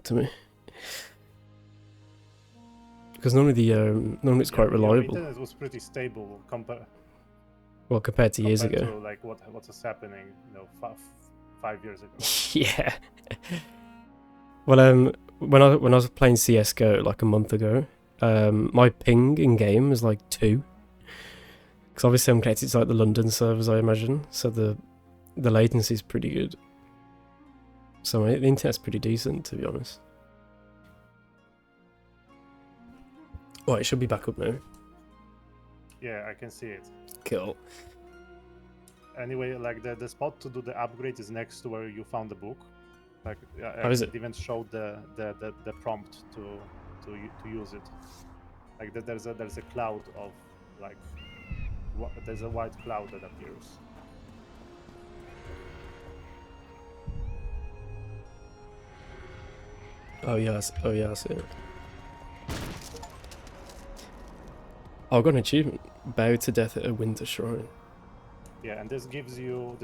to me. Because normally it's quite reliable. Internet was pretty stable compared To years ago. to like what was happening, 5 years ago. Yeah. Well, when I was playing CS:GO like a month ago, my ping in game is like 2. Because obviously I'm connected to like the London servers, I imagine, so the latency is pretty good. So the internet's pretty decent, to be honest. Oh, it should be back up now. Yeah, I can see it. Cool. Anyway, like the spot to do the upgrade is next to where you found the book. Like, How is it? even showed the prompt to use it. Like there's a cloud of like there's a white cloud that appears. Oh yeah, I see it. Oh, I got an achievement. Bow to death at a winter shrine. Yeah, and this gives you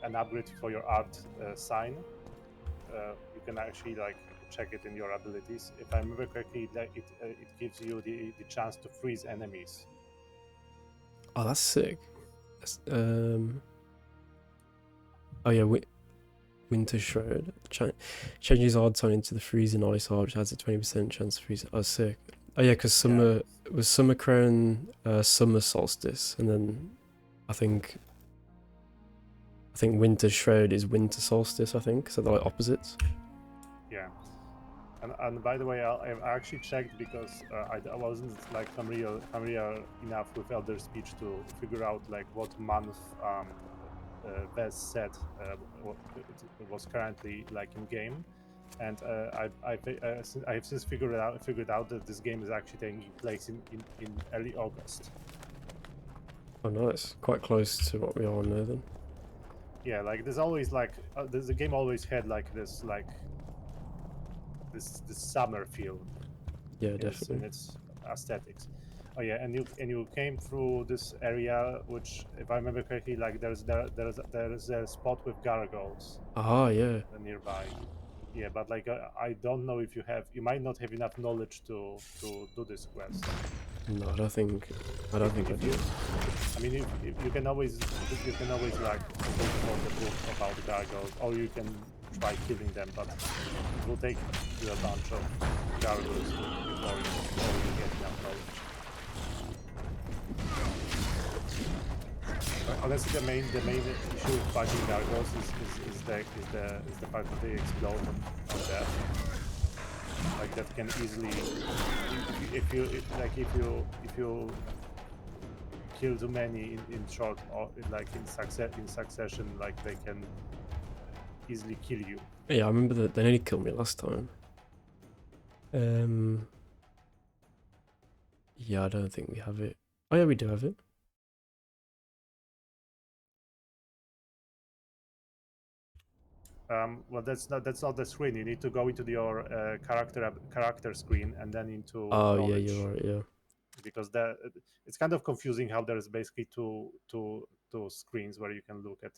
an upgrade for your art sign. You can actually like check it in your abilities. If I remember correctly, it gives you the chance to freeze enemies. Oh, that's sick. Oh yeah, Winter Shroud. Changes odd tone into the freezing ice hard, which has a 20% chance to freeze. Oh, sick. Oh yeah, because summer was Summer Crown, summer solstice, and then I think Winter Shroud is winter solstice. I think so. They're like opposites. Yeah. And by the way, I actually checked because I wasn't like familiar enough with Elder Speech to figure out like what month Vez said it was currently like in game, and I've since figured out that this game is actually taking place in early August. Oh, nice. Quite close to what we are now then. Yeah, like there's always like the game always had like this summer feel. Yeah, definitely. In its aesthetics. Oh yeah, and you came through this area, which, if I remember correctly, like there's a spot with gargoyles. Ah, yeah. Nearby. Yeah, but like I don't know if you might not have enough knowledge to do this quest. No, I don't think I do. I mean, you can always like look for the book about the gargoyles, or you can try killing them, but it will take you a bunch of gargoyles before you get enough knowledge. Honestly, the main issue with fighting gargoyles is the fact that they explode on death. Like that can easily, if you kill too many in short or like in succession, like they can easily kill you. Yeah, I remember that they nearly killed me last time. Yeah, I don't think we have it. Oh yeah, we do have it. Well, that's not the screen. You need to go into your character screen and then into knowledge. Yeah, you're right. Yeah. Because it's kind of confusing how there's basically two screens where you can look at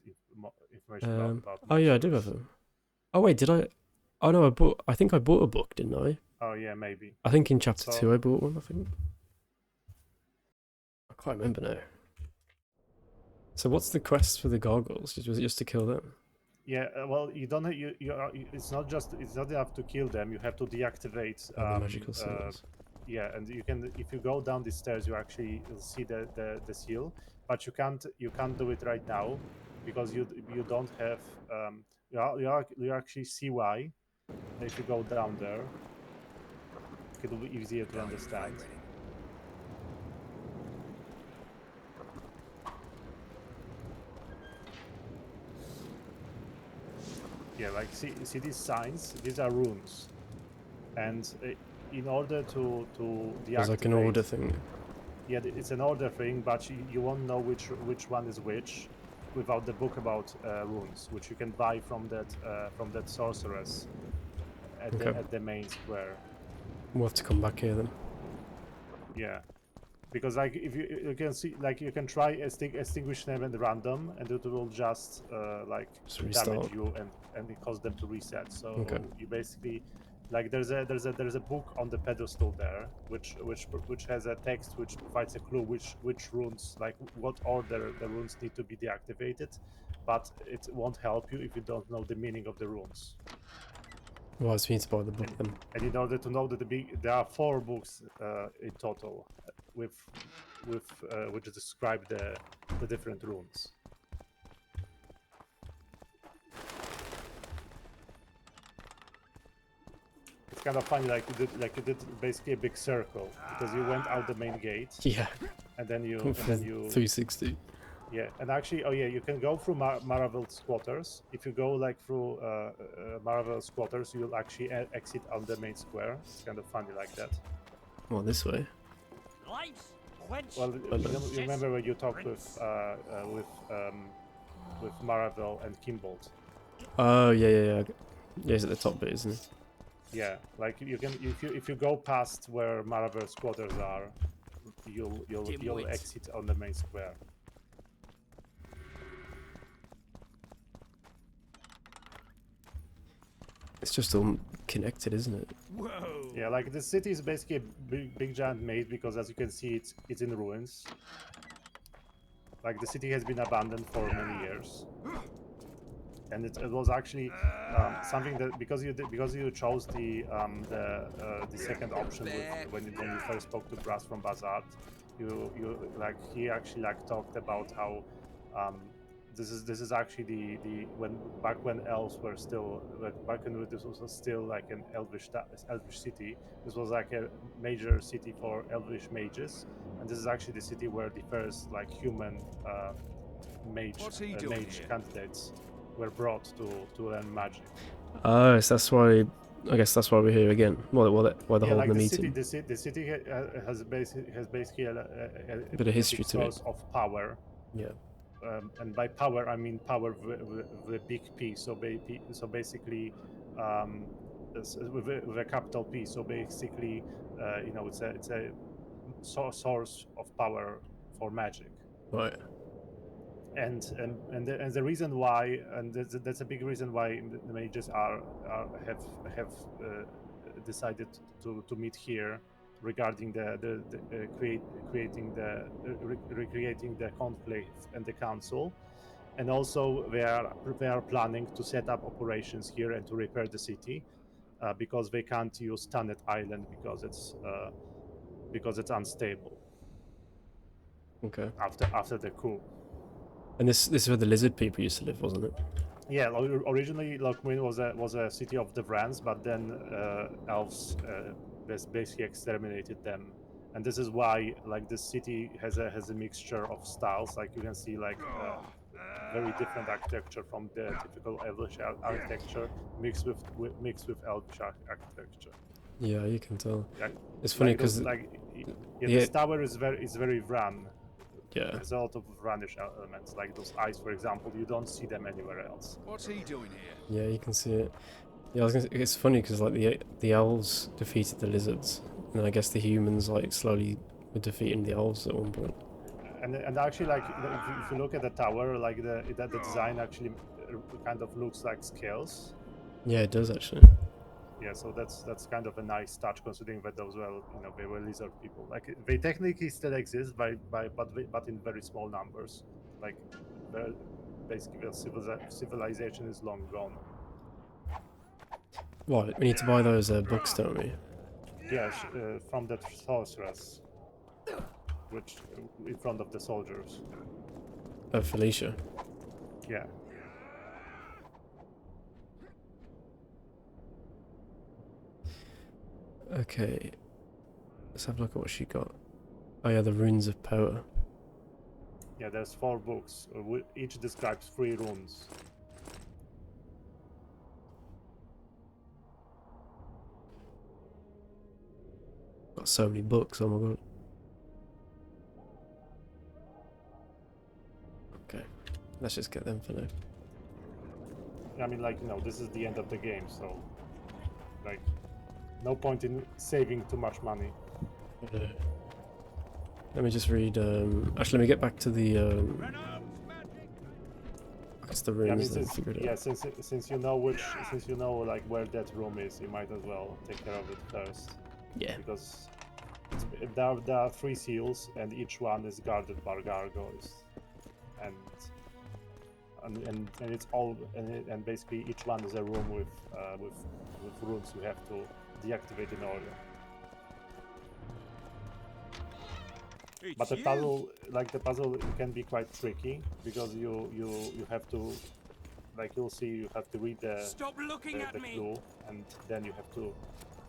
information about oh yeah, I do monsters. have them. Oh wait, did I? Oh no, I think I bought a book, didn't I? Oh yeah, maybe. I think in chapter 2 I bought one. I think. I can't remember now. So what's the quest for the gargoyles? Was it just to kill them? Yeah, well, you don't. It's not enough to kill them. You have to deactivate the magical seals. Yeah, and you can, if you go down the stairs, you actually see the seal, but you can't do it right now because you don't have you actually see why if you go down there. It'll be easier to understand. Yeah, like see these signs? These are runes, and in order to deactivate, it's like an order thing. Yeah, it's an order thing, but you won't know which one is which without the book about runes, which you can buy from that sorceress at the main square. We'll have to come back here then. Yeah, because like if you can see, like you can try extinguish them at random, and it will just like Just damage restart. you and it cause them to reset. So Okay. you basically, like there's a book on the pedestal there, which has a text which provides a clue which runes, like what order the runes need to be deactivated, but it won't help you if you don't know the meaning of the runes. Well, it's me to buy the book then. And in order to know that there are 4 books in total with which describe the different runes. It's kind of funny, like you did basically a big circle because you went out the main gate Yeah. and then you 360. yeah, and actually, oh yeah, you can go through Maravel's quarters. If you go like through Maravel's quarters, you'll actually exit on the main square. It's kind of funny like that. Well, this way. Well, you remember when you talked with Maravel and Kimbold? Oh yeah, yeah, yeah. Yeah, it's at the top bit, isn't it? Yeah, like you can if you go past where Maravel's quarters are, you'll exit on the main square. It's just all connected, isn't it? Whoa! Yeah, like the city is basically a big giant maze because, as you can see, it's in ruins. Like the city has been abandoned for many years, and it was actually something that because you chose the second option when you first spoke to Brass from Bazard, you like he actually like talked about how this is actually the when elves were still back when this was still like an elvish city. This was like a major city for elvish mages, and this is actually the city where the first like human mage candidates were brought to learn magic. Oh, so that's why. I guess that's why we're here again. Why they're holding like the the meeting. city has basically a Bit of history to it. source of power. Yeah. And by power, I mean power with a big P. So basically, with a capital P. So basically, it's a source of power for magic. Right. And the reason why, and that's a big reason why the mages have decided to meet here regarding recreating the conclave and the council, and also they are planning to set up operations here and to repair the city because they can't use Tannet Island because it's unstable Okay. after the coup. And this is where the lizard people used to live, wasn't it? Yeah, originally Lochmin was a city of the Vrans, but then elves basically exterminated them, and this is why like this city has a mixture of styles. Like you can see like very different architecture from the typical elvish architecture mixed with elvish architecture. Yeah, you can tell. Yeah, It's funny because this tower is very Vran. yeah, There's a lot of Vranish elements, like those eyes, for example. You don't see them anywhere else. What's he doing here? yeah, you can see it. Yeah, I was gonna say, it's funny because like the elves defeated the lizards, and then I guess the humans like slowly were defeating the elves at one point. And actually, like if you look at the tower, like the design actually kind of looks like scales. Yeah, it does actually. Yeah, so that's kind of a nice touch, considering that those were they were lizard people. Like they technically still exist, but in very small numbers. Like basically the civilization is long gone. Right, we need to buy those books, don't we? Yes, from the sorceress, which in front of the soldiers. Oh, Felicia. Yeah. Okay, let's have a look at what she got. Oh yeah, the runes of power. Yeah, there's 4 books. Each describes 3 runes. Got so many books. Oh my god. Okay, let's just get them for now. I mean, like this is the end of the game, so like no point in saving too much money. Let me just read. Actually, let me get back to the. I guess the Yeah, I mean, runes. Then figure it out. since you know like where that room is, you might as well take care of it first, Yeah. because there are 3 seals, and each one is guarded by gargoyles, and it's all and basically each one is a room with runes you have to deactivate in order. But the puzzle can be quite tricky, because you have to, like you'll see, you have to read the clue, and then you have to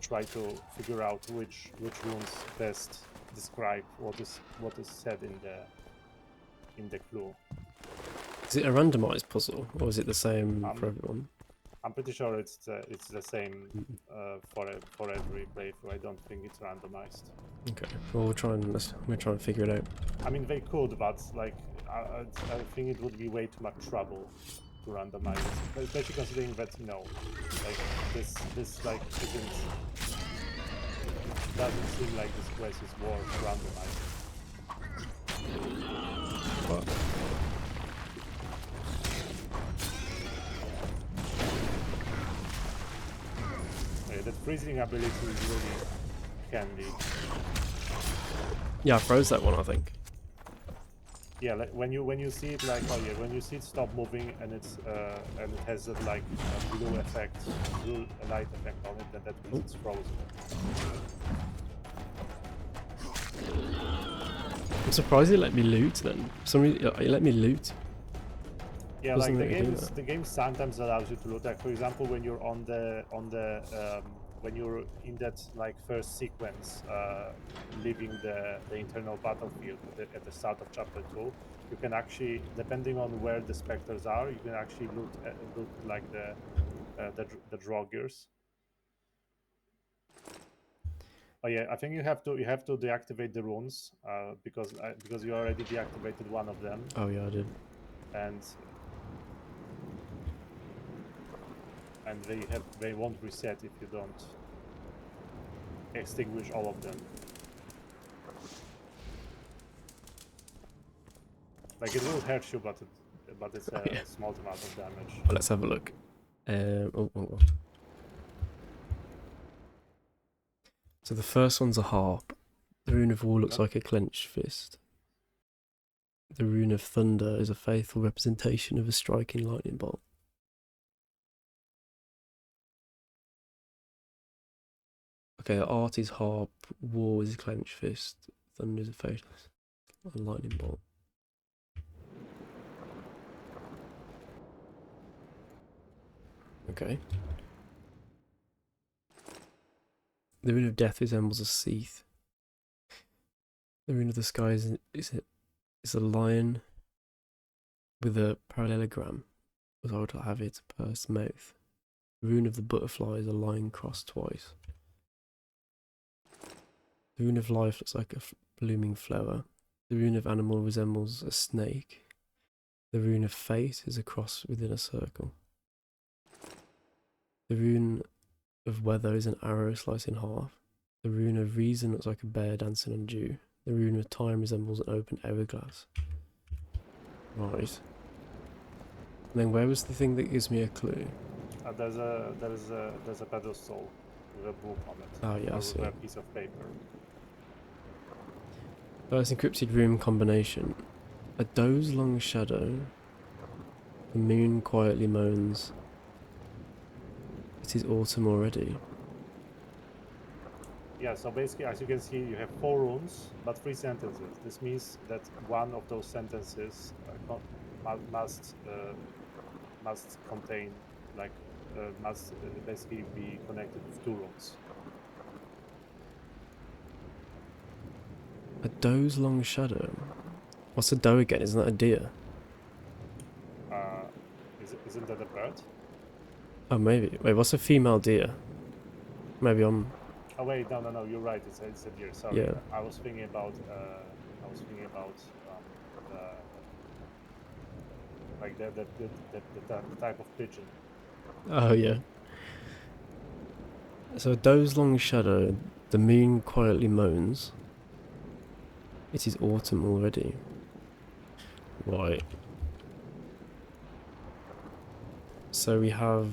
try to figure out which runes best describe what is said in the clue. Is it a randomized puzzle, or is it the same for everyone? I'm pretty sure it's the same for every playthrough. I don't think it's randomized. Okay. Well, we'll try and figure it out. I mean, they could, but like I think it would be way too much trouble to randomize it, especially considering that, you know, like this like doesn't seem like this quest is worth randomizing. What? Yeah, that freezing ability is really handy. Yeah, I froze that one, I think. Yeah, like when you see it, like, oh yeah, when you see it stop moving and it's and it has that like blue light effect on it, then that means it's frozen. I'm surprised it let me loot then. For some reason, it let me loot. Yeah, Doesn't like really do the game sometimes allows you to loot. Like, for example, when you're on the when you're in that like first sequence, leaving the internal battlefield at the start of chapter 2, you can actually, depending on where the specters are, you can actually loot like the Draugrs. Oh yeah, I think you have to deactivate the runes because you already deactivated one of them, Oh yeah, I did. and they won't reset if you don't extinguish all of them. Like, it will hurt you, but it's a small amount of damage. Well, let's have a look. Oh. So the first one's a harp. The rune of war looks like a clenched fist. The rune of thunder is a faithful representation of a striking lightning bolt. Okay, art is harp, war is a clenched fist, thunder is a lightning bolt. Okay. The rune of death resembles a seath. The rune of the sky is a lion with a parallelogram, as I would have its pursed mouth. The rune of the butterfly is a line crossed twice. The rune of life looks like a blooming flower. The rune of animal resembles a snake. The rune of fate is a cross within a circle. The rune of weather is an arrow sliced in half. The rune of reason looks like a bear dancing on dew. The rune of time resembles an open hourglass. Right. And then where was the thing that gives me a clue? There's a pedestal with a book on it. Oh yeah, I see. With a piece of paper. First encrypted rune combination. A doze long shadow. The moon quietly moans. It is autumn already. Yeah, so basically, as you can see, you have 4 runes, but 3 sentences. This means that one of those sentences must contain, like, must basically be connected with 2 runes. A doze long shadow. What's a doe again? Isn't that a deer? Isn't that a bird? Oh, maybe. Wait, what's a female deer? Maybe I'm... Oh wait, no, you're right. It's a deer. Sorry. Yeah. I was thinking about like the type of pigeon. Oh, yeah. So a doze long shadow, the moon quietly moans. It is autumn already. Right. So we have...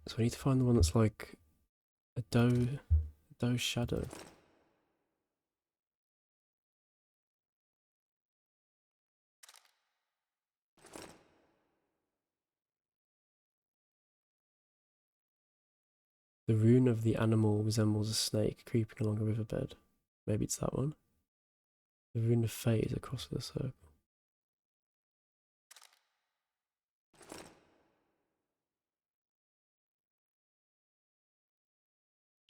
So I need to find the one that's like a doe shadow. The rune of the animal resembles a snake creeping along a riverbed. Maybe it's that one. The rune of fate is across the circle.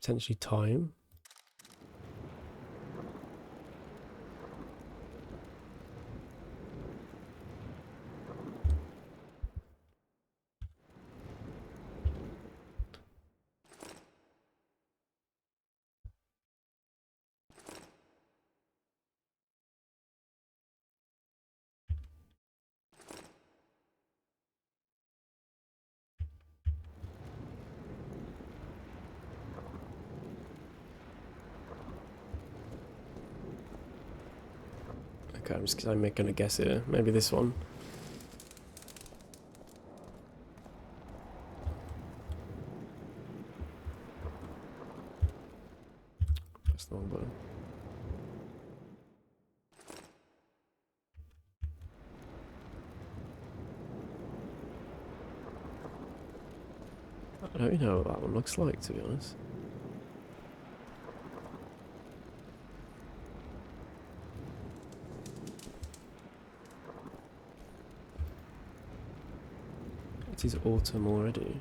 Potentially time. Okay, I'm gonna guess here. Maybe this one. Press the wrong button. I don't know what that one looks like, to be honest. It is autumn already.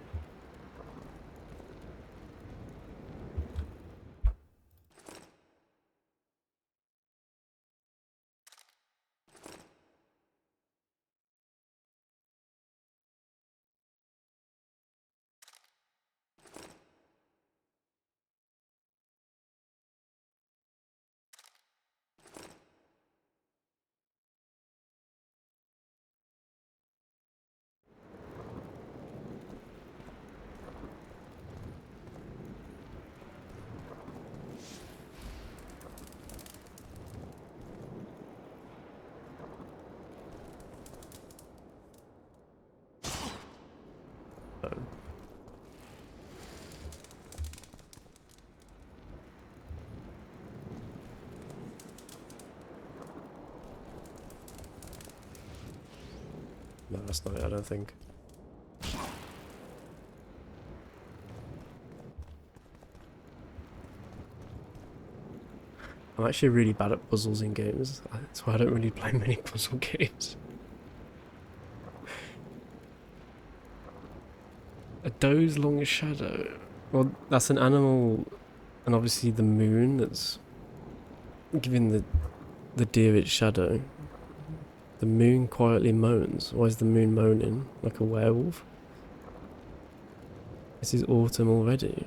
No, that's not it, I don't think. I'm actually really bad at puzzles in games. That's why I don't really play many puzzle games. A doe's long shadow. Well, that's an animal, and obviously the moon that's giving the deer its shadow. The moon quietly moans. Why is the moon moaning? Like a werewolf? This is autumn already.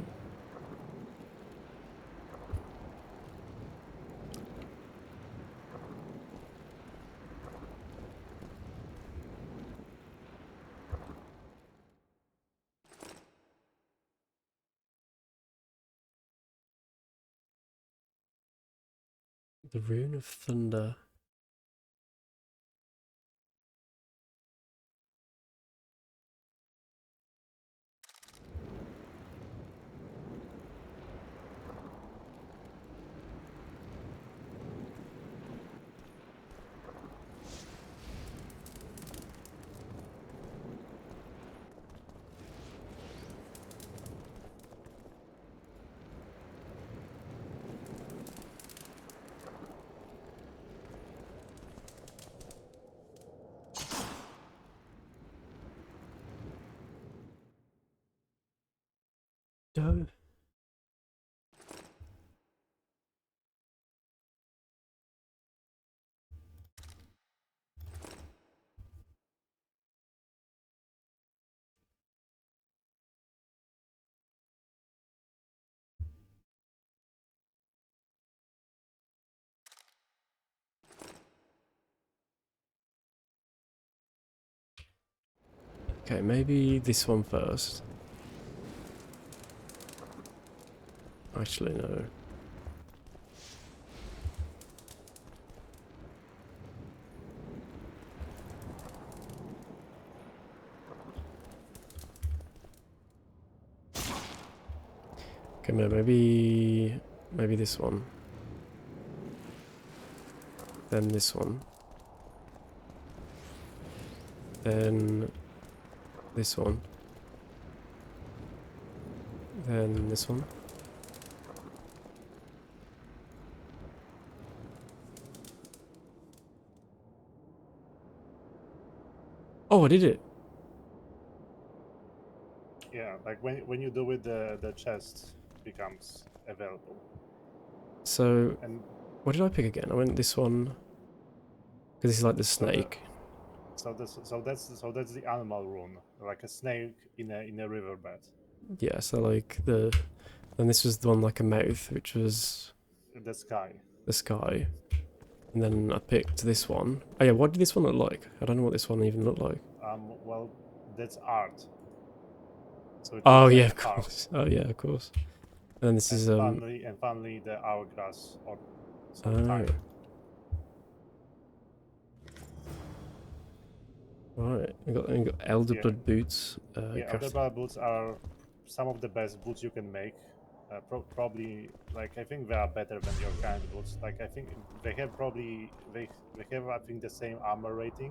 The rune of thunder. Doe. Okay, maybe this one first. Actually, no. Okay, no, maybe this one. Then this one. Then this one. Then this one. Oh, I did it. Yeah, like when you do it, the chest becomes available. So, And what did I pick again? I went this one. Because this is like the snake. so that's the animal rune, like a snake in a riverbed. Yeah, so like the... And this was the one like a mouth, which was The sky. the sky. And then I picked this one. Oh yeah, what did this one look like? I don't know what this one even looked like. Well, that's art. So it Oh looks yeah, like of a heart. course. Oh yeah, of course. And this is And finally the hourglass or some oh, time. right. We got Elder Yeah. Blood boots. Yeah, Elder boots are some of the best boots you can make. Probably, like I think they are better than your current boots. Like I think they have they have I think the same armor rating.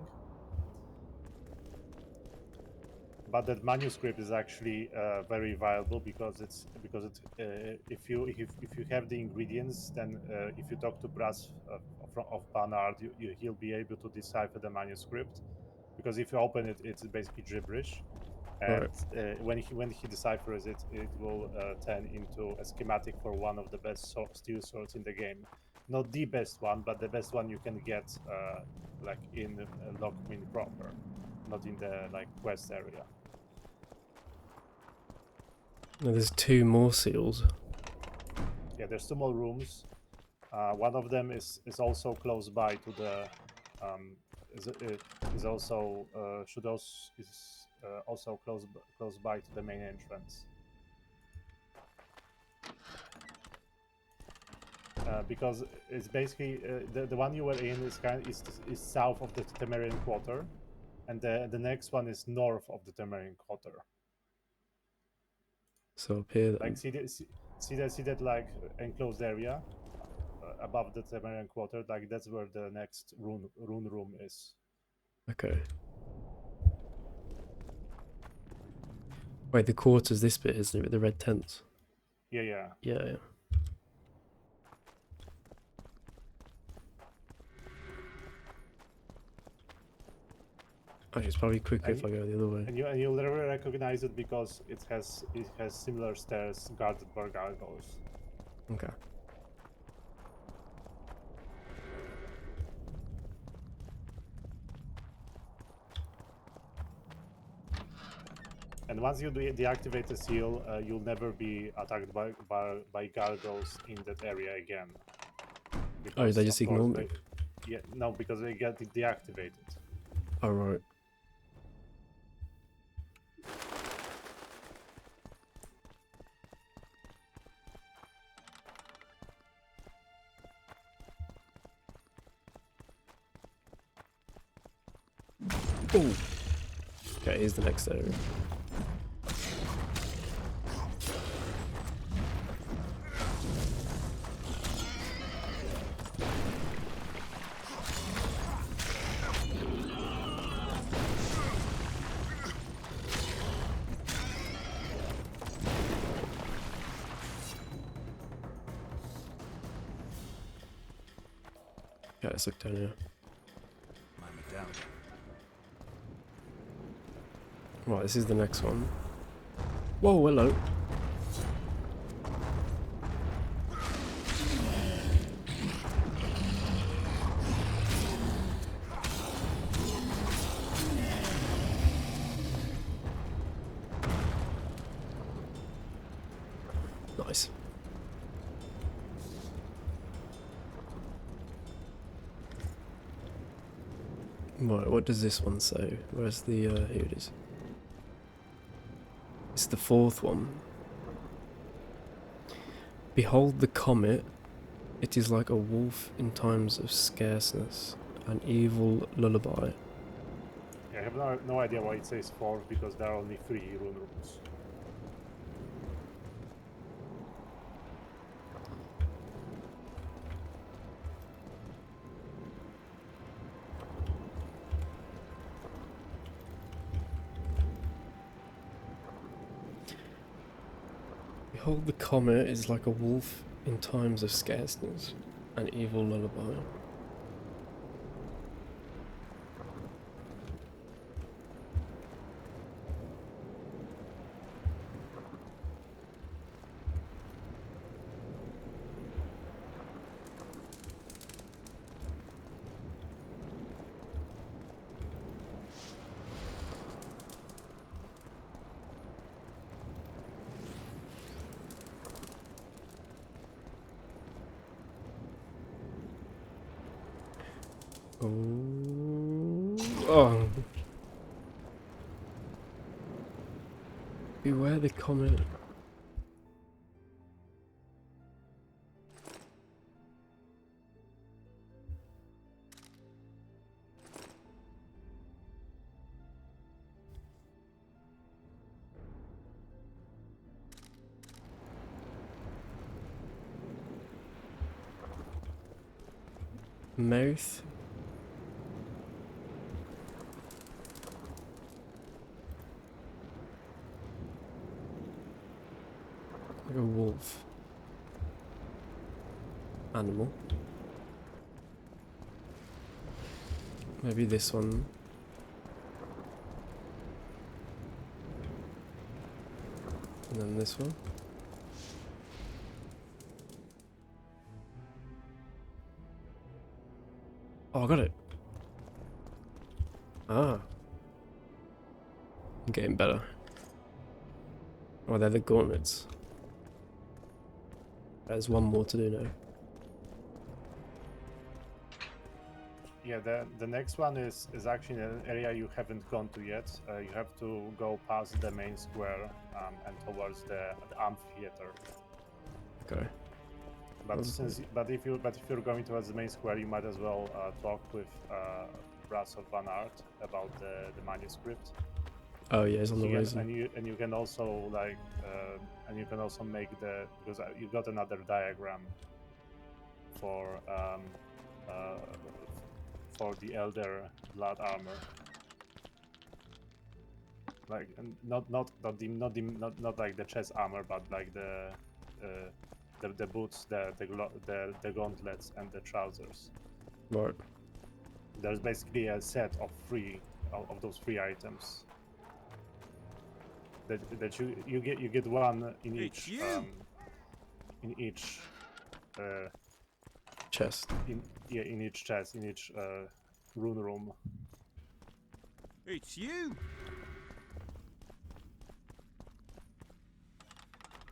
But that manuscript is actually very viable because if you have the ingredients, then if you talk to Brass of Barnard, he'll be able to decipher the manuscript. Because if you open it, it's basically gibberish, and Right. when he deciphers it, it will turn into a schematic for one of the best steel swords in the game. Not the best one, but the best one you can get, like in Lockwind proper, not in the like quest area. Now there's two more seals. Yeah, there's two more rooms. One of them is also close by to the is also should also is also close by to the main entrance. Because it's basically the one you were in is south of the Temerian Quarter, and the next one is north of the Temerian Quarter. So up here then. Like see that like enclosed area above the Temerian Quarter. Like that's where the next rune room is. Okay. Wait, the quarters this bit, isn't it, with the red tents? Yeah, yeah. Yeah. Actually, it's probably quicker if I go the other way. And you'll never recognize it because it has similar stairs guarded by gargoyles. Okay. And once you deactivate the seal, you'll never be attacked by gargoyles in that area again. Oh, they just ignore me? Yeah, no, because they get deactivated. Oh, right. Oh. Okay, here's the next area. Yeah, let's look down here. Right, this is the next one. Whoa, hello. Nice. Right, what does this one say? Where's the, here it is. It's the fourth one. Behold the comet. It is like a wolf in times of scarceness, an evil lullaby. Yeah, I have no idea why it says 4 because there are only 3 rune rooms. Behold the comet is like a wolf in times of scarceness, an evil lullaby. Oh. Beware the comet. Mouth. Like a wolf. Animal. Maybe this one. And then this one. Oh, I got it. Ah. I'm getting better. Oh, they're the gauntlets. There's one more to do now. Yeah, the next one is actually an area you haven't gone to yet. You have to go past the main square and towards the amphitheater. Okay. But Okay. if you're going towards the main square, you might as well talk with Brass of Van Art about the manuscript. Oh yeah, it's on the You way. can, and you can also like and you can also make the because you got another diagram for the Elder Blood armor. Like not like the chest armor, but like the boots, the gauntlets, and the trousers. Right. There's basically a set of those 3 items. That you get one in each Chest. in each chest, in each rune room. It's you.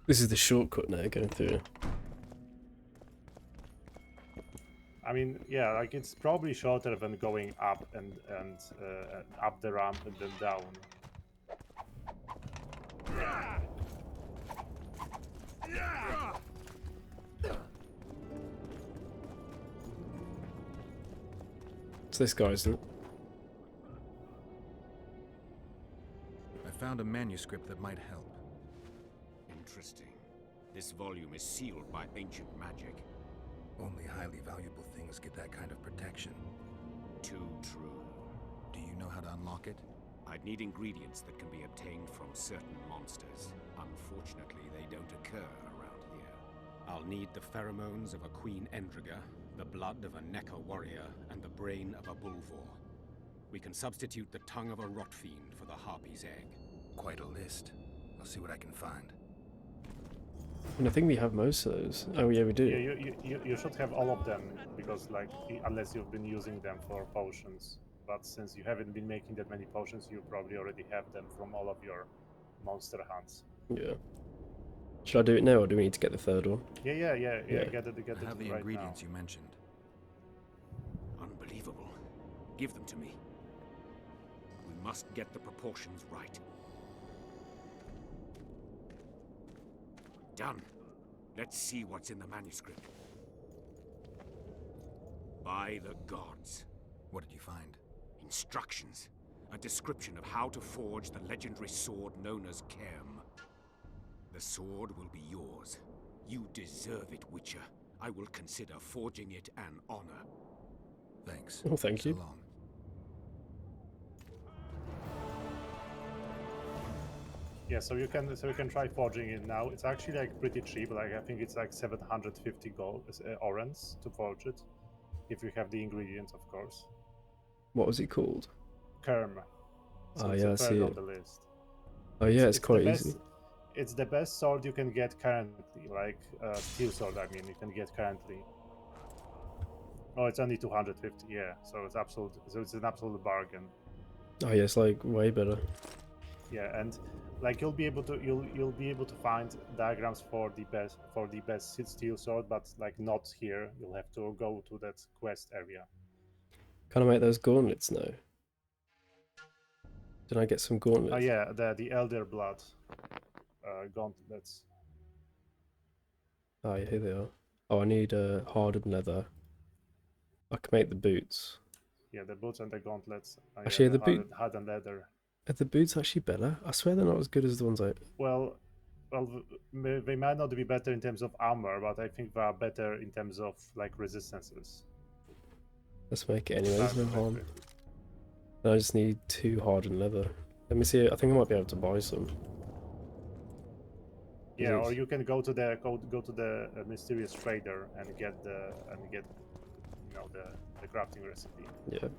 This is the shortcut now, going through. I mean, yeah, like it's probably shorter than going up and up the ramp and then down. It's this guy, isn't it? I found a manuscript that might help. Interesting. This volume is sealed by ancient magic. Only highly valuable things get that kind of protection. Too true. Do you know how to unlock it? I'd need ingredients that can be obtained from certain monsters. Unfortunately, they don't occur around here. I'll need the pheromones of a Queen Endriga, the blood of a Neca warrior, and the brain of a Bulvor. We can substitute the tongue of a rot fiend for the Harpy's egg. Quite a list. I'll see what I can find. And I think we have most of those. Oh yeah, we do. Yeah, you should have all of them because like unless you've been using them for potions. But since you haven't been making that many potions, you probably already have them from all of your monster hunts. Yeah. Should I do it now, or do we need to get the third one? Yeah. Yeah. Get it I have the right ingredients now. you mentioned. Unbelievable. Give them to me. We must get the proportions right. Done. Let's see what's in the manuscript. By the gods. What did you find? Instructions. A description of how to forge the legendary sword known as Kerm. The sword will be yours. You deserve it, Witcher. I will consider forging it an honor. Thanks. Oh, thank you. So long. Yeah, so you can try forging it now. It's actually like pretty cheap. Like I think it's like 750 gold orens to forge it, if you have the ingredients, of course. What was it called? Kerm. So Oh it's yeah, the I third see on it. the list. Oh yeah, it's the quite best, easy. It's the best sword you can get currently, like steel sword. I mean, you can get currently. Oh, it's only 250. Yeah, so it's absolute. So it's an absolute bargain. Oh yeah, it's like way better. Yeah, and like you'll be able to find diagrams for the best steel sword, but like not here. You'll have to go to that quest area. Can I make those gauntlets now? Did I get some gauntlets? Oh yeah, the Elder Blood gauntlets. Oh yeah, here they are. Oh, I need hardened leather. I can make the boots. Yeah, the boots and the gauntlets. Actually, Yeah, the boot hardened leather. are the boots actually better? I swear they're not as good as the ones I. Well, they might not be better in terms of armor, but I think they are better in terms of like resistances. Let's make it anyways. No harm. Exactly. I just need 2 hardened leather. Let me see. I think I might be able to buy some. Yeah, Is or it- you can go to the mysterious trader and get the crafting recipe. Yeah.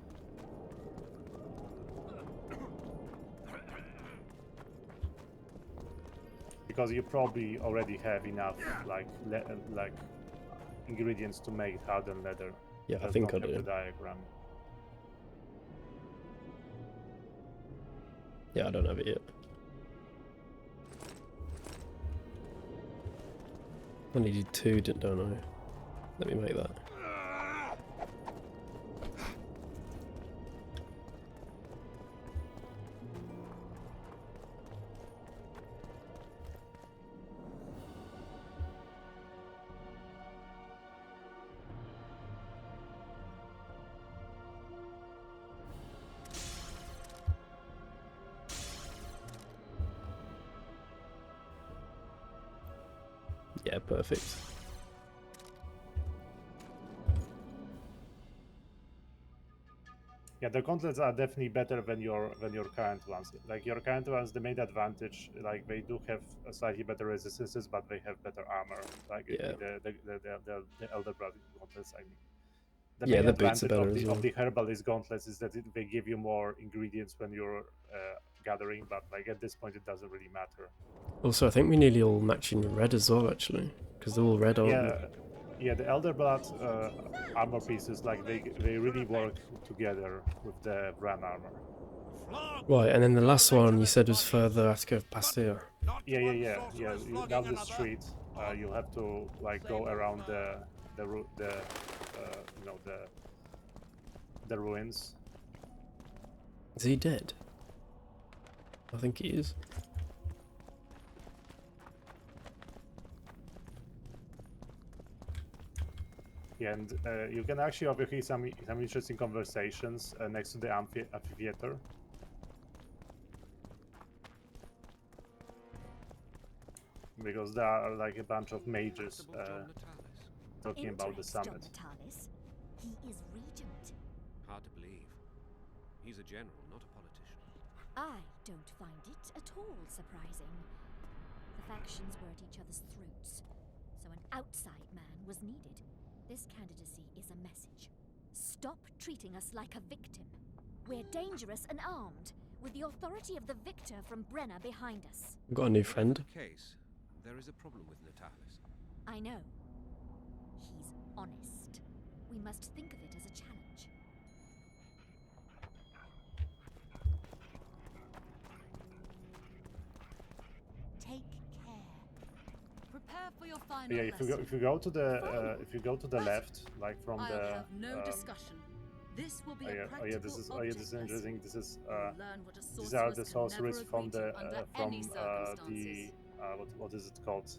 Because you probably already have enough like ingredients to make hardened leather. Yeah, I Just think I don't have do. the diagram. Yeah, I don't have it yet. I needed 2, don't I? Let me make that. Yeah, perfect. Yeah, the gauntlets are definitely better than your current ones. Like your current ones, the main advantage, like they do have a slightly better resistances, but they have better armor. Like Yeah. the Elder Blood gauntlets, I mean. The Yeah, main the boots are advantage better of as the well. herbalist gauntlets is that they give you more ingredients when you're gathering, but like at this point, it doesn't really matter. Also, I think we nearly all match in red as well, actually, because they're all red, aren't Yeah, the Elder Blood armor pieces, like they really work together with the Bran armor. they? Right, and then the last one you said was further. I have to go past here. Yeah. Down the street, you'll have to like go around the ruins. Is he dead? I think he is. Yeah, and you can actually overhear some interesting conversations next to the amphitheater. Because there are like a bunch of mages talking about the Interest, John summit. Natalis. He is regent. Hard to believe. He's a general, not a politician. I don't find it at all surprising. The factions were at each other's throats, so an outside man was needed. This candidacy is a message. Stop treating us like a victim. We're dangerous and armed, with the authority of the victor from Brenna behind us. I've got a new friend. In that case, there is a problem with Natalis. I know. He's honest. We must think of it as a challenge. Take care. Prepare for your final Yeah, lesson. if you go to the left, like from I'll the have no discussion. This will be a practical this is object interesting. lesson. This is You'll learn what a these are the sorceress can sorceries never from agree the to under from any the circumstances. what is it called?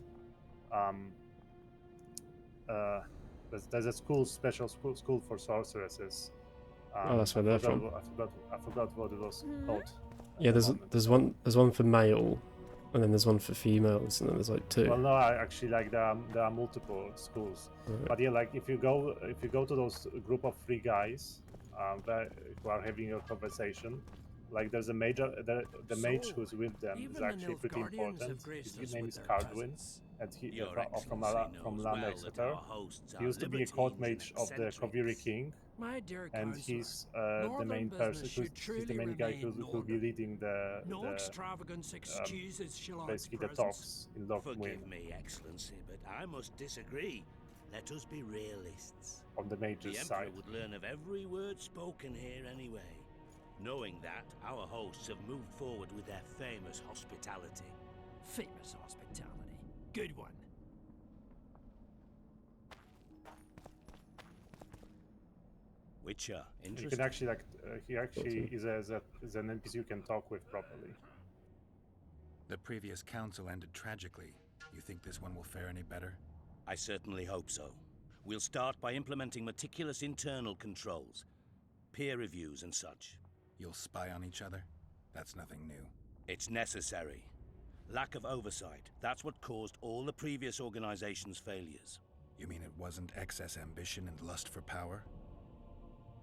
there's a special school for sorceresses. Oh, that's where they're from. I forgot what it was called. Yeah, there's one for male, and then there's one for females, and then there's like two. Well, no, actually, like there are multiple schools. Right. But yeah, like if you go to those group of 3 guys who are having a conversation, like there's a the mage who's with them is actually pretty important. His name is Cardwin, and he from Land Exeter. He used to be a court mage of the Koviri King, My dear and counsel, he's the main person. He's the main guy who'll be leading no extravagance excuses shall I basically the present. talks in Loch Muin Forgive me, Excellency, but I must disagree. Let us be realists. on the mage's The Emperor side. would learn of every word spoken here anyway. Knowing that, our hosts have moved forward with their famous hospitality. Famous hospitality. Good one. Witcher, You interesting. can actually he actually is an NPC you can talk with properly. The previous council ended tragically. You think this one will fare any better? I certainly hope so. We'll start by implementing meticulous internal controls, peer reviews and such. You'll spy on each other? That's nothing new. It's necessary. Lack of oversight, that's what caused all the previous organization's failures. You mean it wasn't excess ambition and lust for power?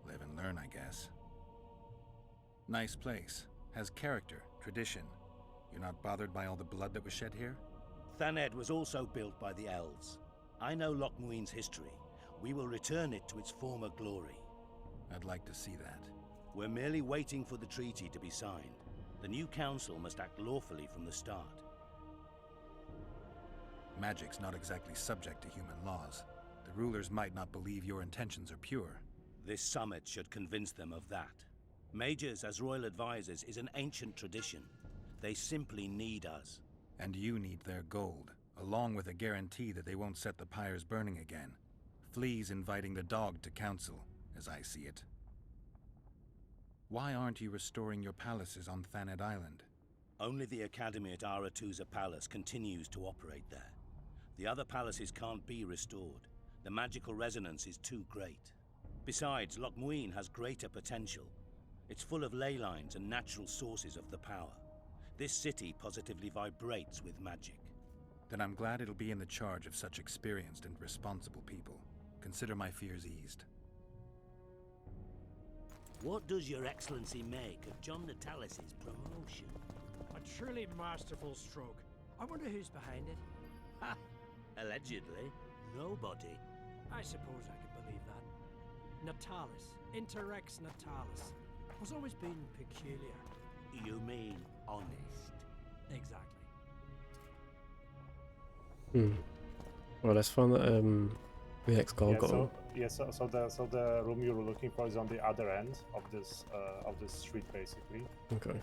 Live and learn, I guess. Nice place. Has character, tradition. You're not bothered by all the blood that was shed here? Thaned was also built by the elves. I know Loch Muin's history. We will return it to its former glory. I'd like to see that. We're merely waiting for the treaty to be signed. The new council must act lawfully from the start. Magic's not exactly subject to human laws. The rulers might not believe your intentions are pure. This summit should convince them of that. Mages as royal advisors is an ancient tradition. They simply need us. And you need their gold, along with a guarantee that they won't set the pyres burning again. Flea's inviting the dog to council, as I see it. Why aren't you restoring your palaces on Thaned Island? Only the academy at Aretusa Palace continues to operate there. The other palaces can't be restored. The magical resonance is too great. Besides, Loch Muin has greater potential. It's full of ley lines and natural sources of the power. This city positively vibrates with magic. Then I'm glad it'll be in the charge of such experienced and responsible people. Consider my fears eased. What does your Excellency make of John Natalis's promotion? A truly masterful stroke. I wonder who's behind it. Ha! Allegedly, nobody. I suppose I could believe that. Natalis, Interrex Natalis, has always been peculiar. You mean honest? Exactly. Well, let's find that the ex gargoyle. So the room you're looking for is on the other end of this street, basically. Okay.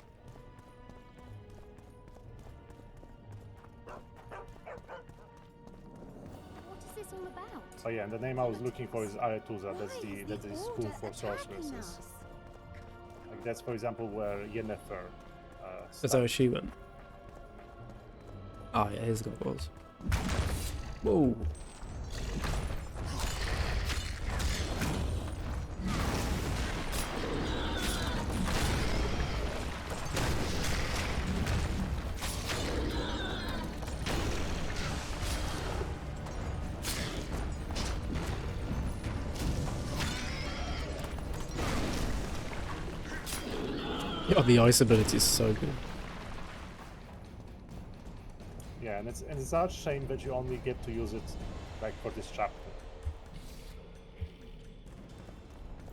What is this all about? Oh yeah, and the name I was looking for is Aretusa. That's the school for sorceresses. Like that's, for example, where Yennefer. Is that where she went? Ah, yeah, here's the gargoyles. Whoa! Yeah, the ice ability is so good. Yeah, and it's such a shame that you only get to use it like for this chapter.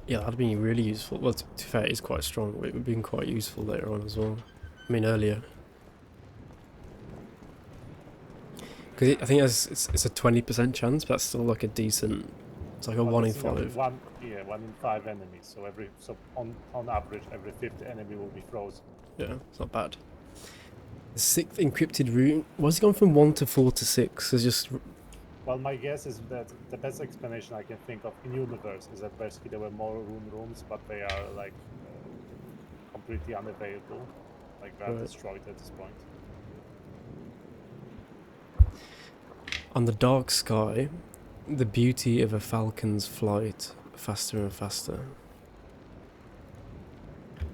Yeah, that'd be really useful. Well, to be fair, it's quite strong. It would have been quite useful later on as well. I mean, earlier. Because I think it's a 20% chance, but that's still like a decent. It's like a But 1 in it's, you know, 5. 1 in 5 enemies. So on average, every 5th enemy will be frozen. Yeah, it's not bad. The 6th encrypted rune. Why's it gone from 1 to 4 to 6? It's just. Well, my guess is that the best explanation I can think of in universe is that basically there were more rune rooms, but they are like completely unavailable. Like they are Right. destroyed at this point. On the dark sky, the beauty of a falcon's flight, faster and faster.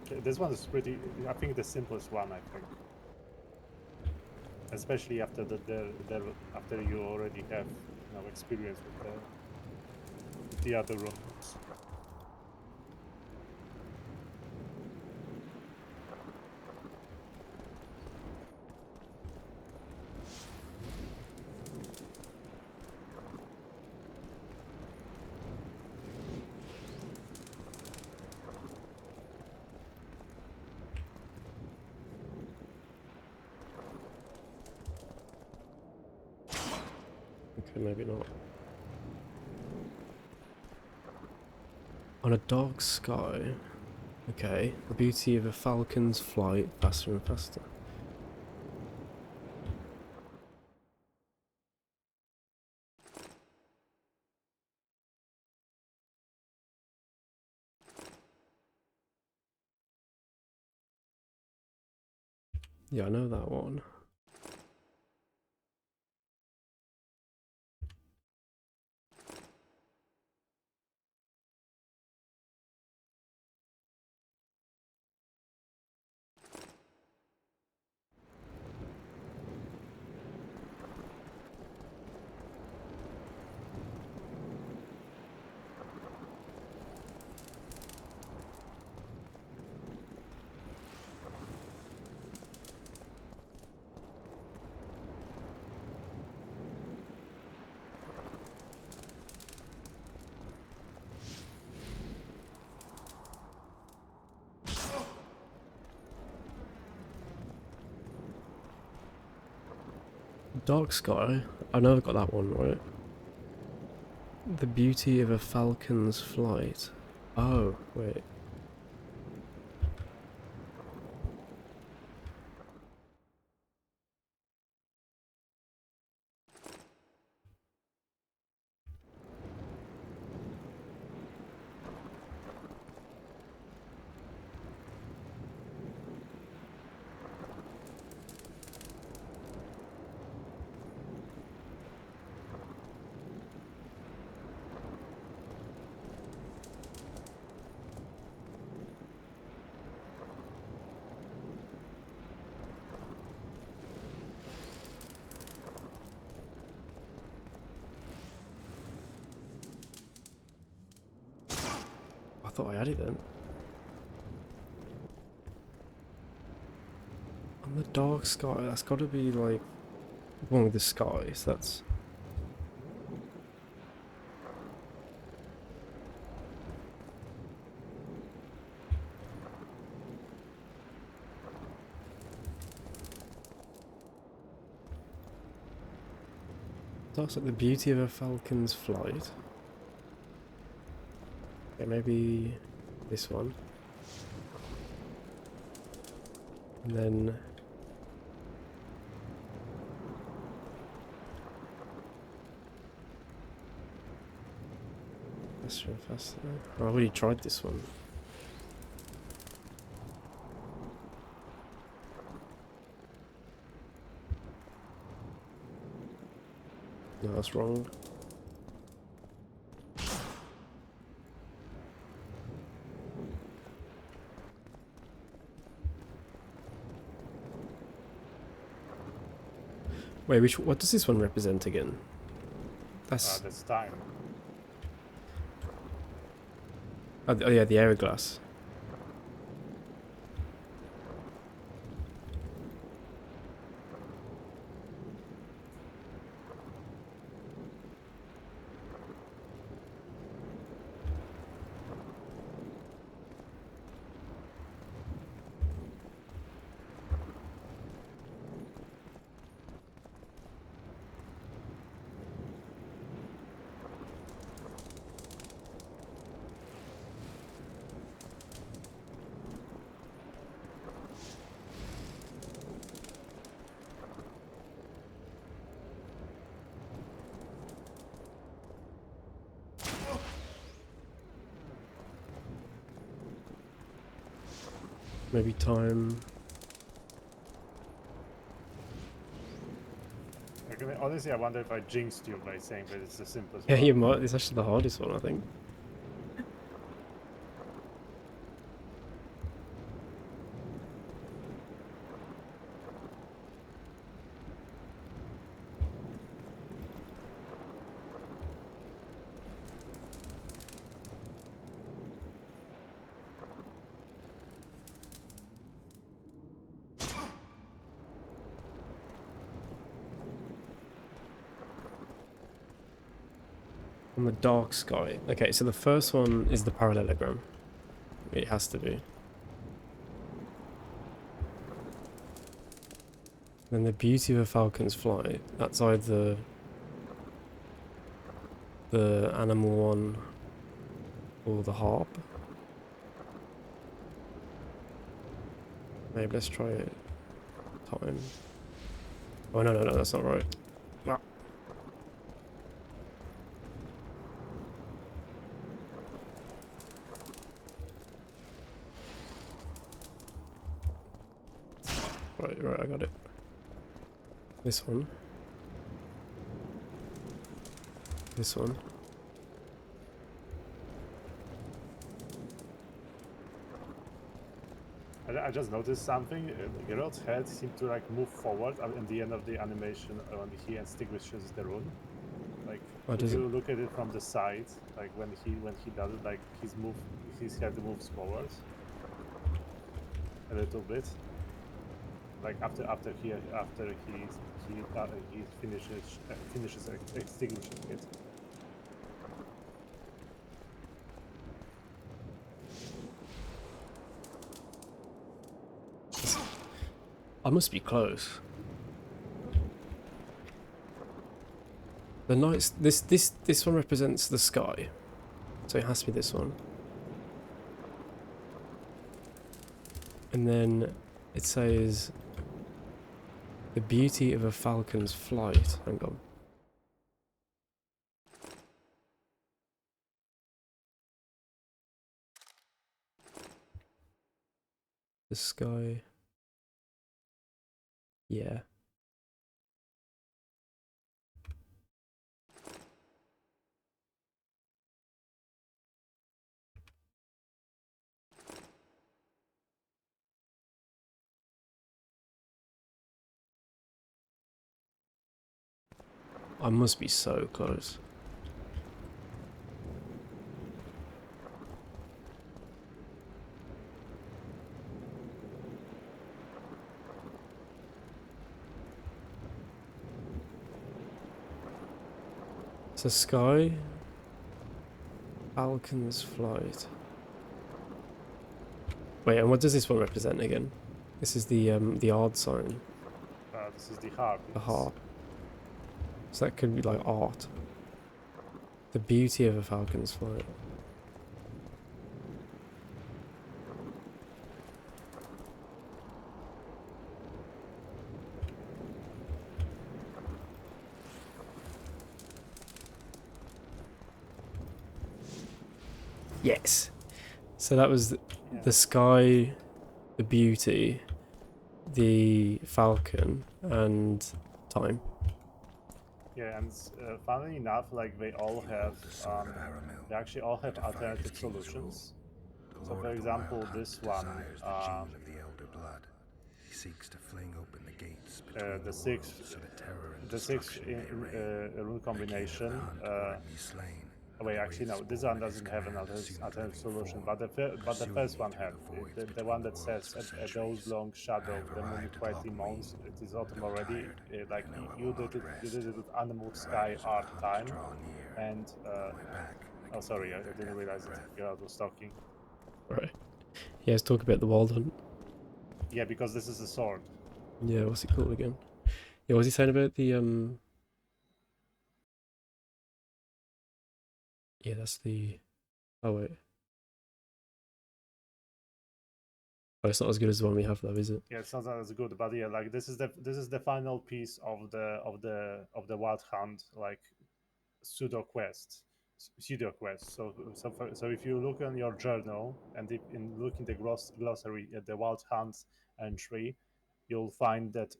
Okay, this one is pretty. I think the simplest one. I think, especially after after you already have experience with the other rooms. Okay, maybe not. On a dark sky. Okay, the beauty of a falcon's flight, faster and faster. Yeah, I know that one. Dark sky. I know I've got that one right. The beauty of a falcon's flight. Oh, wait. I thought I had it then. On the dark sky, that's got to be like one with the skies. That's. That's like the beauty of a falcon's flight. Okay, maybe this one. And then faster and faster. Oh, I've already tried this one. No, that's wrong. Wait, what does this one represent again? That's time. oh, yeah, the hourglass. Maybe time. Like, honestly, I wonder if I jinxed you by saying that it's the simplest Yeah, one. you might. It's actually the hardest one, I think. On the dark sky. Okay, so the first one is the parallelogram. It has to be. Then the beauty of a falcon's flight. That's either the animal one or the harp. Maybe let's try it. Time. Oh no, that's not right. Ah. Right, I got it. This one. This one. I just noticed something. Geralt's head seemed to like move forward at the end of the animation when he extinguishes the rune. Like if you look at it from the side, like when he does it, like his head moves forward a little bit. Like after he finishes extinguishing it. I must be close. The nights. This one represents the sky, so it has to be this one. And then it says the beauty of a falcon's flight. Hang on. The sky. Yeah. I must be so close. So sky, falcon's flight. Wait, and what does this one represent again? This is the odd sign. This is the harp. The harp. So that could be like art. The beauty of a falcon's flight. Yes. So that was the sky, the beauty, the falcon, and time. Yeah, and funnily enough, like they all have, they actually all have alternative solutions. So, for example, this one, seeks to fling open the gates the sixth rune combination. Wait, actually no, this one doesn't have an alternative solution, but the first one had the one that says at those long shadow the moon quietly moans. It is autumn already. Like you did it with animal, sky, art, time, and oh sorry, I didn't realize that Geralt was talking. Right. Yeah, let's talk about the wild hunt. Yeah, because this is a sword. Yeah, what's it called again? Yeah, what was he saying about the Yeah, that's the. Oh wait. Oh, it's not as good as the one we have though, is it? Yeah, it's not as good, but yeah, like this is the final piece of the Wild Hunt, like pseudo quest. So if you look on your journal and look in the glossary at the Wild Hunt entry, you'll find that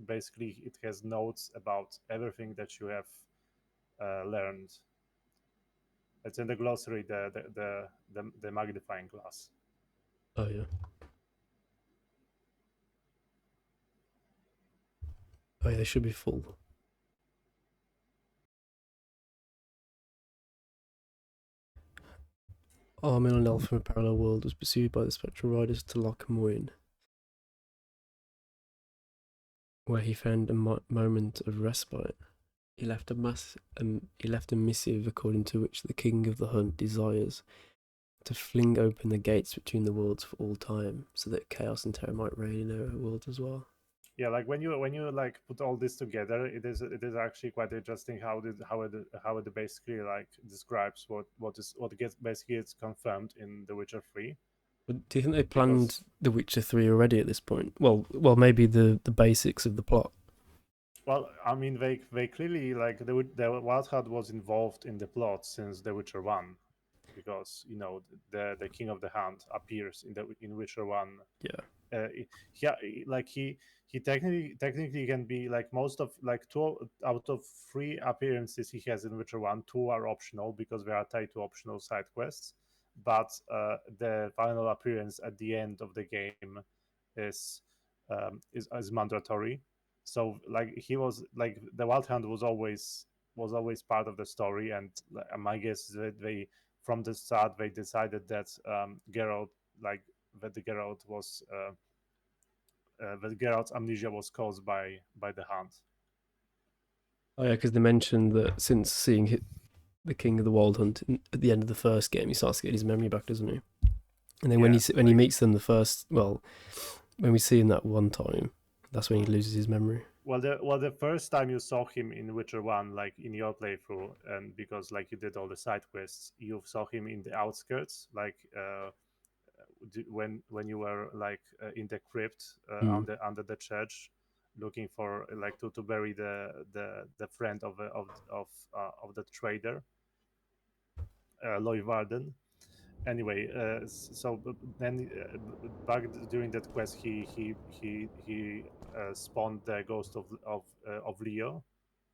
basically it has notes about everything that you have learned. It's in the glossary, the magnifying glass. Oh yeah. Oh yeah, they should be full. Armin, an elf from a parallel world, was pursued by the spectral riders to Loch Muin, where he found a moment of respite. He left a missive according to which the king of the hunt desires to fling open the gates between the worlds for all time, so that chaos and terror might reign in our world as well. Yeah, like when you like put all this together, it is actually quite interesting how it basically like describes what gets basically it's confirmed in The Witcher 3. But do you think they planned The Witcher 3 already at this point? Well, maybe the basics of the plot. Well, I mean, they clearly like the Wild Hunt was involved in the plot since The Witcher 1, because you know the King of the Hunt appears in Witcher 1. Yeah. He technically can be like most of like 2 out of 3 appearances he has in Witcher 1. 2 are optional because they are tied to optional side quests, but the final appearance at the end of the game is mandatory. So like he was like the Wild Hunt was always part of the story, and my guess is that they from the start they decided that Geralt that Geralt's amnesia was caused by the hunt. Oh yeah, because they mentioned that since seeing the King of the Wild Hunt at the end of the first game, he starts to get his memory back, doesn't he? And then when he meets them when we see him that one time, that's when he loses his memory. Well, the first time you saw him in Witcher 1, like in your playthrough, and because like you did all the side quests, you saw him in the outskirts, like when you were like in the crypt under the church, looking for like to bury the friend of the trader, Loy Varden. Anyway, so then back during that quest, he spawned the ghost of Leo,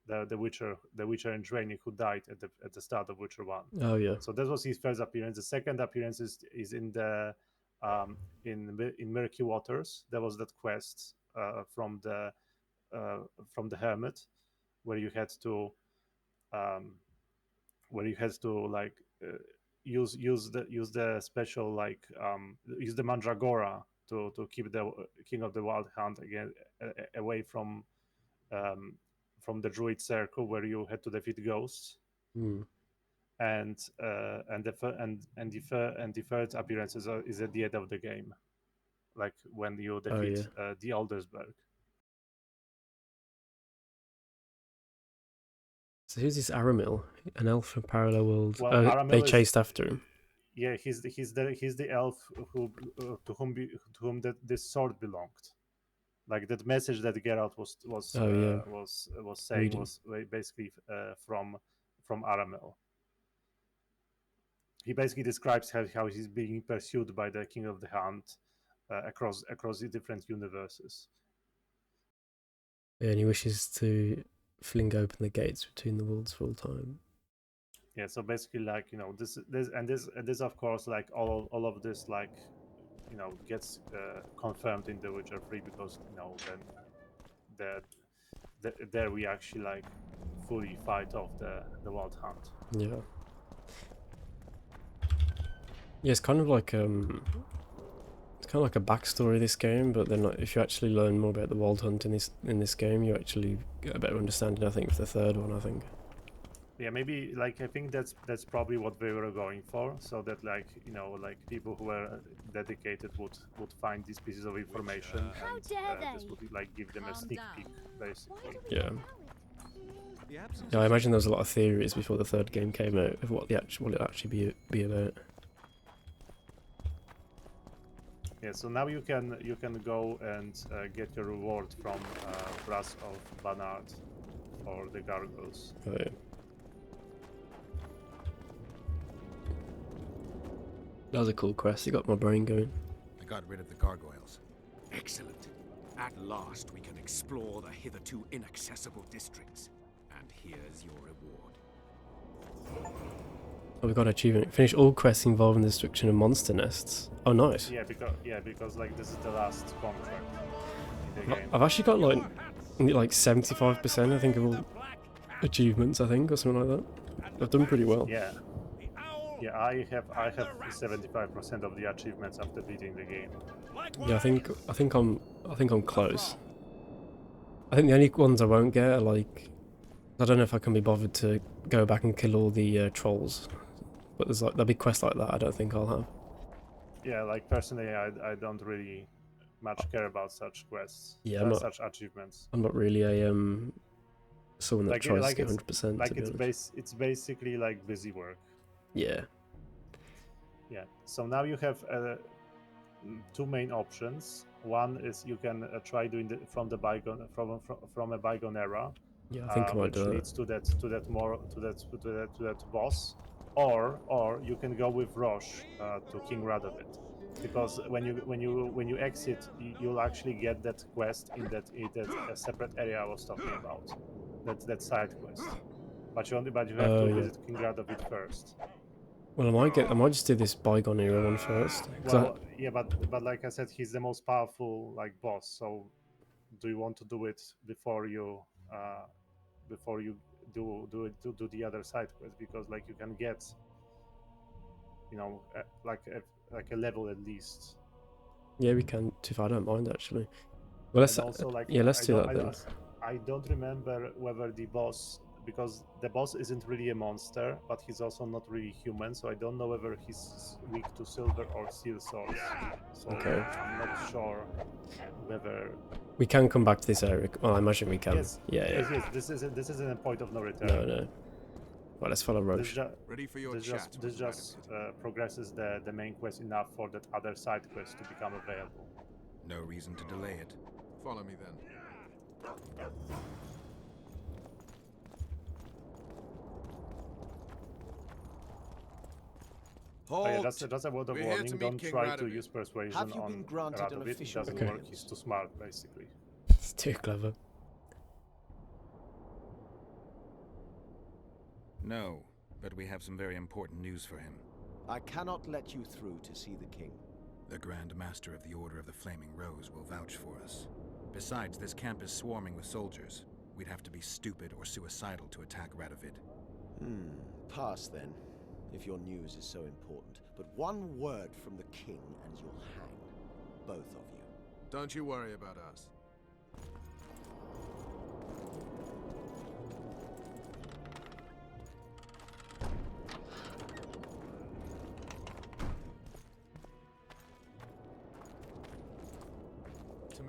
the Witcher in training who died at the start of Witcher 1. Oh yeah. So that was his first appearance. The second appearance is in the in Murky Waters. There was that quest from the hermit where you had to like use the special like use the Mandragora to keep the King of the Wild Hunt again away from the Druid Circle where you had to defeat ghosts. And the third appearance is at the end of the game, like when you defeat the Aldersberg. So who's this Aramil? An elf from parallel world. Well, they chased after him. Yeah, he's the elf to whom this sword belonged. Like that message that Geralt was saying reading. Was basically from Aramil. He basically describes how he's being pursued by the King of the Hunt across the different universes. Yeah, and he wishes to fling open the gates between the worlds for all time. Yeah, so basically, like this of course, like all of this, like gets confirmed in The Witcher 3 because then there we actually like fully fight off the Wild Hunt. Yeah. Yeah, it's kind of like a backstory of this game, but then like, if you actually learn more about the Wild Hunt in this game, you actually get a better understanding, I think, for the third one, I think. Yeah, maybe like I think that's probably what they were going for, so that like like people who were dedicated would find these pieces of information. How dare they? This would like give them a sneak peek, basically. Yeah. Yeah, I imagine there was a lot of theories before the third game came out of what it actually be about. Yeah, so now you can go and get your reward from Brass of Banard for the gargoyles. Oh, yeah. That was a cool quest. You got my brain going. I got rid of the gargoyles. Excellent. At last we can explore the hitherto inaccessible districts. And here's your reward. Oh, we got an achievement. Finish all quests involving the destruction of monster nests. Oh, nice. Because like this is the last contract in the game. I've actually got like 75%, I think, of all achievements, I think, or something like that. I've done pretty well. Yeah. Yeah, I have 75% of the achievements after beating the game. Yeah, I think I'm close. I think the only ones I won't get are like, I don't know if I can be bothered to go back and kill all the trolls, but there'll be quests like that I don't think I'll have. Yeah, like personally, I don't really much care about such quests. Yeah, such achievements. I'm not really a someone that tries to get 100%. Like it's basically like busy work. Yeah. Yeah. So now you have two main options. One is you can try doing from a bygone era. Yeah, I think I might which do leads to that boss, or you can go with Rosh to King Radovid, because when you exit, you'll actually get that quest in that separate area I was talking about, that side quest. But you have to visit King Radovid first. Well, I might just do this bygone era one first. Well, yeah, but like I said, he's the most powerful like boss. So, do you want to do it before you do the other side quest? Because like you can get, like a level at least. Yeah, we can. If I don't mind, actually. Well, let's also, let's do that then. I don't remember whether the boss, because the boss isn't really a monster, but he's also not really human, so I don't know whether he's weak to silver or steel swords. So Okay. I'm not sure whether We can come back to this area. Well, I imagine we can. Yes. Yeah. Yes, this isn't a point of no return. No. Well, let's follow Roche. Ready for your chat. This just progresses the main quest enough for that other side quest to become available. No reason to delay it. Follow me then. Oh, yeah, that's a word of We're here warning. to meet Don't King try to Radovid. use persuasion Have you on been granted an Radovid. It official doesn't Okay. work. He's too smart, basically. It's too clever. No, but we have some very important news for him. I cannot let you through to see the king. The Grand Master of the Order of the Flaming Rose will vouch for us. Besides, this camp is swarming with soldiers. We'd have to be stupid or suicidal to attack Radovid. Pass then, if your news is so important. But one word from the king and you'll hang. Both of you. Don't you worry about us.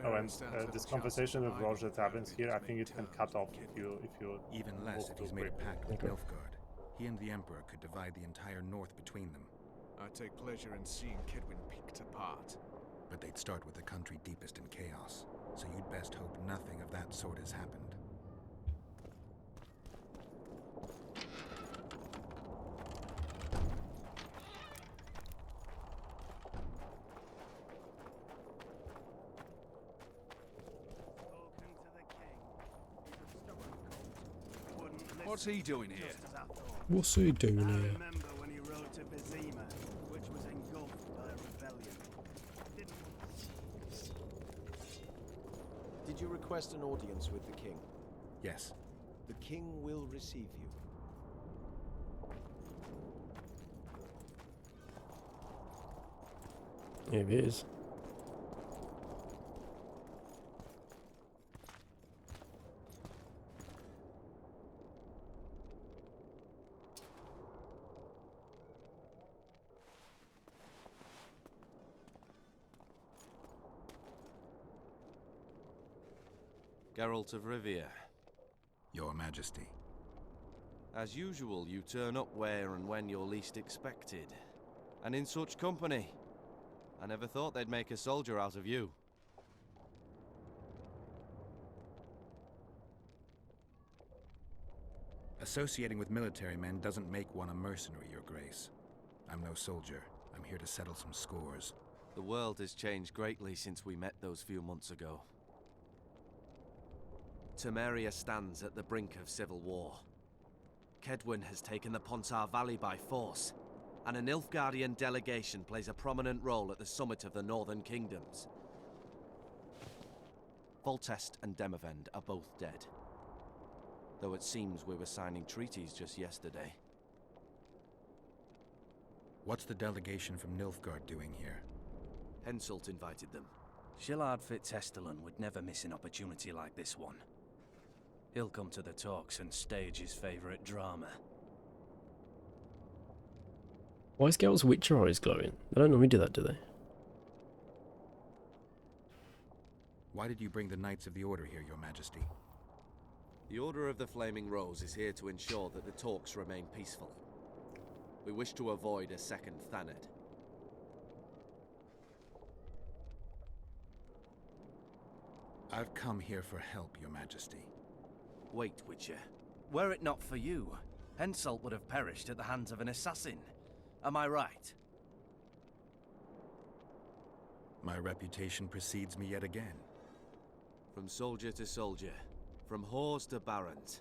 Oh, and this conversation with Roche that happens here, I think it can cut off if you Even less if he's made a pact with Nilfgaard. He and the Emperor could divide the entire north between them. I take pleasure in seeing Kidwin picked apart. But they'd start with the country deepest in chaos, so you'd best hope nothing of that sort has happened. What's he doing here? What's he doing I here? remember when he rode to Vizima, which was engulfed by a rebellion. Did you request an audience with the king? Yes. The king will receive you. Here it is. Geralt of Rivia. Your Majesty. As usual, you turn up where and when you're least expected. And in such company. I never thought they'd make a soldier out of you. Associating with military men doesn't make one a mercenary, Your Grace. I'm no soldier. I'm here to settle some scores. The world has changed greatly since we met those few months ago. Temeria stands at the brink of civil war. Kedwin has taken the Pontar Valley by force, and a Nilfgaardian delegation plays a prominent role at the summit of the Northern Kingdoms. Foltest and Demavend are both dead, though it seems we were signing treaties just yesterday. What's the delegation from Nilfgaard doing here? Henselt invited them. Shillard Fitzhestelin would never miss an opportunity like this one. He'll come to the talks and stage his favourite drama. Why is Geralt's Witcher eyes glowing? They don't normally do that, do they? Why did you bring the Knights of the Order here, Your Majesty? The Order of the Flaming Rose is here to ensure that the talks remain peaceful. We wish to avoid a second Thanedd. I've come here for help, Your Majesty. Wait, Witcher. Were it not for you, Henselt would have perished at the hands of an assassin. Am I right? My reputation precedes me yet again. From soldier to soldier, from whores to barons,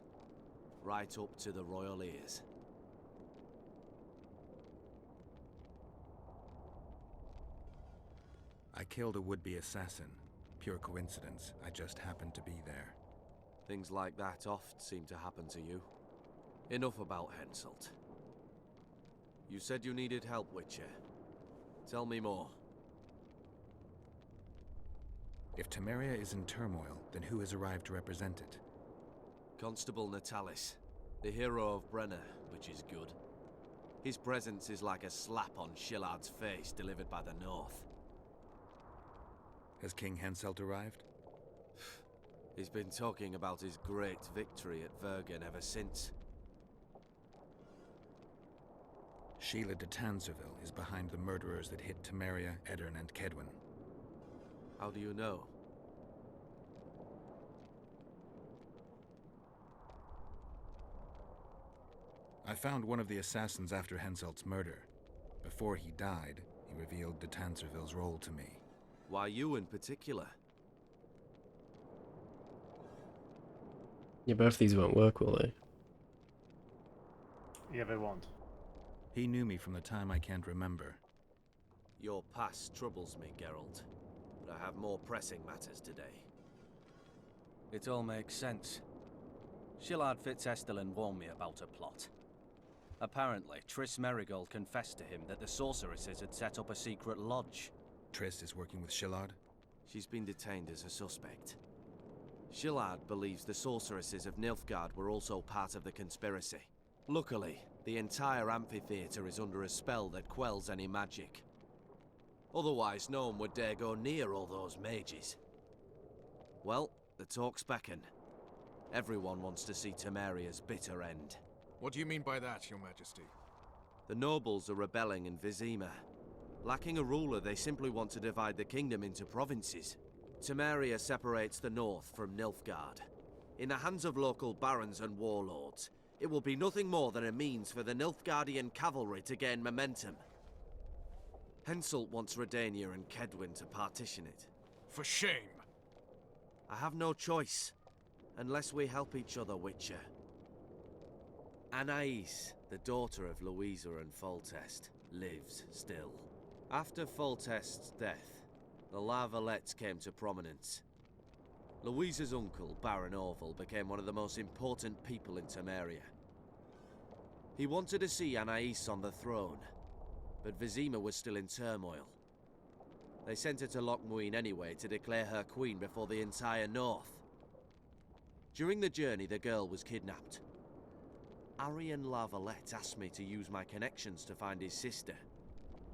right up to the royal ears. I killed a would-be assassin. Pure coincidence. I just happened to be there. Things like that oft seem to happen to you. Enough about Henselt. You said you needed help, Witcher. Tell me more. If Temeria is in turmoil, then who has arrived to represent it? Constable Natalis, the hero of Brenner, which is good. His presence is like a slap on Shillard's face delivered by the North. Has King Henselt arrived? He's been talking about his great victory at Vergen ever since. Sheila de Tanserville is behind the murderers that hit Temeria, Edirn, and Kedwin. How do you know? I found one of the assassins after Henselt's murder. Before he died, he revealed de Tanserville's role to me. Why you in particular? Yeah, both these won't work, will they? Yeah, they won't. He knew me from the time I can't remember. Your past troubles me, Geralt. But I have more pressing matters today. It all makes sense. Shillard Fitzhestelin warned me about a plot. Apparently, Triss Merigold confessed to him that the sorceresses had set up a secret lodge. Triss is working with Shillard? She's been detained as a suspect. Shillard believes the sorceresses of Nilfgaard were also part of the conspiracy. Luckily, the entire amphitheater is under a spell that quells any magic. Otherwise, no one would dare go near all those mages. Well, the talks beckon. Everyone wants to see Temeria's bitter end. What do you mean by that, Your Majesty? The nobles are rebelling in Vizima. Lacking a ruler, they simply want to divide the kingdom into provinces. Temeria separates the north from Nilfgaard. In the hands of local barons and warlords, it will be nothing more than a means for the Nilfgaardian cavalry to gain momentum. Henselt wants Redania and Kedwin to partition it. For shame! I have no choice, unless we help each other, Witcher. Anais, the daughter of Louisa and Foltest, lives still. After Foltest's death, the La Valettes came to prominence. Louisa's uncle, Baron Orville, became one of the most important people in Temeria. He wanted to see Anais on the throne, but Vizima was still in turmoil. They sent her to Lochmuin anyway to declare her queen before the entire north. During the journey, the girl was kidnapped. Arian La Valette asked me to use my connections to find his sister,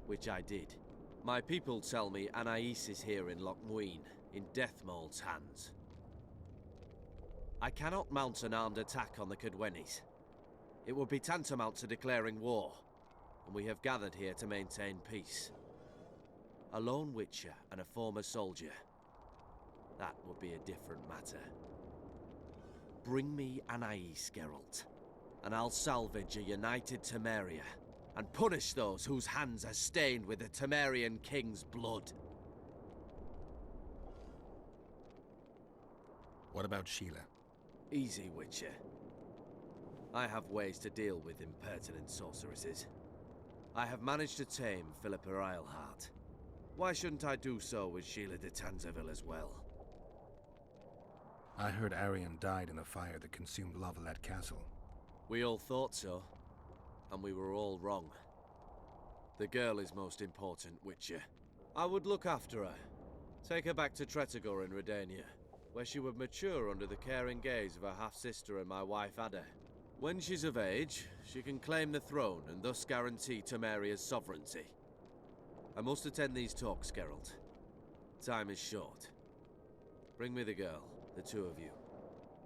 which I did. My people tell me Anais is here in Lochmuin, in Deathmold's hands. I cannot mount an armed attack on the Kedwenis. It would be tantamount to declaring war, and we have gathered here to maintain peace. A lone witcher and a former soldier. That would be a different matter. Bring me Anais, Geralt, and I'll salvage a united Temeria, and punish those whose hands are stained with the Temerian king's blood. What about Sheila? Easy, Witcher. I have ways to deal with impertinent sorceresses. I have managed to tame Philippa Eilhart. Why shouldn't I do so with Sheila de Tanzaville as well? I heard Arian died in the fire that consumed La Valette Castle. We all thought so, and we were all wrong. The girl is most important, Witcher. I would look after her. Take her back to Tretogor in Redania, where she would mature under the caring gaze of her half-sister and my wife Ada. When she's of age, she can claim the throne and thus guarantee Temeria's sovereignty. I must attend these talks, Geralt. Time is short. Bring me the girl, the two of you.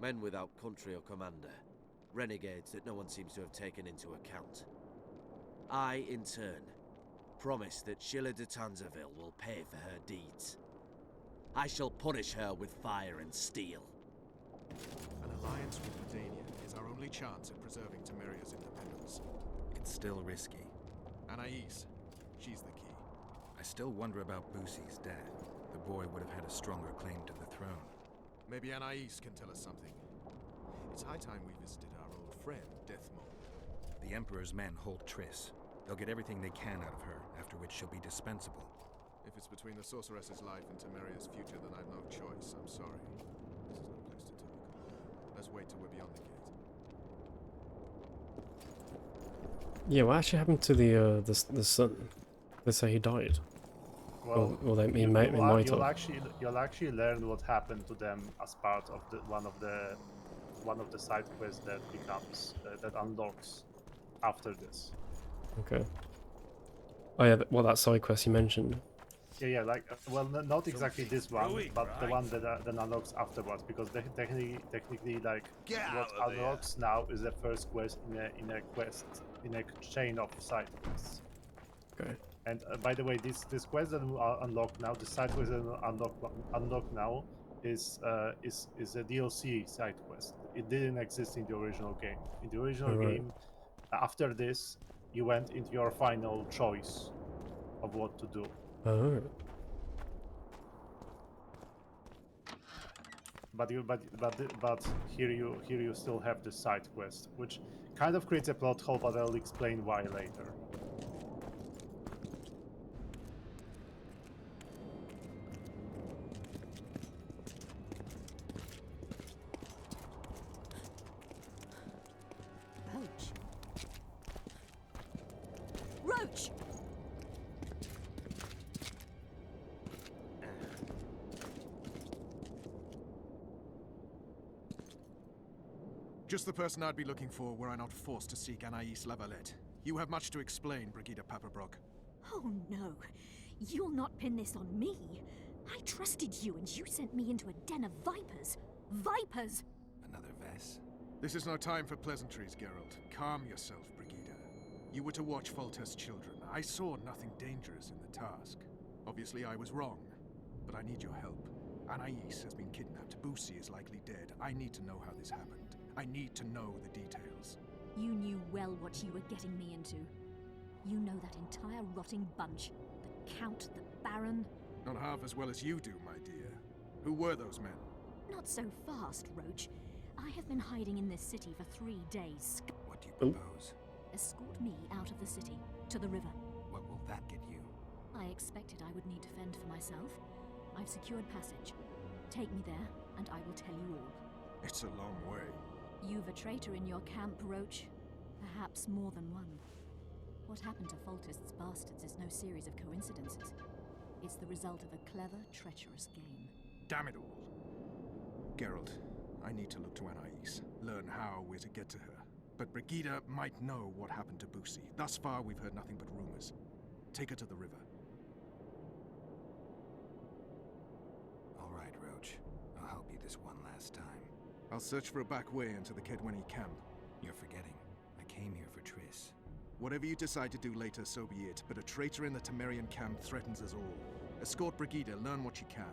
Men without country or commander. Renegades that no one seems to have taken into account. I, in turn, promise that Sheila de Tanzaville will pay for her deeds. I shall punish her with fire and steel. An alliance with Redania is our only chance at preserving Temeria's independence. It's still risky. Anais, she's the key. I still wonder about Boussy's death. The boy would have had a stronger claim to the throne. Maybe Anais can tell us something. It's high time we visited our old friend, Deathmold. The Emperor's men hold Triss. They'll get everything they can out of her, after which she'll be dispensable. If it's between the sorceress's life and Temeria's future, then I've no choice. I'm sorry. This is no place to talk. Let's wait till we're beyond the gate. Yeah, what actually happened to the son? They say he died. Well, or they might have. You'll actually learn what happened to them as part of one of the side quests that becomes that unlocks after this. Okay. Oh yeah, well that side quest you mentioned. Yeah, like well, not exactly this one, but the one that unlocks afterwards, because technically, like what unlocks now is the first quest in a chain of side quests. Okay. And by the way, this quest that we unlock now, the side quest that unlock now, is a DLC side quest. It didn't exist in the original game. In the original game, after this, you went into your final choice of what to do. Oh. But here you still have the side quest, which kind of creates a plot hole, but I'll explain why later. Roach! Just the person I'd be looking for were I not forced to seek Anais La Valette. You have much to explain, Brigida Paperbrock. Oh no, you'll not pin this on me. I trusted you and you sent me into a den of vipers. Vipers! Another Vess? This is no time for pleasantries, Geralt. Calm yourself, Brigida. You were to watch Foltest's children. I saw nothing dangerous in the task. Obviously I was wrong, but I need your help. Anais has been kidnapped. Boussy is likely dead. I need to know how this happened. I need to know the details. You knew well what you were getting me into. You know that entire rotting bunch. The Count, the Baron. Not half as well as you do, my dear. Who were those men? Not so fast, Roach. I have been hiding in this city for 3 days. What do you propose? Escort me out of the city, to the river. What will that get you? I expected I would need to fend for myself. I've secured passage. Take me there, and I will tell you all. It's a long way. You've a traitor in your camp, Roach. Perhaps more than one. What happened to Foltest's bastards is no series of coincidences. It's the result of a clever, treacherous game. Damn it all. Geralt, I need to look to Anais, learn how we're to get to her. But Brigida might know what happened to Boussy. Thus far, we've heard nothing but rumors. Take her to the river. All right, Roach. I'll help you this one last time. I'll search for a back way into the Kedweni camp. You're forgetting. I came here for Triss. Whatever you decide to do later, so be it. But a traitor in the Temerian camp threatens us all. Escort Brigida, learn what you can.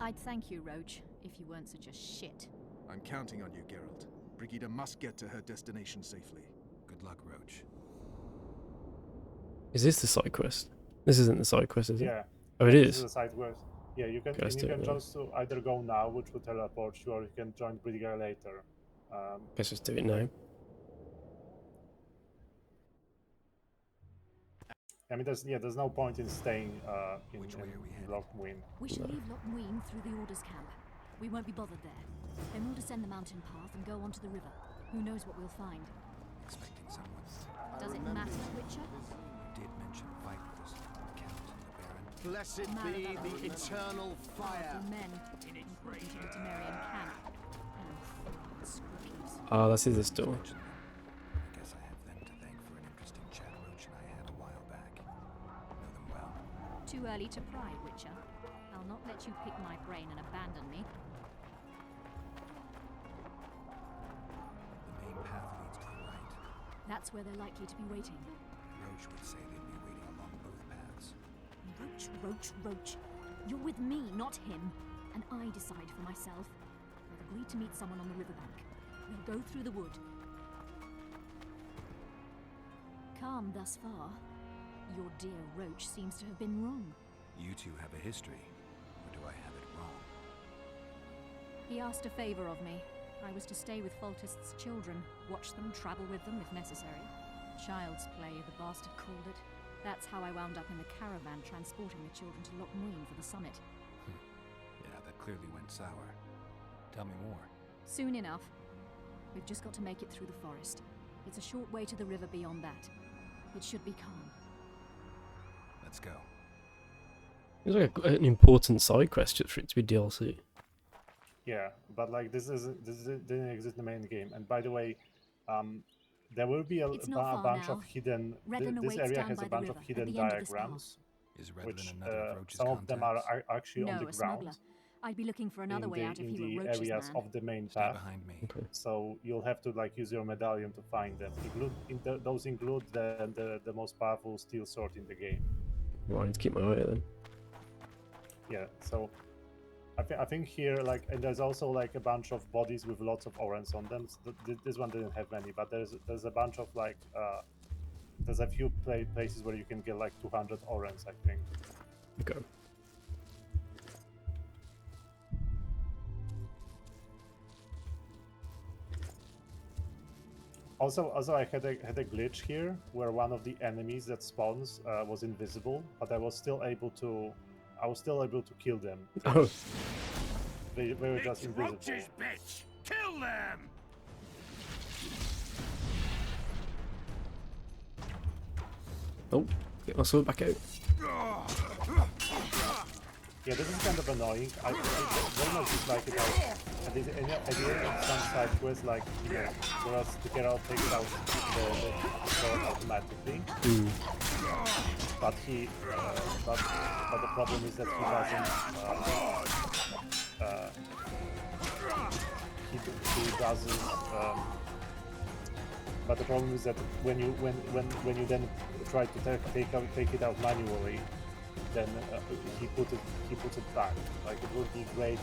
I'd thank you, Roach, if you weren't such a shit. I'm counting on you, Geralt. Brigida must get to her destination safely. Good luck, Roach. Is this the side quest? This isn't the side quest, is it? Yeah. Oh, it This is. is a side quest. Yeah, you can Okay, choose to either go now, which will teleport you, or you can join Brigida later. Guess just do it now. I mean, there's no point in staying in Loch Muin. We should leave Loch Muin through the Orders camp. We won't be bothered there. Then we'll descend the mountain path and go onto the river. Who knows what we'll find? Expecting someone. Does it matter, Witcher? Did mention vipers, Count and the Baron. Blessed be the eternal fire. Powerful men, including to the Temerian camp. And scrupulous. Ah, that's this door. I guess I have them to thank for an interesting chat Roach and I had a while back. Know them well. Too early to pry, Witcher. I'll not let you pick my brain and abandon me. The main path leads to the right. That's where they're likely to be waiting. Roach would say they'd be waiting along both paths. Roach. You're with me, not him. And I decide for myself. I've agreed to meet someone on the riverbank. We'll go through the wood. Calm thus far. Your dear Roach seems to have been wrong. You two have a history, or do I have it wrong? He asked a favor of me. I was to stay with Foltest's children, watch them, travel with them if necessary. Child's play, the bastard called it. That's how I wound up in the caravan transporting the children to Loch Muin for the summit. Yeah, that clearly went sour. Tell me more. Soon enough. We've just got to make it through the forest. It's a short way to the river beyond that. It should be calm. Let's go. It's like an important side quest just for it to be DLC. Yeah, but like this didn't exist in the main game. And by the way, there will be a bunch of hidden. This area has a bunch of hidden diagrams, which some of them are actually on the ground. I'd be looking for another way out if you were in the Roach's areas man. of the main path. Behind me. Okay. So you'll have to like use your medallion to find them. Those include the most powerful steel sword in the game. Well, I need to keep my eye out then. Yeah, so I think here like, and there's also like a bunch of bodies with lots of orens on them. So this one didn't have many, but there's a bunch of like there's a few places where you can get like 200 orens, I think. Okay. Also, I had a glitch here where one of the enemies that spawns was invisible, but I was still able to kill them. Oh. They were just invisible. Bitch! Kill them! Oh, get my sword back out. Yeah, this is kind of annoying. I very much dislike it. At the end of some side quests, like here, whereas the Geralt takes out the sword automatically. But but the problem is that he doesn't. But the problem is that when you then try to take it out manually, then he puts it back. Like it would be great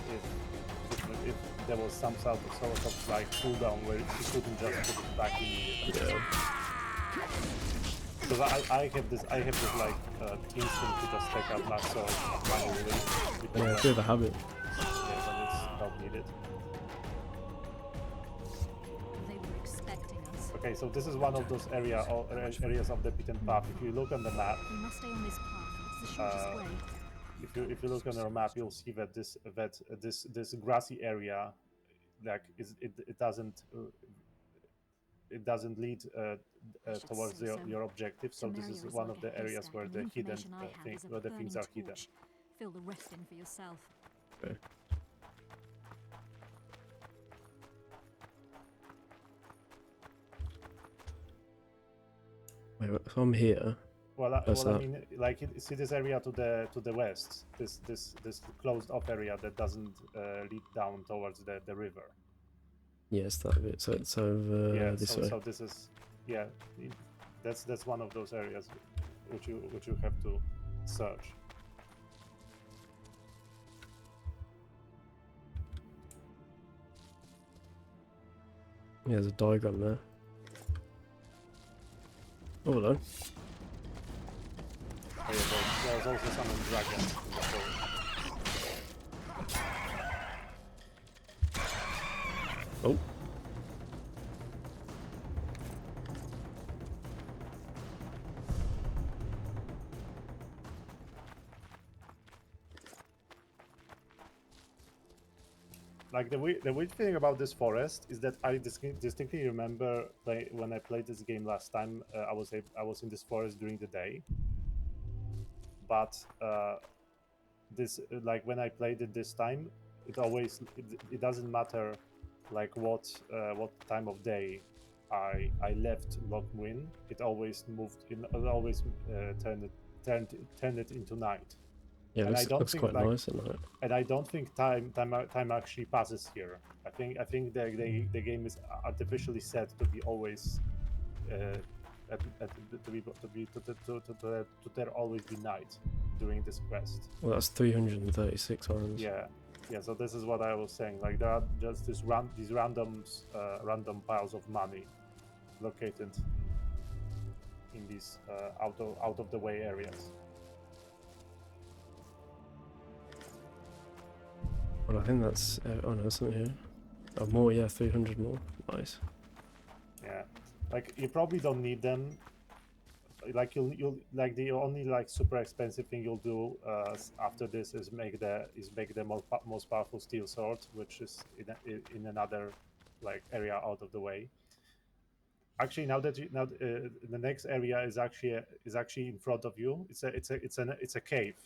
if there was some sort of like cooldown where he couldn't just put it back immediately. Yeah. Because I have this like instinct to just take out my sword manually. Yeah, it's a bit of a habit. Yeah, when it's not needed. They were expecting us. Okay, so this is one of those areas of the beaten path. If you look on the map, We must stay on this path. It's the shortest way. if you look on your map, you'll see that this grassy area, like it doesn't lead towards your objective. So this is one of the areas where the hidden where the things are hidden. Fill the rest in for yourself. Okay. Wait, so I'm here. Well, I mean, like see this area to the west, this closed off area that doesn't lead down towards the river. Yes, that bit. So it's over this way. So this is that's one of those areas which you have to search. Yeah, there's a diagram there. Oh, hello. Oh, yeah, there's also some dragons in the story. Oh. like the weird thing about this forest is that I distinctly remember when I played this game last time. I was in this forest during the day, but this like when I played it this time, it doesn't matter like what time of day I left Loch Muin. It always moved in. It always turned it into night. Yeah, And it looks quite nice at night. And I don't think time actually passes here. I think the game is artificially set to be always to there always be night during this quest. Well, that's 336 ones. Yeah. So this is what I was saying. Like there are just these random piles of money located in these out of the way areas. Well, I think that's... oh no, something here. Oh, more, yeah, 300 more. Nice. Yeah, like you probably don't need them. Like you'll like the only like super expensive thing you'll do after this is make the most powerful steel sword, which is in another like area out of the way. Actually, the next area is actually in front of you. It's a cave.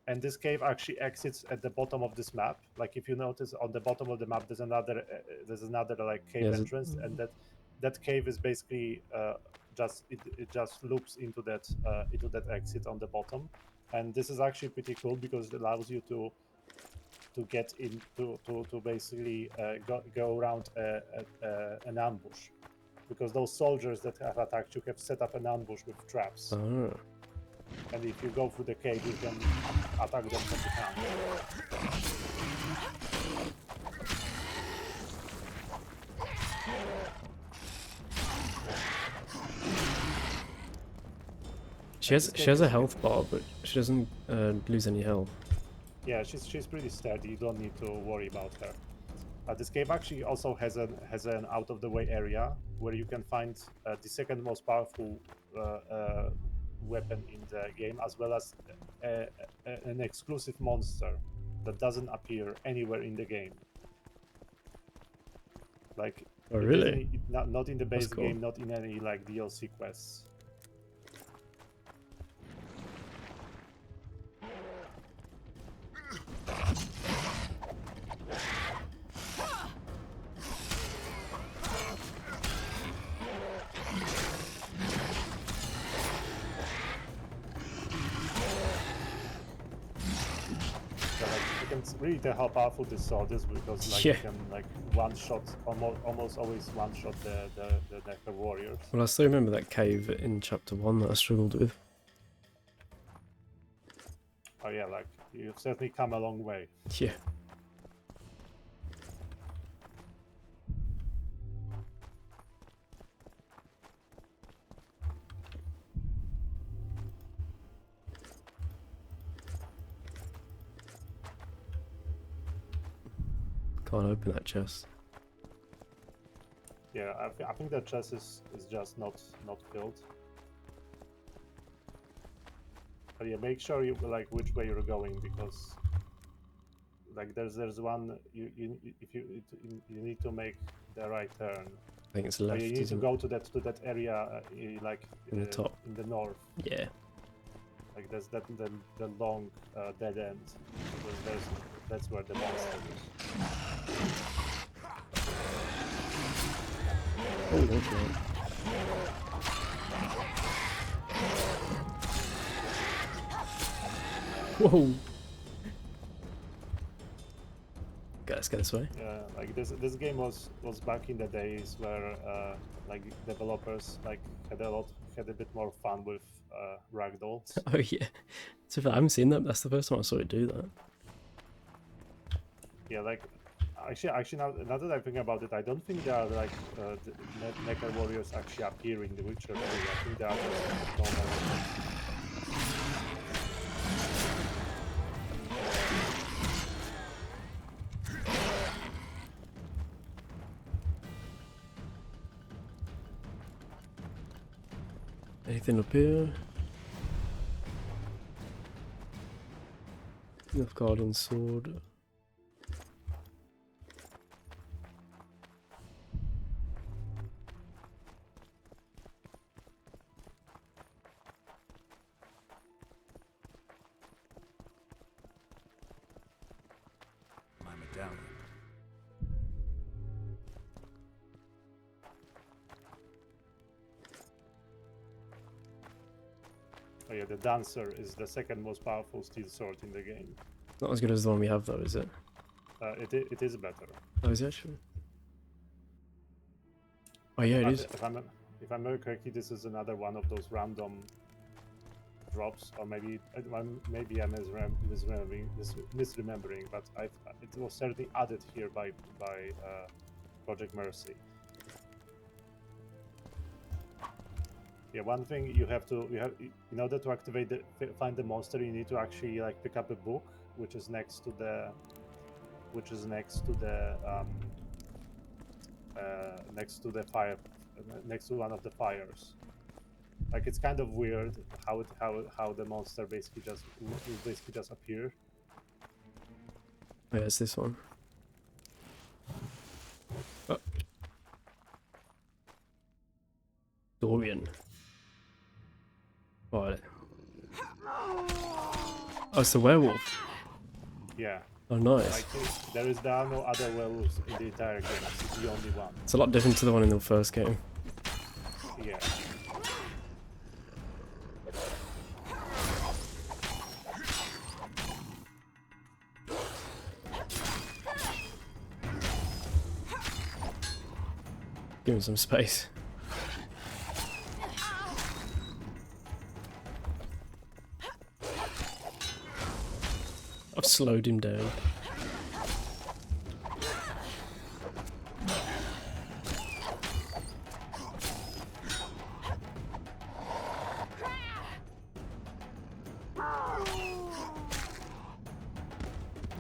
And this cave actually exits at the bottom of this map. Like if you notice on the bottom of the map, there's another like cave entrance, and that cave is basically it just loops into that exit on the bottom. And this is actually pretty cool because it allows you to get in to basically go around an ambush, because those soldiers that have attacked you have set up an ambush with traps. Oh. And if you go through the cave, you can attack them from behind. She has a health bar, but she doesn't lose any health. Yeah, she's pretty sturdy. You don't need to worry about her. This cave actually also has an out of the way area where you can find the second most powerful weapon in the game, as well as an exclusive monster that doesn't appear anywhere in the game. Like, oh really? Not in the base cool. game, not in any like DLC quests. It's really tell how powerful this sword is, because like you can like one shot, almost always one shot the Necker warriors. Well, I still remember that cave in chapter 1 that I struggled with. Oh yeah, like you've certainly come a long way. Yeah. Can't open that chest. Yeah, I think that chest is just not filled. But yeah, make sure you like which way you're going, because like there's one you need to make the right turn. I think it's left. You need to go to that area like in the top, in the north. Yeah. Like there's the long dead end. That's where the monster is. Oh, okay. Whoa! Okay, let's go this way. Yeah, like this game was back in the days where like developers like had a bit more fun with ragdolls. Oh yeah. So I haven't seen that. That's the first time I saw it do that. Yeah, like actually now that I think about it, I don't think there are like Necker warriors actually appear in the Witcher 3. I think they are just normal. Anything up here? Nilfgaard's sword. doubt it. Oh yeah, the Dancer is the second most powerful steel sword in the game. Not as good as the one we have though, is it? It is better. Oh, is it actually? Oh yeah, it is. If I remember correctly, this is another one of those random drops, or maybe I'm misremembering, but it was certainly added here by Project Mercy. Yeah, one thing you have in order to activate find the monster, you need to actually like pick up a book, which is next to fire, next to one of the fires. Like, it's kind of weird how the monster basically just appear. Oh, yeah, it's this one. Oh. Dorian. Right. Oh, it's a werewolf. Yeah. Oh, nice. Like, there are no other werewolves in the entire game. It's the only one. It's a lot different to the one in the first game. Yeah. Give him some space. I've slowed him down.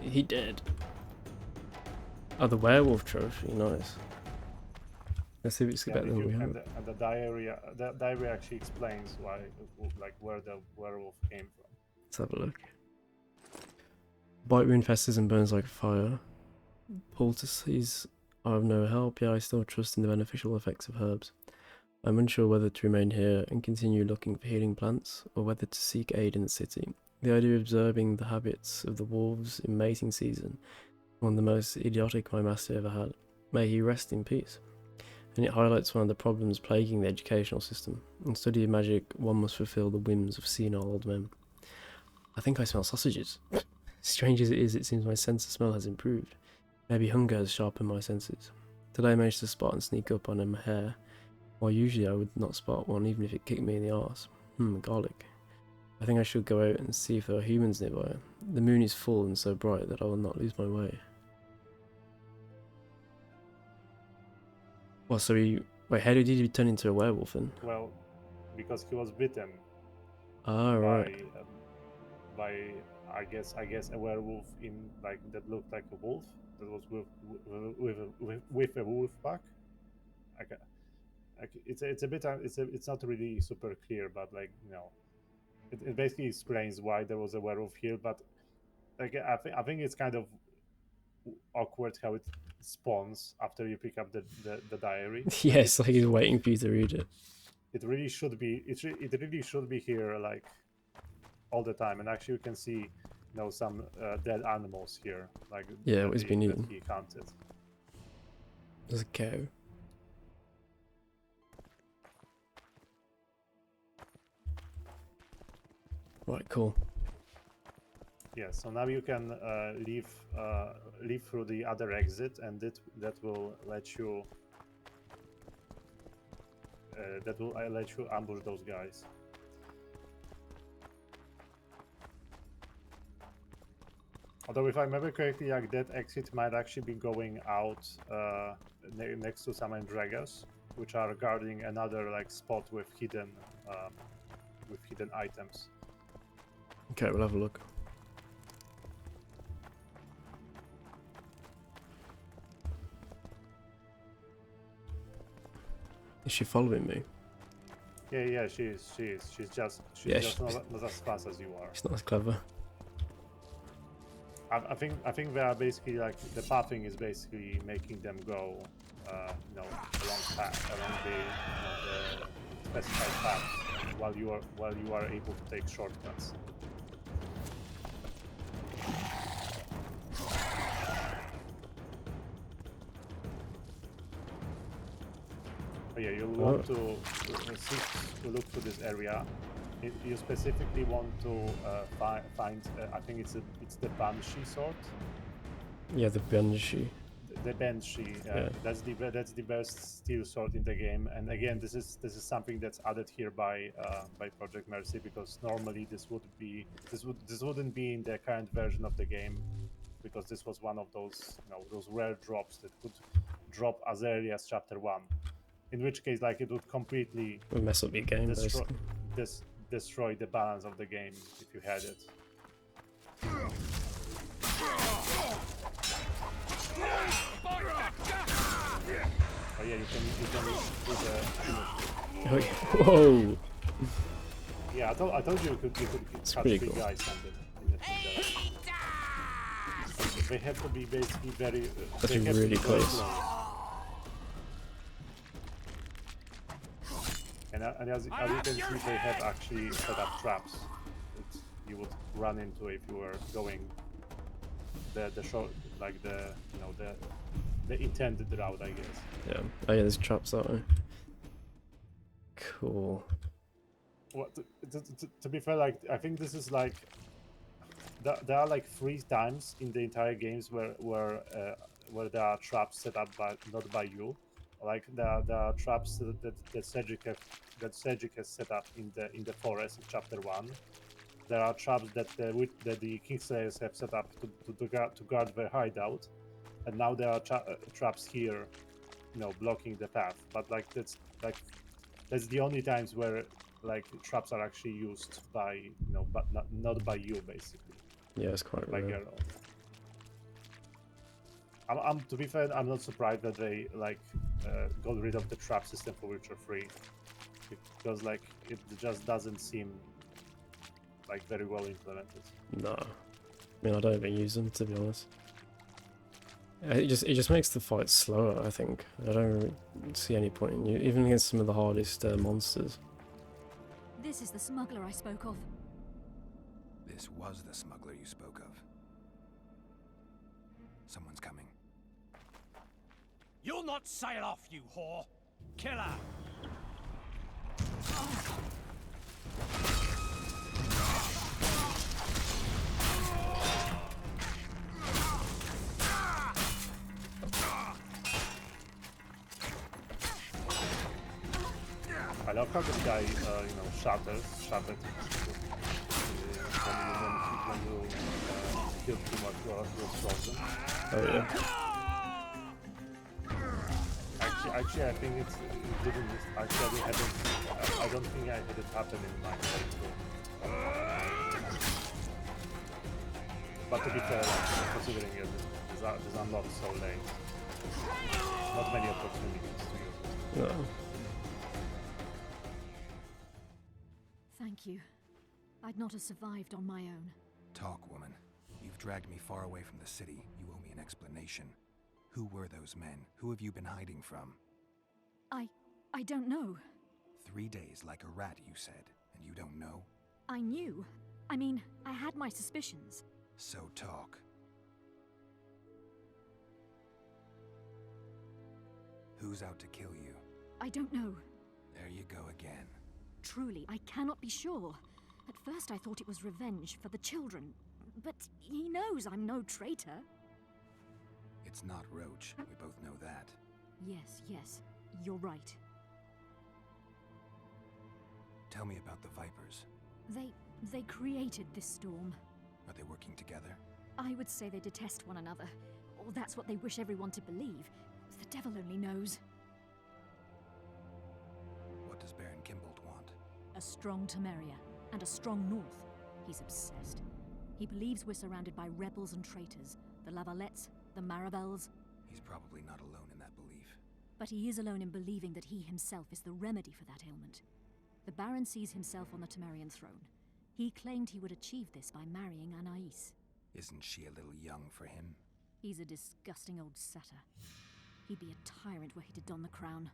He dead. Oh, the werewolf trophy, nice. Let's see if it's better than we have. And the diary actually explains why, like, where the werewolf came from. Let's have a look. Bite wound festers and burns like fire. Poultices are of no help, yet I still trust in the beneficial effects of herbs. I'm unsure whether to remain here and continue looking for healing plants, or whether to seek aid in the city. The idea of observing the habits of the wolves in mating season, one of the most idiotic my master ever had. May he rest in peace. And it highlights one of the problems plaguing the educational system. In study of magic, one must fulfill the whims of senile old men. I think I smell sausages. Strange as it is, it seems my sense of smell has improved. Maybe hunger has sharpened my senses. Today I managed to spot and sneak up on a hare, while usually I would not spot one even if it kicked me in the arse. Garlic. I think I should go out and see if there are humans nearby. The moon is full and so bright that I will not lose my way. Well, so wait, how did he turn into a werewolf then? Well, because he was bitten. Ah, right. By I guess a werewolf that looked like a wolf, that was with a wolf pack. It's not really super clear, but like, you know, it basically explains why there was a werewolf here. But like, I think it's kind of awkward how it spawns after you pick up the diary. Yes, like he's waiting for you to read it. It really should be. It really should be here, like, all the time. And actually, you can see, you know, some dead animals here, like, yeah, he's been eaten. He counted. There's a cow. Right, cool. Yeah, so now you can leave through the other exit, and that will let you ambush those guys. Although, if I remember correctly, like, that exit might actually be going out next to some Endregas, which are guarding another like spot with hidden items. Okay, we'll have a look. Is she following me? Yeah, she is. She's just not as fast as you are. She's not as clever. I think they are basically, like, the pathing is basically making them go, you know, along the specified path, while you are able to take shortcuts. Oh, yeah, you want to look to this area. You specifically want to find. I think it's the Banshee sword. Yeah, the Banshee. The Banshee. Yeah. That's the best steel sword in the game. And again, this is something that's added here by Project Mercy, because normally this wouldn't be in the current version of the game, because this was one of those those rare drops that could drop as early as chapter 1. In which case, like, it would completely mess up your game, basically. Destroy the balance of the game if you had it. Oh yeah, you can do the finish. Whoa! Yeah, I told you could catch pretty big cool. guys in the They have to be basically very. That's really close. And as you can see, they have actually set up traps that you would run into if you were going the short, like the intended route, I guess. Yeah. Oh yeah, there's traps that way. Cool. Well, to be fair, like, I think this is like there are like 3 times in the entire games where there are traps set up not by you. Like there are traps that Cedric has set up in the forest in chapter 1. There are traps that the Kingslayers have set up to guard their hideout, and now there are traps here, blocking the path. But like that's the only times where like traps are actually used by but not by you, basically. Yeah, it's quite By rare. Geralt. I'm to be fair, I'm not surprised that they got rid of the trap system for Witcher 3, because like it just doesn't seem like very well implemented. No. I mean, I don't even use them, to be honest. It just makes the fight slower, I think. I don't see any point in even against some of the hardest monsters. This is the smuggler I spoke of. This was the smuggler you spoke of. Someone's coming. You'll not sail off, you whore! Kill her! I love how this guy, shattered when you kill too much frozen. Oh yeah. Actually, I think it didn't. Actually, I don't think I had it happen in my playthrough. But to be fair, considering this unlocked so late, not many opportunities to use it. No. Thank you. I'd not have survived on my own. Talk, woman. You've dragged me far away from the city. You owe me an explanation. Who were those men? Who have you been hiding from? I don't know. 3 days like a rat, you said, and you don't know? I knew. I mean, I had my suspicions. So talk. Who's out to kill you? I don't know. There you go again. Truly, I cannot be sure. At first I thought it was revenge for the children, but he knows I'm no traitor. It's not Roach. We both know that. Yes, you're right. Tell me about the Vipers. They created this storm. Are they working together? I would say they detest one another, or that's what they wish everyone to believe. The devil only knows. What does Baron Kimbold want? A strong Temeria, and a strong North. He's obsessed. He believes we're surrounded by rebels and traitors. The Lavalettes, the Marabels. He's probably not alone in that belief. But he is alone in believing that he himself is the remedy for that ailment. The Baron sees himself on the Temerian throne. He claimed he would achieve this by marrying Anais. Isn't she a little young for him? He's a disgusting old satyr. He'd be a tyrant were he to don the crown.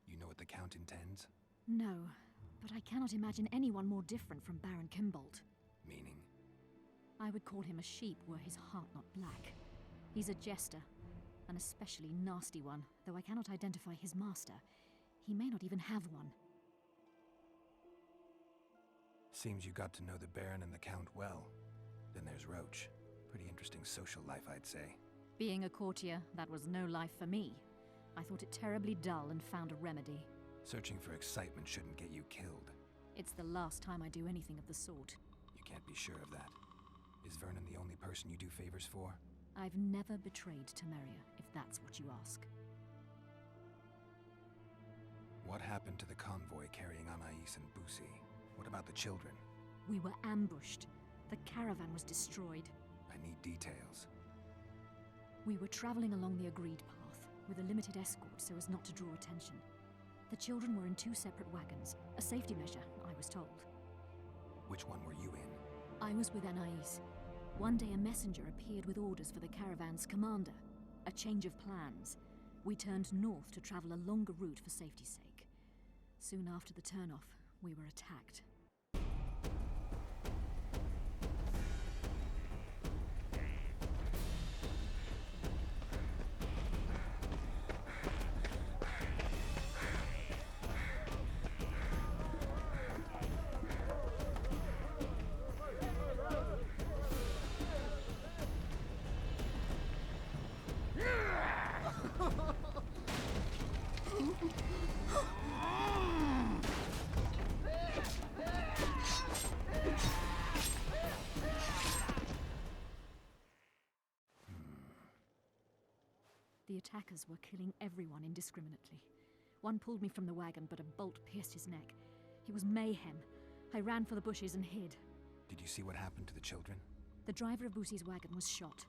You know what the Count intends? No, but I cannot imagine anyone more different from Baron Kimbold. Meaning? I would call him a sheep were his heart not black. He's a jester. An especially nasty one, though I cannot identify his master. He may not even have one. Seems you got to know the Baron and the Count well. Then there's Roach. Pretty interesting social life, I'd say. Being a courtier, that was no life for me. I thought it terribly dull and found a remedy. Searching for excitement shouldn't get you killed. It's the last time I do anything of the sort. You can't be sure of that. Is Vernon the only person you do favors for? I've never betrayed Temeria, if that's what you ask. What happened to the convoy carrying Anais and Busi? What about the children? We were ambushed. The caravan was destroyed. I need details. We were traveling along the agreed path, with a limited escort so as not to draw attention. The children were in 2 separate wagons, a safety measure, I was told. Which one were you in? I was with Anais. One day a messenger appeared with orders for the caravan's commander. A change of plans. We turned north to travel a longer route for safety's sake. Soon after the turnoff, we were attacked. The attackers were killing everyone indiscriminately. One pulled me from the wagon, but a bolt pierced his neck. It was mayhem. I ran for the bushes and hid. Did you see what happened to the children? The driver of Busi's wagon was shot.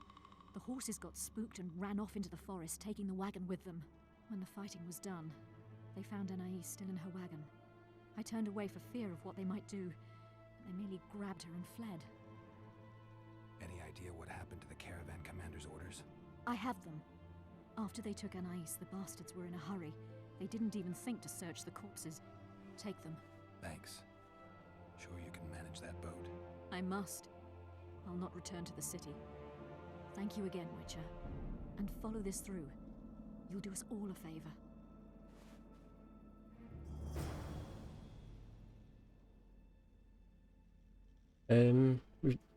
The horses got spooked and ran off into the forest, taking the wagon with them. When the fighting was done, they found Anais still in her wagon. I turned away for fear of what they might do, but they merely grabbed her and fled. Any idea what happened to the caravan commander's orders? I have them. After they took Anais, the bastards were in a hurry. They didn't even think to search the corpses. Take them. Thanks. Sure you can manage that boat? I must. I'll not return to the city. Thank you again, Witcher. And follow this through. You'll do us all a favor.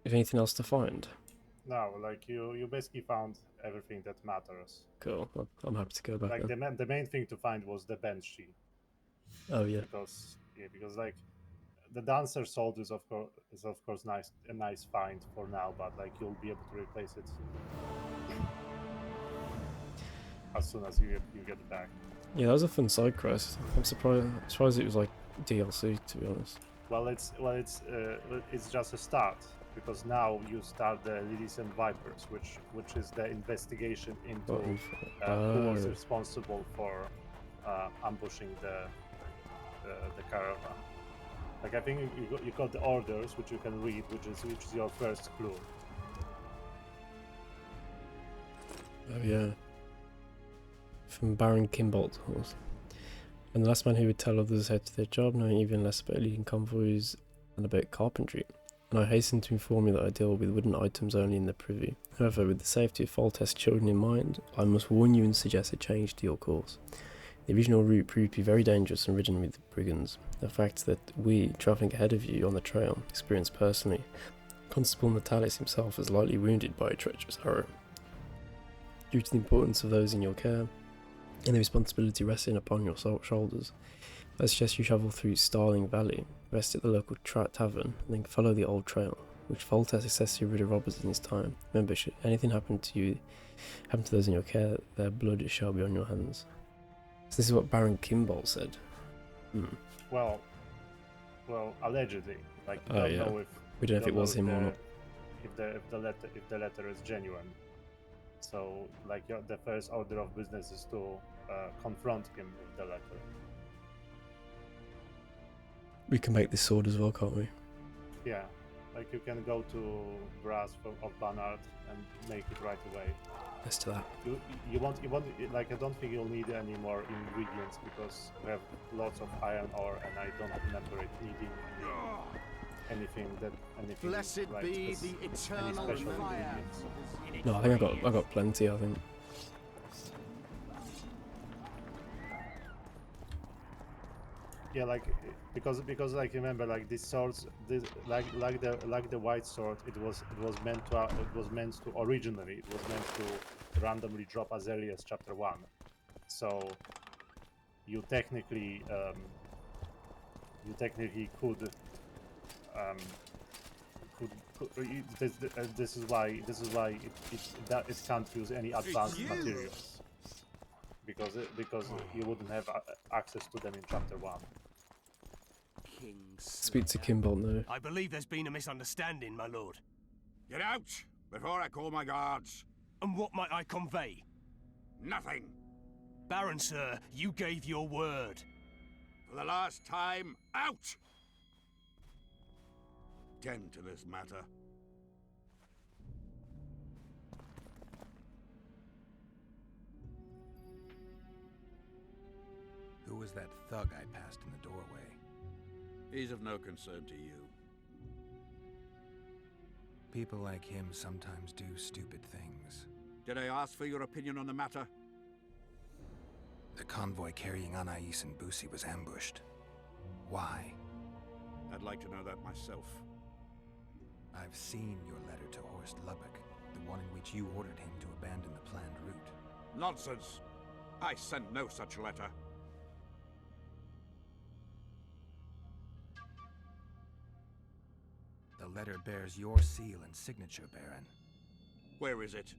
If anything else to find? No, like you basically found everything that matters. Cool. Well, I'm happy to go back. Like then. the main thing to find was the Banshee. Oh yeah. Because like the Dancer Sword is of course a nice find for now, but like you'll be able to replace it as soon as you get it back. Yeah, that was a fun side quest. I'm surprised it was like DLC, to be honest. Well, it's just a start, because now you start the Lilies and Vipers, which is the investigation into who was responsible for ambushing the caravan. Like I think you got the orders, which you can read, which is your first clue. Oh yeah. From Baron Kimbolt. And the last man who would tell others how to their job, knowing even less about leading convoys and about carpentry. And I hasten to inform you that I deal with wooden items only in the privy. However, with the safety of Foltest children in mind, I must warn you and suggest a change to your course. The original route proved to be very dangerous and ridden with brigands. The fact that we, travelling ahead of you on the trail, experienced personally. Constable Natalis himself was lightly wounded by a treacherous arrow. Due to the importance of those in your care, and the responsibility resting upon your shoulders, I suggest you travel through Starling Valley, rest at the local tavern, and then follow the old trail, which Foltest successfully rid of robbers in his time. Remember, should anything happen to those in your care, their blood shall be on your hands. So this is what Baron Kimbolt said. Well, allegedly. Like we don't know if we don't know if it was him or not. If the letter is genuine. So, like, the first order of business is to confront him with the letter. We can make this sword as well, can't we? Yeah, like you can go to Brass of Banard and make it right away. Let's do that. You won't like I don't think you'll need any more ingredients because we have lots of iron ore and I don't remember it needing anything. Blessed like, be the eternal any special fire. ingredients. No, I think I got plenty. I think. Yeah, like because like remember like these swords, this like the white sword, it was meant to originally it was meant to randomly drop as early as chapter 1. So you technically could this is why it can't use any advanced materials because you wouldn't have access to them in chapter 1. Speak to Kimball now. I believe there's been a misunderstanding, my lord. Get out before I call my guards. And what might I convey? Nothing. Baron, sir, you gave your word. For the last time, out! Tend to this matter. Who was that thug I passed in the doorway? He's of no concern to you. People like him sometimes do stupid things. Did I ask for your opinion on the matter? The convoy carrying Anais and Busi was ambushed. Why? I'd like to know that myself. I've seen your letter to Horst Lubbock, the one in which you ordered him to abandon the planned route. Nonsense! I sent no such letter. The letter bears your seal and signature, Baron. Where is it?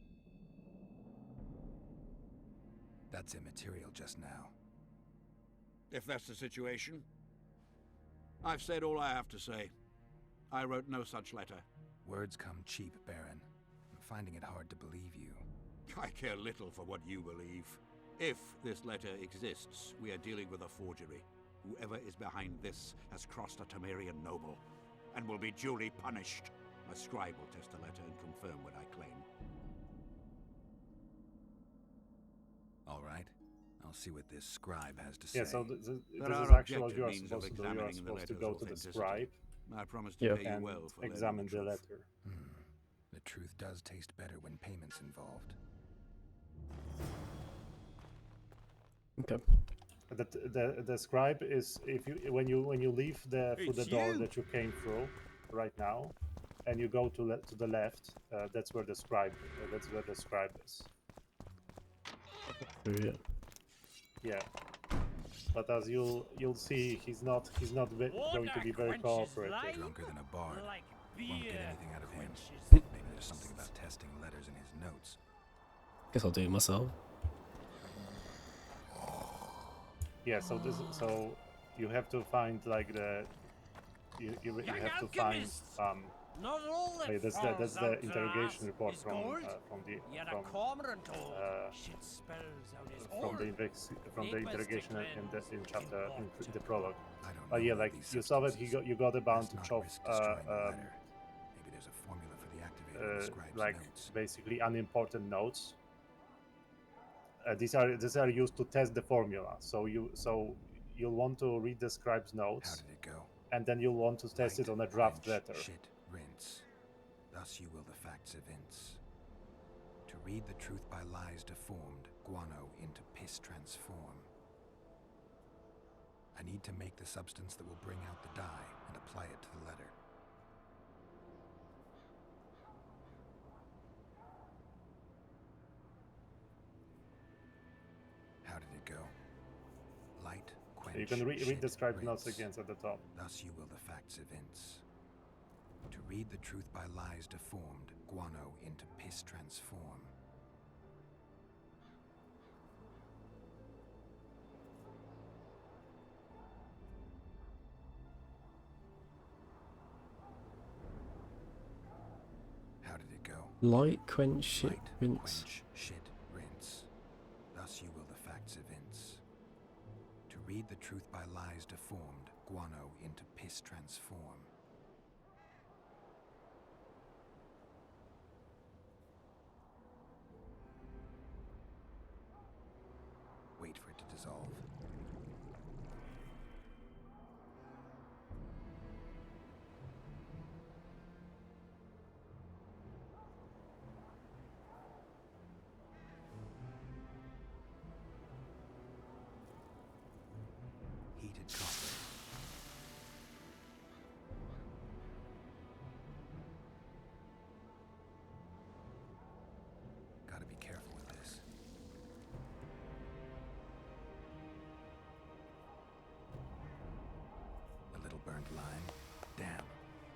That's immaterial just now. If that's the situation, I've said all I have to say. I wrote no such letter. Words come cheap, Baron. I'm finding it hard to believe you. I care little for what you believe. If this letter exists, we are dealing with a forgery. Whoever is behind this has crossed a Temerian noble, and will be duly punished. A scribe will test the letter and confirm what I claim. All right. I'll see what this scribe has to say. Yeah, so this is Our actually what you are objective means supposed of to do. You are examining the supposed to letter's go to the authenticity. scribe I promise to pay you and well for examine the learning letter. The truth does taste better when payment's involved. Okay. The scribe is when you leave through the door that you came through right now, and you go to the left. That's where the scribe is. Yeah. Yeah. But as you'll see, he's not going to be very cooperative. Drunker than a bard. Like Won't get anything out of him. Hmm. Maybe there's something about testing letters in his notes. Guess I'll do it myself. Yeah. So you have to find like you have to find Not all that that's falls the out to interrogation us report is from gold. the Yet from a cormorant told shit spells out his from the order. from the Needless to interrogation cleanse, in chapter in immortal. the prologue. I don't know But yeah, what like these you saw that substances. you got a bunch Let's of not risk destroying the letter. Maybe there's a formula for the activator of the scribe's like notes. basically unimportant notes. These are used to test the formula. So you'll want to read the scribe's How notes, did it go? and then you'll want to test it on a draft Quench, letter. Shit, rinse. Thus you will the facts evince. To read the truth by lies deformed, guano into piss transform. I need to make the substance that will bring out the dye and apply it to the letter. How did it go? Light, quench, You can read shit, the scribe's notes rinse. again at the top. Thus you will the facts evince. To read the truth by lies deformed, guano into piss transform. How did it go? Light, quench, shit, Light, rinse. quench, shit, rinse. Thus you will the facts evince. To read the truth by lies deformed, guano into piss transform. Wait for it to dissolve. Heated copper,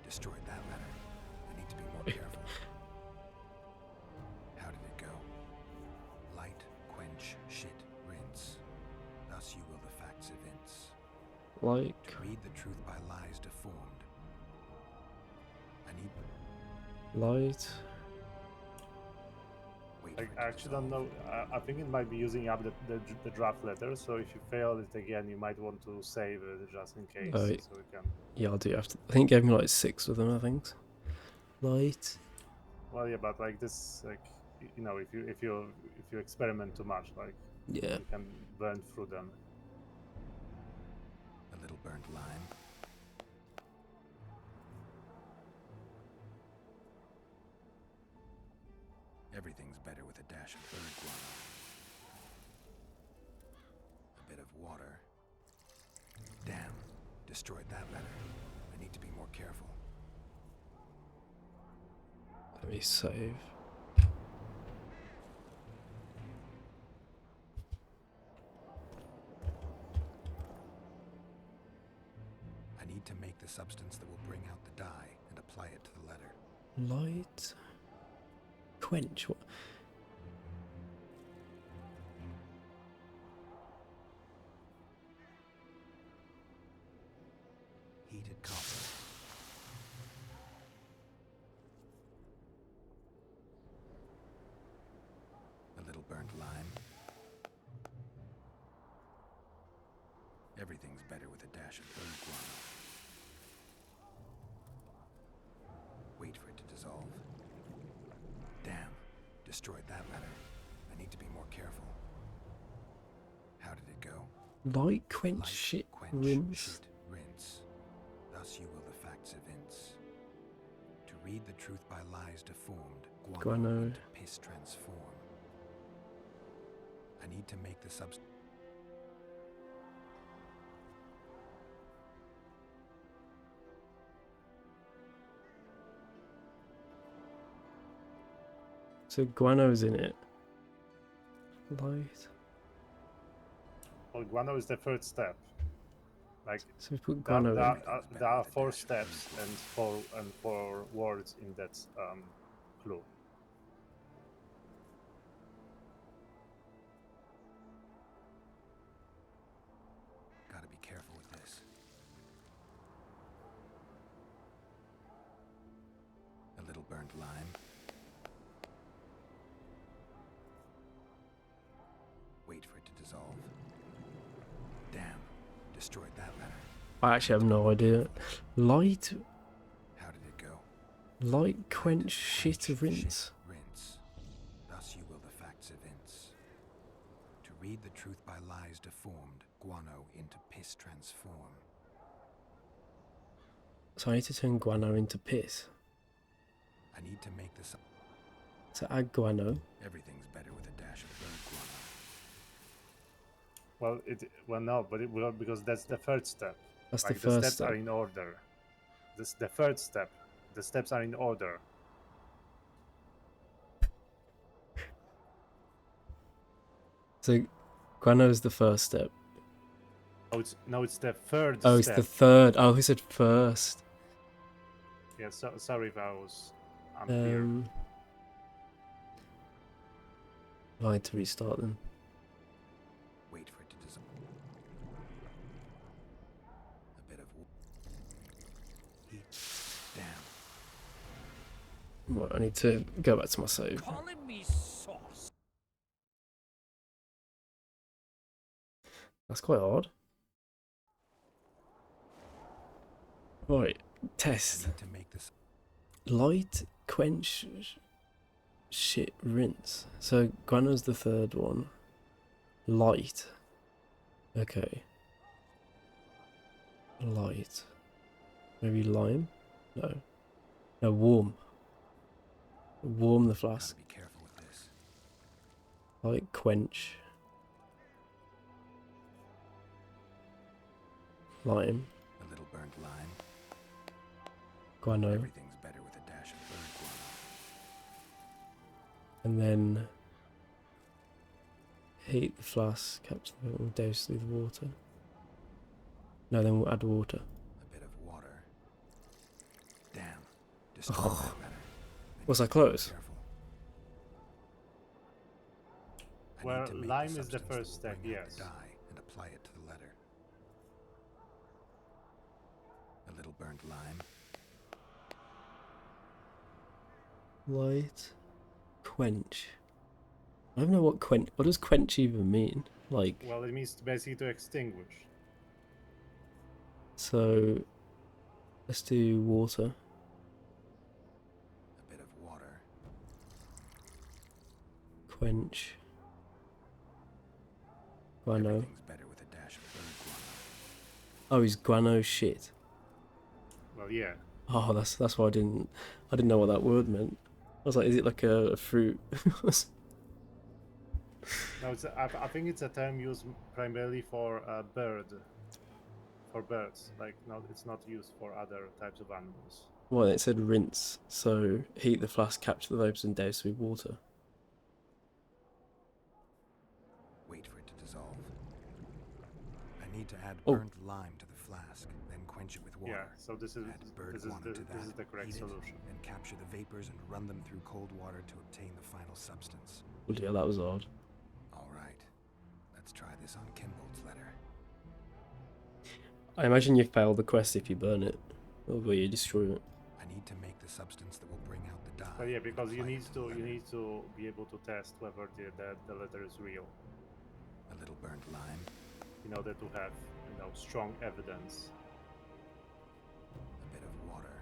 destroyed that letter. I need to be more careful. How did it go? Light, quench, shit, rinse. Thus you will the facts evince. Like, To read the truth by lies deformed. I need light. I actually don't know. I think it might be using up the draft letter. So if you fail it again, you might want to save it just in case. Oh, So we can. yeah, I do have to. I think it gave me like 6 of them. I think. Light. Well, yeah, but like this, like you know, if you experiment too much, like Yeah. you can burn through them. a little burnt lime. Everything's better with a dash of bird guano. A bit of water. Damn, destroyed that letter. I need to be more careful. Let me save. I need to make the substance that will bring out the dye and apply it to the letter. Light. Quench. What? Heated copper. A little burnt lime. Everything's better with a dash of bird guano. Wait for it to dissolve. Damn, destroyed that letter. I need to be more careful. How did it go? Light, quench, Light, shit, quench, rinse. shit, rinse. Thus you will the facts evince. To read the truth by lies deformed, Guano. into piss transform. I need to make the substance. So guano's in it. Light. Well, guano is the third step. Like So we put guano in. there are 4 steps and four words in that clue. Gotta be careful with this. A little burnt lime. Wait for it to dissolve. Damn, destroyed that letter. I actually have no idea. Light. How did it go? Light, quench, shit, rinse. Rinse. Thus you will the facts evince. To read the truth by lies deformed, guano into piss transform. So I need to turn guano into piss. I need to make this. So add guano. Everything's better with a dash of bird guano. Well, no, but it will because that's the third step. That's like the first steps step. are in order. This the third step. The steps are in order. So guano's the first step. Oh, it's the third Oh, step. it's the third. Oh, he said first. Yeah, sorry if I was unclear. I need to restart them. Wait for it to dissolve. A bit of heat. Damn. Right, I need to go back to my save. Calling me sauce. That's quite odd. Right, test. To make this. Light, quench, shit, rinse. So guano's the third one. Light. Okay. Light. Maybe lime? No. No, warm. Warm the flask. Be careful with this. Light, quench. Lime. A little burnt lime. Guano. Everything's better with a dash of bird guano. And then heat the flask, capture the milk and dose through the water. No, then we'll add water. A bit of water. Damn. Destroy that letter. Was I close? Careful. I Well, need to make lime the is the substance that first will step, bring out yes. the dye and apply it to the letter. A little burnt lime. Light. Quench. I don't know what quench. What does quench even mean? Like, Well, it means basically to extinguish. so. Let's do water. A bit of water. Quench. Guano. Everything's better with a dash of bird guano. Oh, he's guano shit. Well, yeah. Oh, that's why I didn't know what that word meant. I was like, is it like a fruit? No, I think it's a term used primarily for birds. Like, it's not used for other types of animals. Well, it said rinse, so heat the flask, capture the vapors, and douse with water. Wait for it to dissolve. I need to add Oh. burnt lime to the flask, then quench it with water. Yeah, so this is the correct heat it, solution. then capture the vapors and run them through cold water to obtain the final substance. Oh dear, that was odd. All right, let's try this on Kimbold's letter. I imagine you fail the quest if you burn it, or will you destroy it. I need to make the substance that will bring out the dye. But yeah, because and you apply need it the to letter. be able to test whether the letter is real A little burnt lime, in order to have strong evidence. a bit of water.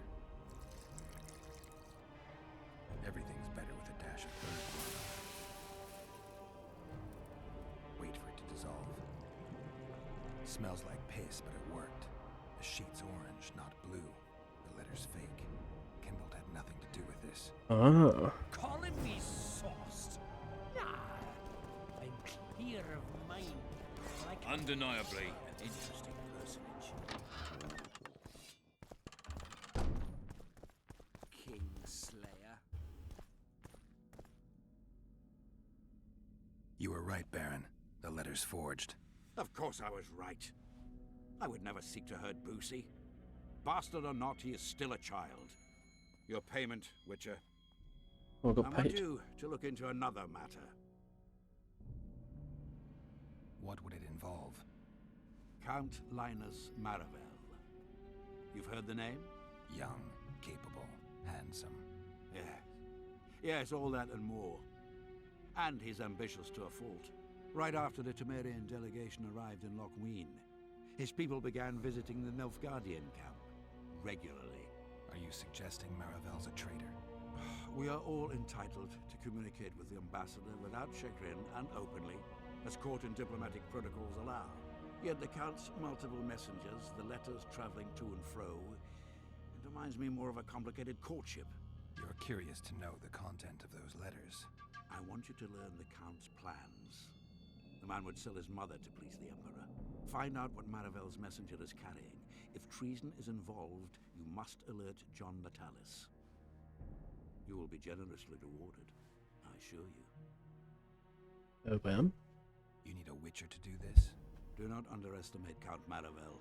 Everything's better with a dash of bird guano. Wait for it to dissolve. Smells like piss, but it worked. The sheet's orange, not blue. The letter's fake. Kimbold had nothing to do with this. Ah. Calling me sauced? Nah, I'm clear of mind. Undeniably an interesting personage. Kingslayer. You were right, Baron. The letter's forged. Of course I was right. I would never seek to hurt Boosie. Bastard or not, he is still a child. Your payment, Witcher. Oh, I I got want paid. you to look into another matter. What would it involve? Count Linus Maravel. You've heard the name? Young, capable, handsome. Yes. Yes, all that and more. And he's ambitious to a fault. Right after the Temerian delegation arrived in Lochween, his people began visiting the Nilfgaardian camp regularly. Are you suggesting Maravel's a traitor? We are all entitled to communicate with the ambassador without chagrin and openly, as court and diplomatic protocols allow. Yet the Count's multiple messengers, the letters traveling to and fro, it reminds me more of a complicated courtship. You're curious to know the content of those letters. I want you to learn the Count's plans. The man would sell his mother to please the Emperor. Find out what Maravel's messenger is carrying. If treason is involved, you must alert John Natalis. You will be generously rewarded, I assure you. Oh, bam. You need a Witcher to do this? Do not underestimate Count Maravel.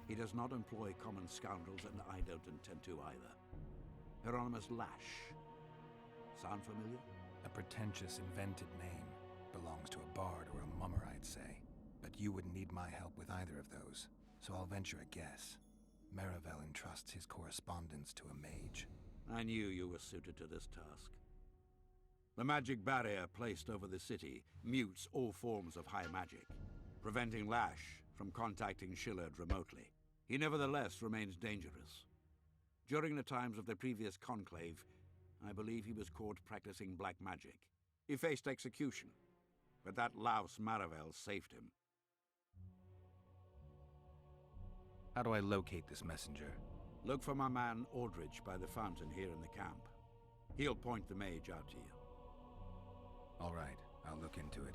He does not employ common scoundrels, and I don't intend to either. Hieronymus Lash. Sound familiar? A pretentious, invented name. Belongs to a bard or a mummer, I'd say. But you wouldn't need my help with either of those, so I'll venture a guess. Maravel entrusts his correspondence to a mage. I knew you were suited to this task. The magic barrier placed over the city mutes all forms of high magic, preventing Lash from contacting Shillard remotely. He nevertheless remains dangerous. During the times of the previous conclave, I believe he was caught practicing black magic. He faced execution, but that louse Maravel saved him. How do I locate this messenger? Look for my man Aldridge by the fountain here in the camp. He'll point the mage out to you. All right, I'll look into it.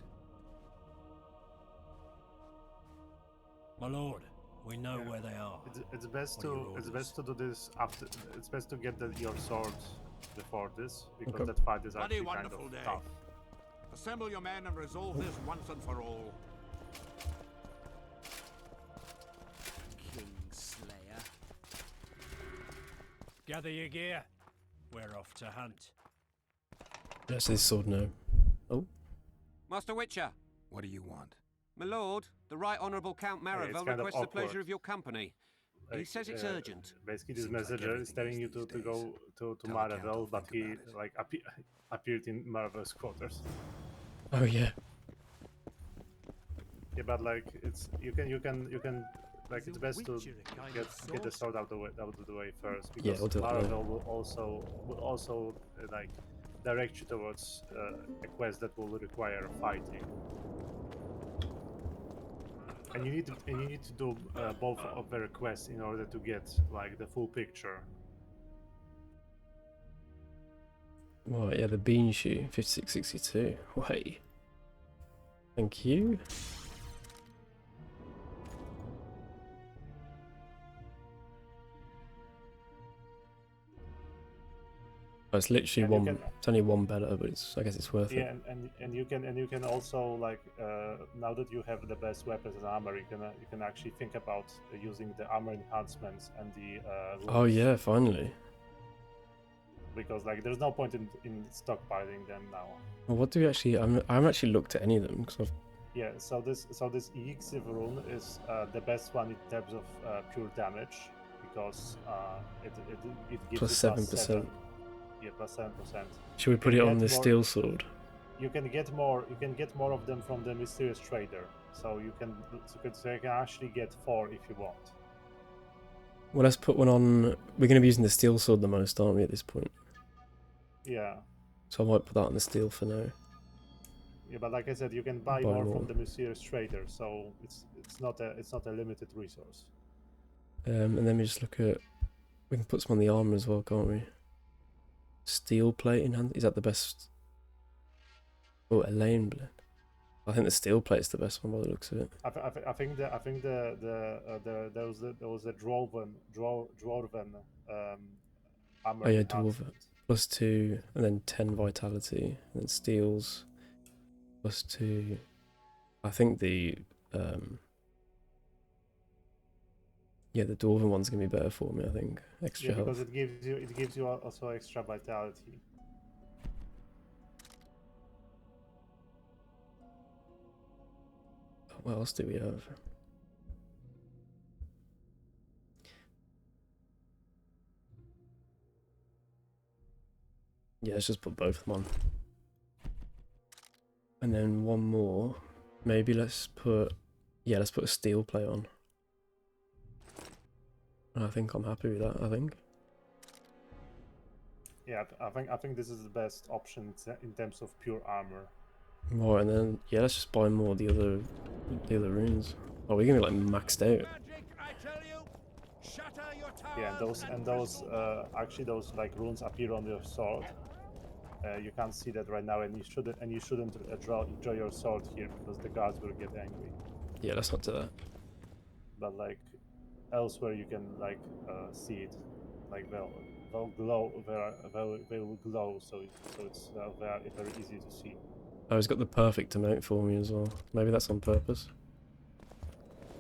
My lord, we know where they are. It's best What are your to orders? do this after. It's best to get your swords before this, because Okay. that fight is Bloody actually kind wonderful of day. tough. Assemble your men and resolve this once and for all. Kingslayer. Gather your gear. We're off to hunt. That's this sword now. Oh. Master Witcher. What do you want? My lord, the Right Honourable Count Maravel kind of requests the pleasure awkward. of your company. He Like, says it's urgent. Basically, this Seems like messenger is everything telling is you these to days. go to Tell the Count I'll Maravel, but think he about it. like appeared in Maravel's quarters. Oh yeah. Yeah, but like it's you can like it's best to get the sword out of the way first, Yeah, because we'll do that Maravel will also like direct you towards a quest that will require fighting. And you need to do both of their quests in order to get like the full picture. Right, yeah, the bean shoe, 5662. Wait. Thank you. Oh, it's literally And you one. can- It's only one better, but it's. I guess it's worth Yeah, it. and you can also like now that you have the best weapons and armor, you can actually think about using the armor enhancements and the Oh runes, yeah, finally. because like there's no point in stockpiling them now. Well, what do we actually? I haven't actually looked at any of them because I've. Yeah, so this Yixiv rune is the best one in terms of pure damage, because it gives Plus you 7%. Yeah, plus 7%. Should we put it on the steel sword? You can get more. You can get more of them from the mysterious trader. So you can actually get 4 if you want. Well, let's put one on. We're going to be using the steel sword the most, aren't we, at this point? Yeah. So I might put that on the steel for now. Yeah, but like I said, you can buy more from the mysterious trader. So it's not a limited resource. And then we just look at. We can put some on the armor as well, can't we? Steel plate in hand. Is that the best? Oh, Elaine blend. I think the steel plate's the best one by the looks of it. I think there was a dwarven armor. Oh yeah, enhancement. dwarven. +2 and then 10 vitality, and then steels +2. I think the yeah, the dwarven one's gonna be better for me. I think extra Yeah, because health. it gives you also extra vitality. What else do we have? Yeah, let's just put both of them on. And then one more. Maybe let's put. Yeah, let's put a steel plate on. I think I'm happy with that. I think. Yeah, I think this is the best option in terms of pure armor. Right, and then yeah, let's just buy more of the other runes. Oh, we're gonna be like maxed out. Yeah, and those actually those like runes appear on your sword. You can't see that right now, and you shouldn't draw your sword here because the guards will get angry. Yeah, let's not do that. But like elsewhere, you can like see it, like they'll glow, they will glow, so it's very easy to see. Oh, he's got the perfect amount for me as well. Maybe that's on purpose.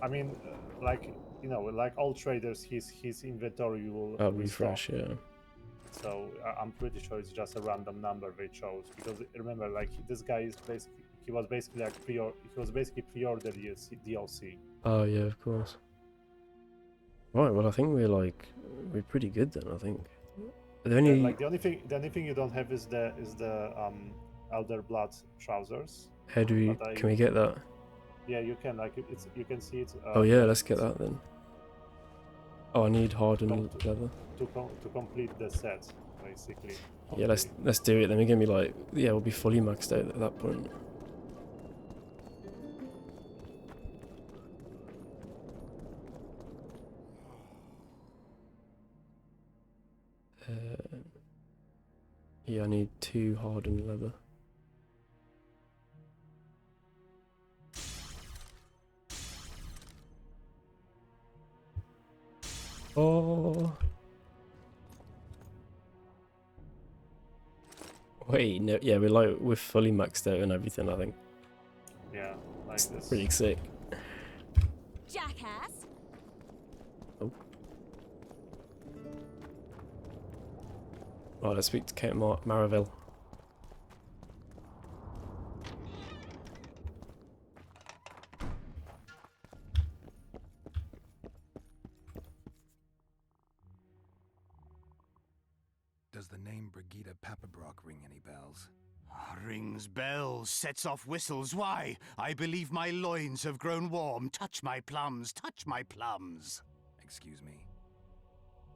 I mean, like you know, like all traders, his inventory will Refresh, restock. yeah. So I'm pretty sure it's just a random number they chose, because remember, like this guy is basically he was basically pre-ordered DLC. Oh yeah, of course. Right, well I think we're pretty good then. I think. The only Like the only thing you don't have is the Elder Blood trousers. how do we But can we get that? Yeah, you can. Like you can see it. Oh yeah, let's get that then. Oh, I need hardened leather. To complete the set, basically. Yeah, let's do it. Then we're gonna be like, yeah, we'll be fully maxed out at that point. Yeah, I need 2 hardened leather. Oh. Wait, no, yeah, we're fully maxed out and everything, I think. Yeah, like It's this. pretty sick. Jackass! Oh. Oh, let's speak to Kate Maraville. Does the name Brigida Papabrock ring any bells? Rings bells, sets off whistles. Why? I believe my loins have grown warm. Touch my plums, touch my plums. Excuse me?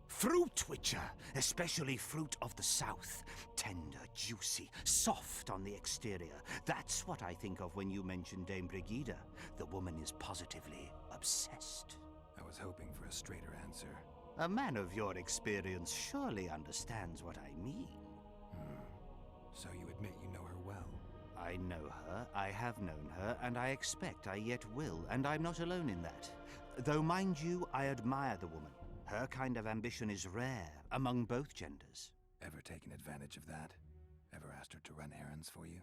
Fruit witcher, especially fruit of the south. Tender, juicy, soft on the exterior. That's what I think of when you mention Dame Brigida. The woman is positively obsessed. I was hoping for a straighter answer. A man of your experience surely understands what I mean. So you admit you know her well? I know her, I have known her, and I expect I yet will, and I'm not alone in that. Though, mind you, I admire the woman. Her kind of ambition is rare among both genders. Ever taken advantage of that? Ever asked her to run errands for you?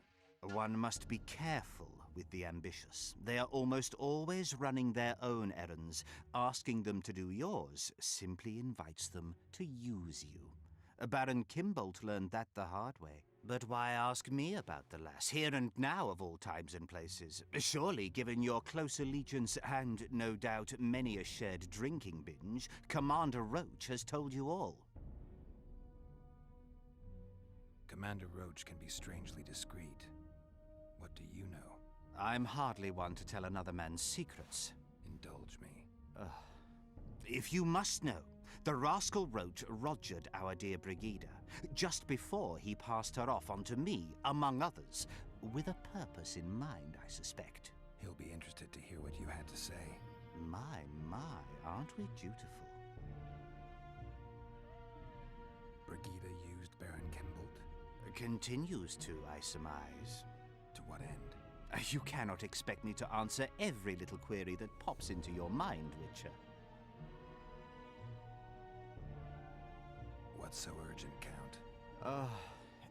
One must be careful with the ambitious. They are almost always running their own errands. Asking them to do yours simply invites them to use you. Baron Kimbolt learned that the hard way. But why ask me about the lass, here and now of all times and places? Surely, given your close allegiance and, no doubt, many a shared drinking binge, Commander Roach has told you all. Commander Roach can be strangely discreet. What do you know? I'm hardly one to tell another man's secrets. Indulge me. If you must know, the rascal Roach rogered our dear Brigida, just before he passed her off onto me, among others, with a purpose in mind, I suspect. He'll be interested to hear what you had to say. My, aren't we dutiful? Brigida used Baron Kimbolt? Continues to, I surmise. To what end? You cannot expect me to answer every little query that pops into your mind, Witcher. What's so urgent, Count?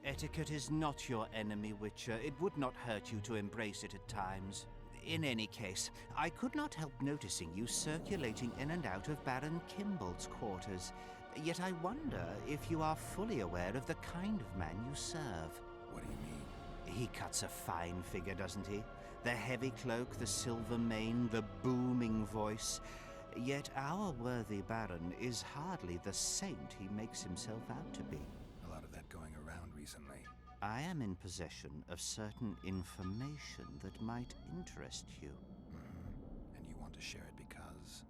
Etiquette is not your enemy, Witcher. It would not hurt you to embrace it at times. In any case, I could not help noticing you circulating in and out of Baron Kimbolt's quarters. Yet I wonder if you are fully aware of the kind of man you serve. What do you mean? He cuts a fine figure, doesn't he? The heavy cloak, the silver mane, the booming voice. Yet our worthy Baron is hardly the saint he makes himself out to be. A lot of that going around recently. I am in possession of certain information that might interest you. And you want to share it because?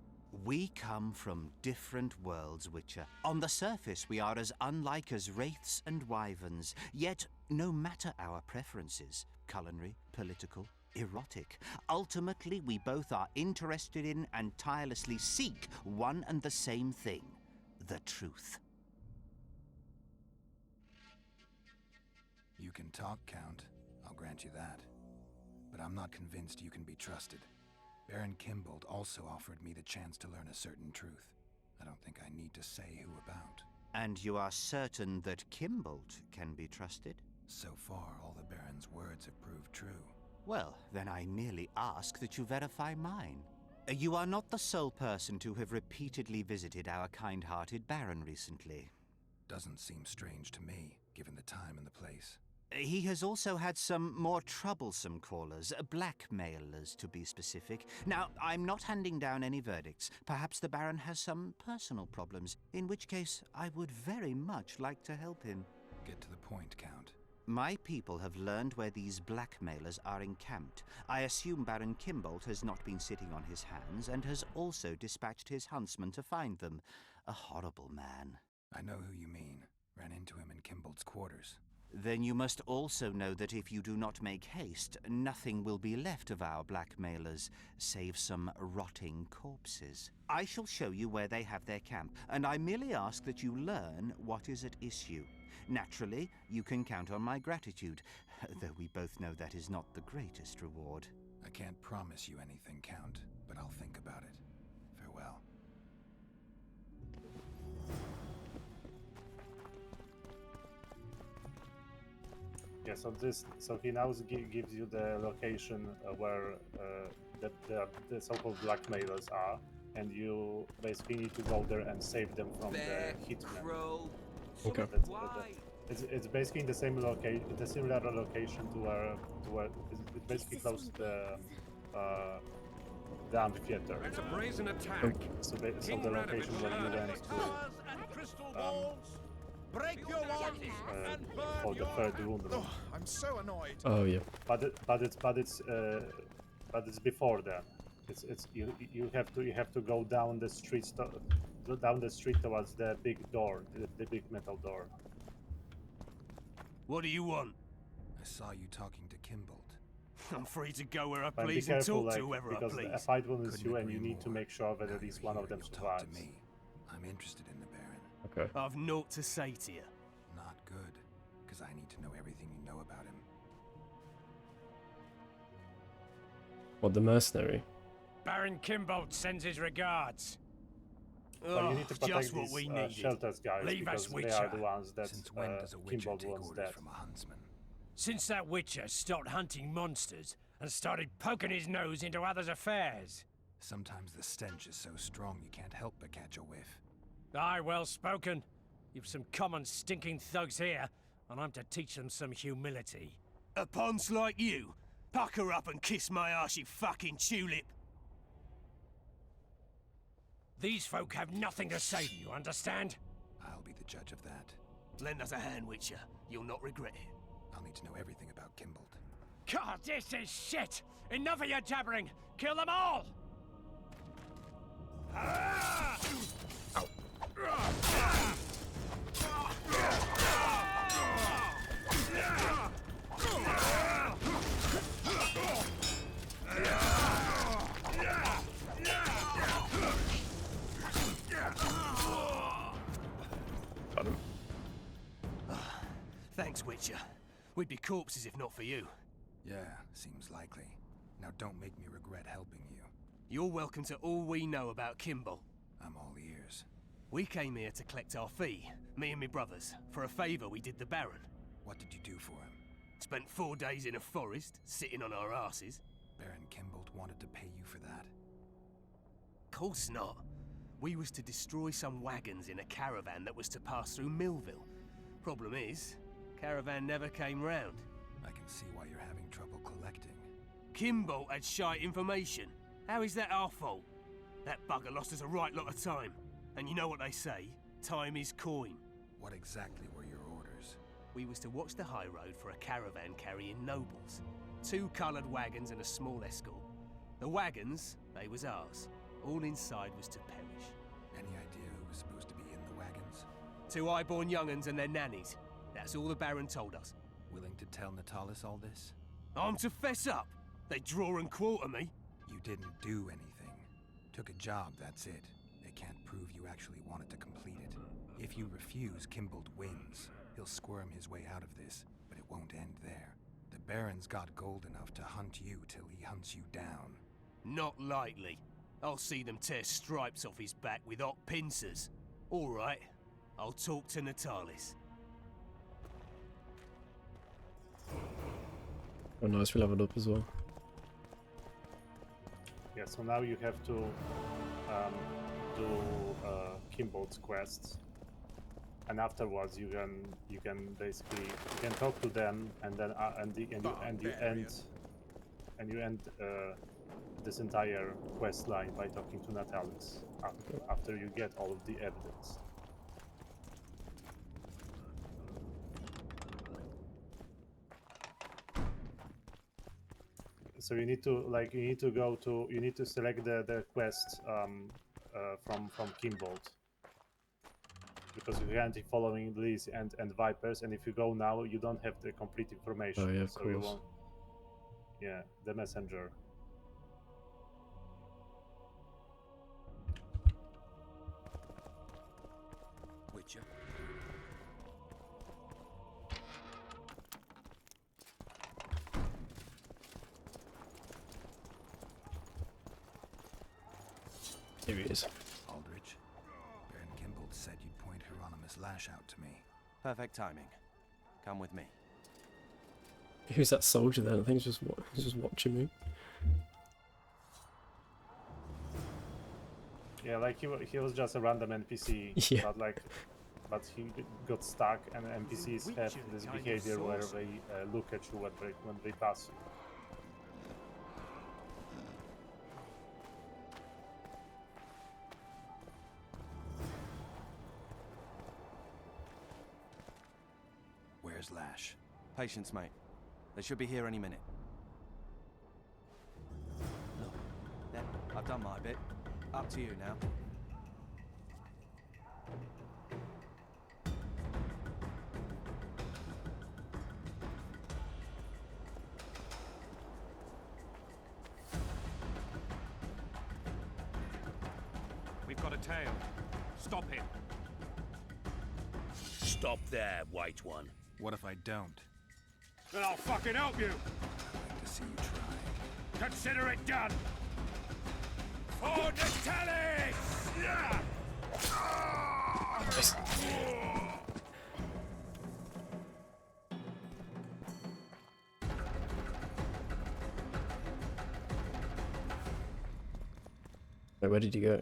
We come from different worlds, Witcher. On the surface, we are as unlike as wraiths and wyverns. Yet, no matter our preferences, culinary, political, erotic, ultimately we both are interested in and tirelessly seek one and the same thing: the truth. You can talk, Count. I'll grant you that. But I'm not convinced you can be trusted. Baron Kimbolt also offered me the chance to learn a certain truth. I don't think I need to say who about. And you are certain that Kimbolt can be trusted? So far, all the Baron's words have proved true. Well, then I merely ask that you verify mine. You are not the sole person to have repeatedly visited our kind-hearted Baron recently. Doesn't seem strange to me, given the time and the place. He has also had some more troublesome callers, blackmailers to be specific. Now, I'm not handing down any verdicts. Perhaps the Baron has some personal problems, in which case I would very much like to help him. Get to the point, Count. My people have learned where these blackmailers are encamped. I assume Baron Kimbolt has not been sitting on his hands and has also dispatched his huntsman to find them. A horrible man. I know who you mean. Ran into him in Kimbolt's quarters. Then you must also know that if you do not make haste, nothing will be left of our blackmailers, save some rotting corpses. I shall show you where they have their camp, and I merely ask that you learn what is at issue. Naturally, you can count on my gratitude, though we both know that is not the greatest reward. I can't promise you anything, Count, but I'll think about it. Farewell. Yeah, so he now gives you the location where the so-called blackmailers are, and you basically need to go there and save them from the hitmen. Okay. It's basically in the same location, the similar location to where it's basically close to the amphitheater. It's a brazen attack. So the location where you went to for the third room. I'm so annoyed. Oh yeah. But it's before that. You have to go down the street towards the big door, the big metal door. What do you want? I saw you talking to Kimbold. I'm free to go where I But be please and careful, talk to like, whoever I because please. a fight will ensue, Couldn't and you agree need to more. make sure that Now at least you're one of here, them you'll talk survives. to me. I'm interested in the Baron. Okay. I've naught to say to you. Not good, because I need to know everything you know about him. What, the mercenary? Baron Kimbold sends his regards. But you need to protect just what these we needed. shelters, guys, Leave because us, they are Witcher. the ones that Since when does a Witcher Kimbold take wants orders dead. from a huntsman? Since that Witcher stopped hunting monsters and started poking his nose into others' affairs. Sometimes the stench is so strong you can't help but catch a whiff. Aye, well spoken. You've some common stinking thugs here, and I'm to teach them some humility. A ponce like you? Pucker up and kiss my arse, you fucking tulip. These folk have nothing to say to you, understand? I'll be the judge of that. Lend us a hand, Witcher. You'll not regret it. I'll need to know everything about Kimbold. God, this is shit! Enough of your jabbering! Kill them all! Got him. Thanks, Witcher. We'd be corpses if not for you. Yeah, seems likely. Now don't make me regret helping you. You're welcome to all we know about Kimbold. I'm all ears. We came here to collect our fee, me and my brothers, for a favour we did the Baron. What did you do for him? Spent 4 days in a forest, sitting on our asses. Baron Kimbold wanted to pay you for that. Course not. We was to destroy some wagons in a caravan that was to pass through Millville. Problem is, caravan never came round. I can see why you're having trouble collecting. Kimbold had shite information. How is that our fault? That bugger lost us a right lot of time. And you know what they say, time is coin. What exactly were your orders? We was to watch the high road for a caravan carrying nobles. 2 coloured wagons and a small escort. The wagons, they was ours. All inside was to perish. Any idea who was supposed to be in the wagons? 2 high-born young'uns and their nannies. That's all the Baron told us. Willing to tell Natalis all this? I'm to fess up. They draw and quarter me. You didn't do anything. Took a job, that's it. They can't prove you actually wanted to complete it. If you refuse, Kimbold wins. He'll squirm his way out of this, but it won't end there. The Baron's got gold enough to hunt you till he hunts you down. Not likely. I'll see them tear stripes off his back with hot pincers. All right, I'll talk to Natalis. Oh nice, we leveled up as well. Yeah, so now you have to do Kimbold's quests, and afterwards you can basically talk to them, and then you end this entire quest line by talking to Natalis after you get all of the evidence. So you need to select the quest from Kimbold, because you can't be following Liz and Vipers, and if you go now you don't have the complete information. Oh yeah, of so you course. won't, yeah, the messenger. Witcher. Here he is. Aldrich, Baron Kimbold said you'd point Hieronymus Lash out to me. Perfect timing. Come with me. Who's that soldier then? I think he's just watching me. Yeah, like he was just a random NPC, Yeah. but he got stuck, and NPCs have this behavior where they look at you when they pass you. Where's Lash? Patience, mate. They should be here any minute. Look, there. I've done my bit. Up to you now. We've got a tail. Stop him. Stop there, White One. What if I don't? Then I'll fucking help you. I'd like to see you try. Consider it done. For Natalis! Yeah! Wait, where did you go?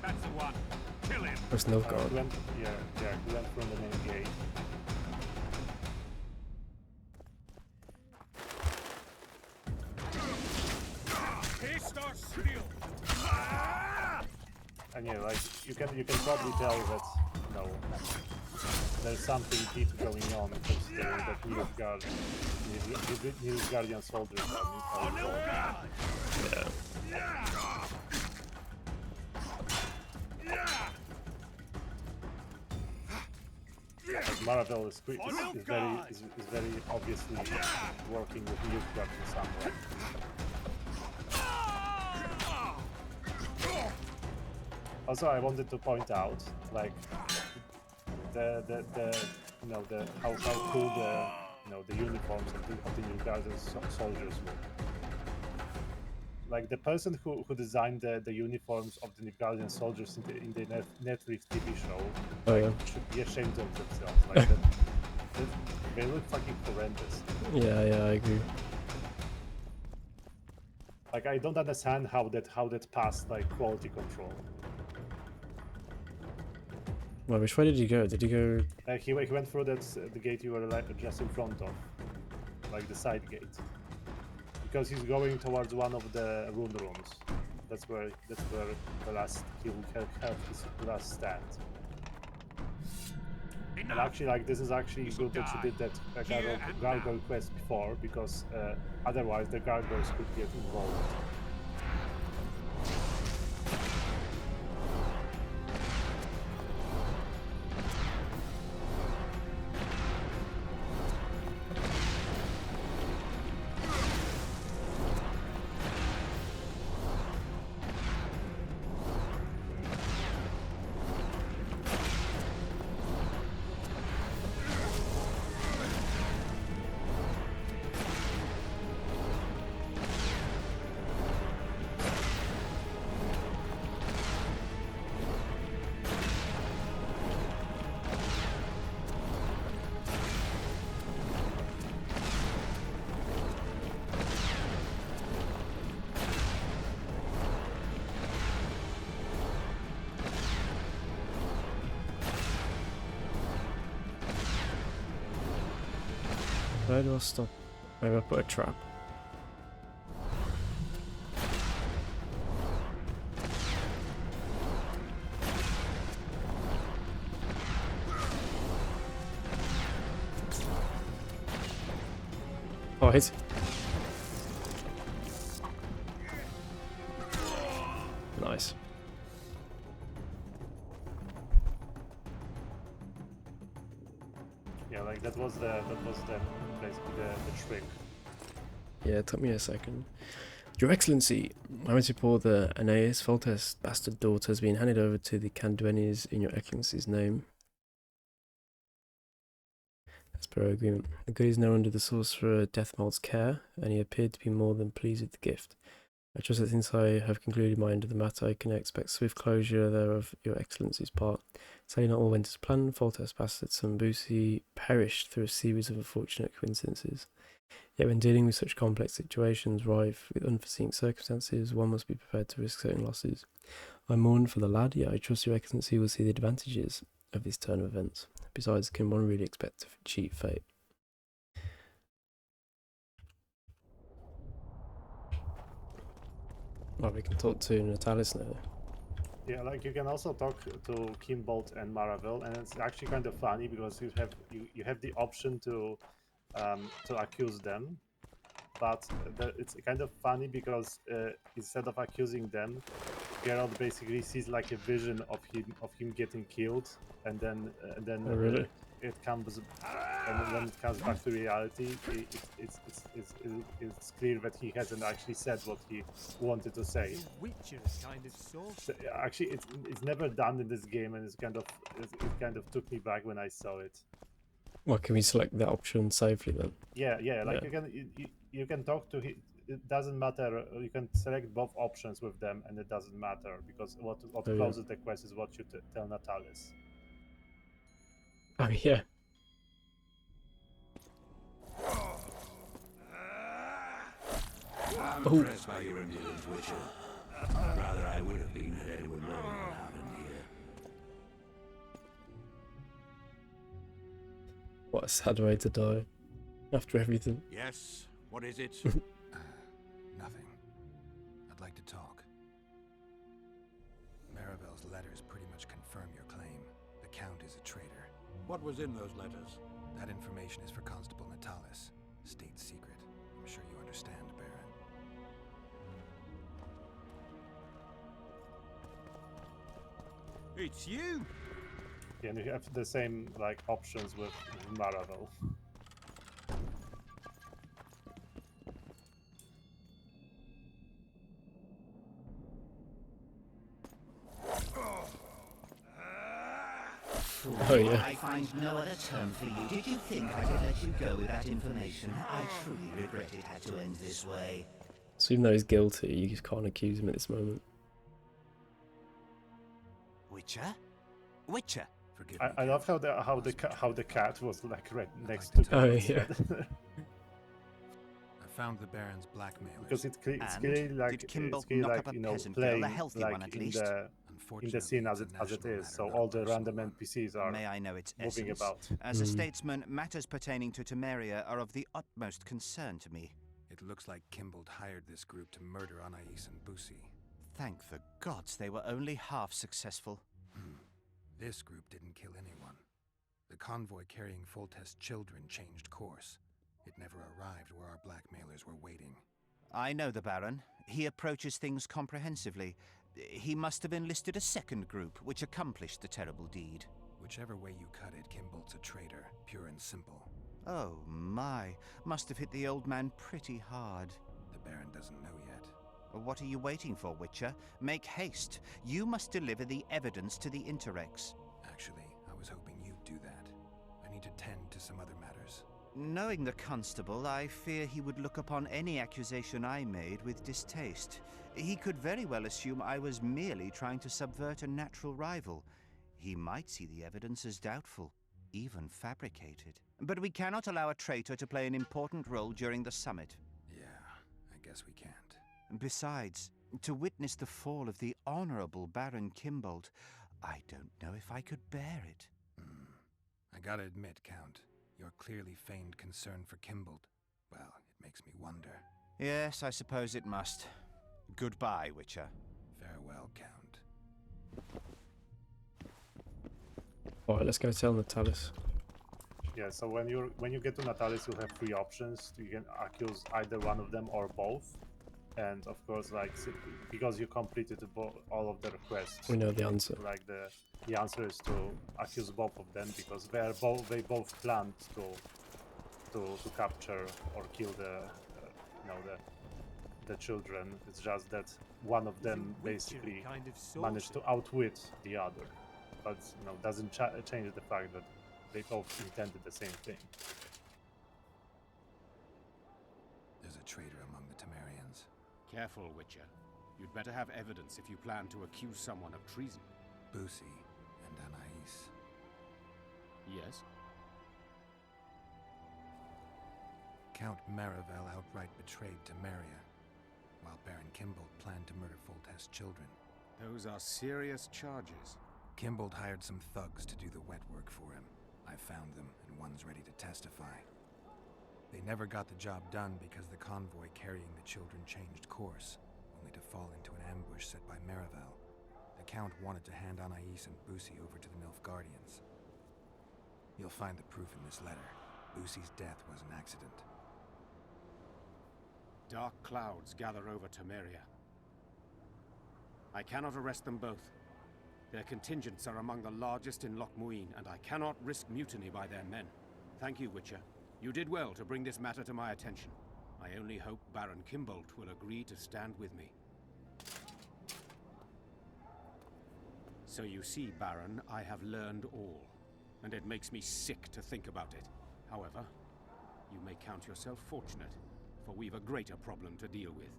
That's the one. Kill him. Where's Nilfgaard? He went from the main gate. And yeah, like you can probably tell that there's something deep going on because that Nilfgaardian soldiers are involved. Like Maravel is very obviously working with Nilfgaard in some way. Also, I wanted to point out, like, how cool the uniforms of the Nilfgaardian soldiers look. Like the person who designed the uniforms of the Nilfgaardian soldiers in the Netflix TV show should be ashamed of themselves. Like they look fucking horrendous. Yeah, I agree. Like I don't understand how that passed like quality control. Well, which way did he go? Did he go? He went through the gate you were like just in front of, like the side gate, because he's going towards one of the rune rooms. That's where the last he will have his last stand. And actually, like this is actually good that you did that gargoyle quest before, because otherwise the gargoyles could get involved. Where do I stop? Maybe I put a trap. Oh, hit. Nice. Yeah, like that was basically the trick. Yeah, it took me a second. Your Excellency, I want to report that Aeneas Foltest, bastard daughter, has been handed over to the Canduenis in your Excellency's name. As per our agreement, the good is now under the sorcerer Deathmold's care, and he appeared to be more than pleased with the gift. I trust that since I have concluded my end of the matter, I can expect swift closure thereof your Excellency's part. Sadly, not all went as planned. Foltest bastard Sambusi perished through a series of unfortunate coincidences. Yet when dealing with such complex situations rife with unforeseen circumstances, one must be prepared to risk certain losses. I mourn for the lad, yet I trust your excellency will see the advantages of this turn of events. Besides, can one really expect to cheat fate? Well, we can talk to Natalis now. Yeah, like you can also talk to Kimbolt and Maravel, and it's actually kind of funny because you have the option to accuse them, but it's kind of funny because instead of accusing them, Geralt basically sees like a vision of him getting killed, and then Oh, really? It comes, and when it comes back to reality, it's clear that he hasn't actually said what he wanted to say. Witcher kind of sauce. So, actually, it's never done in this game, and it kind of took me back when I saw it. Well, can we select that option safely then? Yeah, like you can talk to him. It doesn't matter. You can select both options with them, and it doesn't matter because what closes the quest is what you tell Natalis. Oh yeah. I'm impressed by your endurance, Witcher. Rather, I would have been had anyone known what happened here. What a sad way to die. After everything. Yes, what is it? Nothing. I'd like to talk. Maravel's letters pretty much confirm your claim. The Count is a traitor. What was in those letters? That information is for Constable Natalis. State secret. I'm sure you understand, Baron. It's you! Yeah, and you have the same like options with Maravel. Oh yeah. I find no other term for you. Did you think I could let you go with that information? I truly regret it had to end this way. So even though he's guilty, you just can't accuse him at this moment. Witcher? Witcher? Forgive I love how the cat was like right next to Oh him. yeah. I found the Baron's blackmailers. Because it's clearly like did Kimbolt it's clearly knock like up a you know peasant girl, playing a healthy like one at in least? the scene as it is. So all the random NPCs are May I know its moving essence? about. As a statesman, matters pertaining to Temeria are of the utmost concern to me. It looks like Kimbolt hired this group to murder Anais and Busi. Thank the gods they were only half successful. This group didn't kill anyone. The convoy carrying Foltest's children changed course. It never arrived where our blackmailers were waiting. I know the Baron. He approaches things comprehensively. He must have enlisted a second group, which accomplished the terrible deed. Whichever way you cut it, Kimbolt's a traitor, pure and simple. Oh my, must have hit the old man pretty hard. The Baron doesn't know yet. What are you waiting for, Witcher? Make haste. You must deliver the evidence to the Interrex. Actually, I was hoping you'd do that. I need to tend to some other matters. Knowing the constable, I fear he would look upon any accusation I made with distaste. He could very well assume I was merely trying to subvert a natural rival. He might see the evidence as doubtful, even fabricated. But we cannot allow a traitor to play an important role during the summit. Yeah, I guess we can't. Besides, to witness the fall of the honorable Baron Kimbolt, I don't know if I could bear it. I gotta admit, Count, your clearly feigned concern for Kimbolt, well, it makes me wonder. Yes, I suppose it must. Goodbye, Witcher. Farewell, Count. Alright, let's go tell Natalis. Yeah, so when you get to Natalis, you'll have three options. You can accuse either one of them or both. And of course, like because you completed all of the requests, We know the answer. Like the answer is to accuse both of them because they both planned to capture or kill the children. It's just that one of them basically managed to outwit the other, but doesn't change the fact that they both intended the same thing. There's a traitor among the Temerians. Careful, Witcher. You'd better have evidence if you plan to accuse someone of treason. Busi and Anais. Yes? Count Maravel outright betrayed Temeria, while Baron Kimbold planned to murder Foltest's children. Those are serious charges. Kimbold hired some thugs to do the wet work for him. I found them, and one's ready to testify. They never got the job done because the convoy carrying the children changed course, only to fall into an ambush set by Maravel. The Count wanted to hand Anais and Busi over to the Nilfgaardians. You'll find the proof in this letter. Busi's death was an accident. Dark clouds gather over Temeria. I cannot arrest them both. Their contingents are among the largest in Loch Muin, and I cannot risk mutiny by their men. Thank you, Witcher. You did well to bring this matter to my attention. I only hope Baron Kimbold will agree to stand with me. So you see, Baron, I have learned all, and it makes me sick to think about it. However, you may count yourself fortunate, for we've a greater problem to deal with.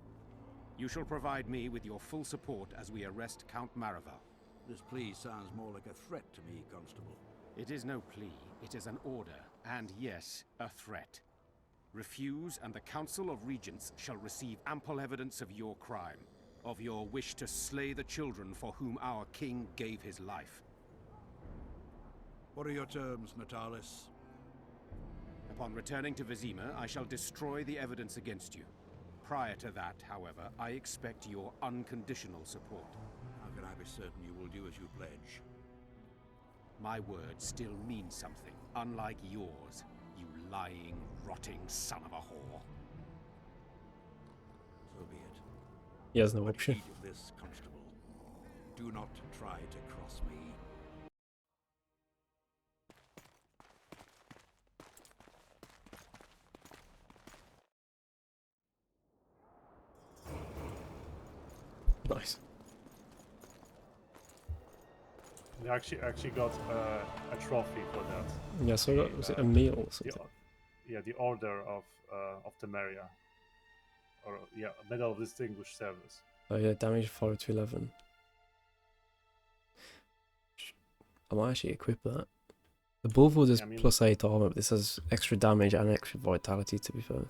You shall provide me with your full support as we arrest Count Maravel. This plea sounds more like a threat to me, Constable. It is no plea, it is an order, and yes, a threat. Refuse, and the Council of Regents shall receive ample evidence of your crime, of your wish to slay the children for whom our king gave his life. What are your terms, Natalis? Upon returning to Vizima, I shall destroy the evidence against you. Prior to that, however, I expect your unconditional support. How can I be certain you will do as you pledge? My words still mean something, unlike yours, you lying, rotting son of a whore. So be it. He has no option. Heed of this, Constable. Do not try to cross me. Nice. We actually got a trophy for that. Yeah, so was it a meal or something? The Order of Temeria. Or yeah, Medal of Distinguished Service. Oh yeah, damage 5 to 11. I might actually equip that. The Bullford is plus 8 armor, but this has extra damage and extra vitality, to be fair.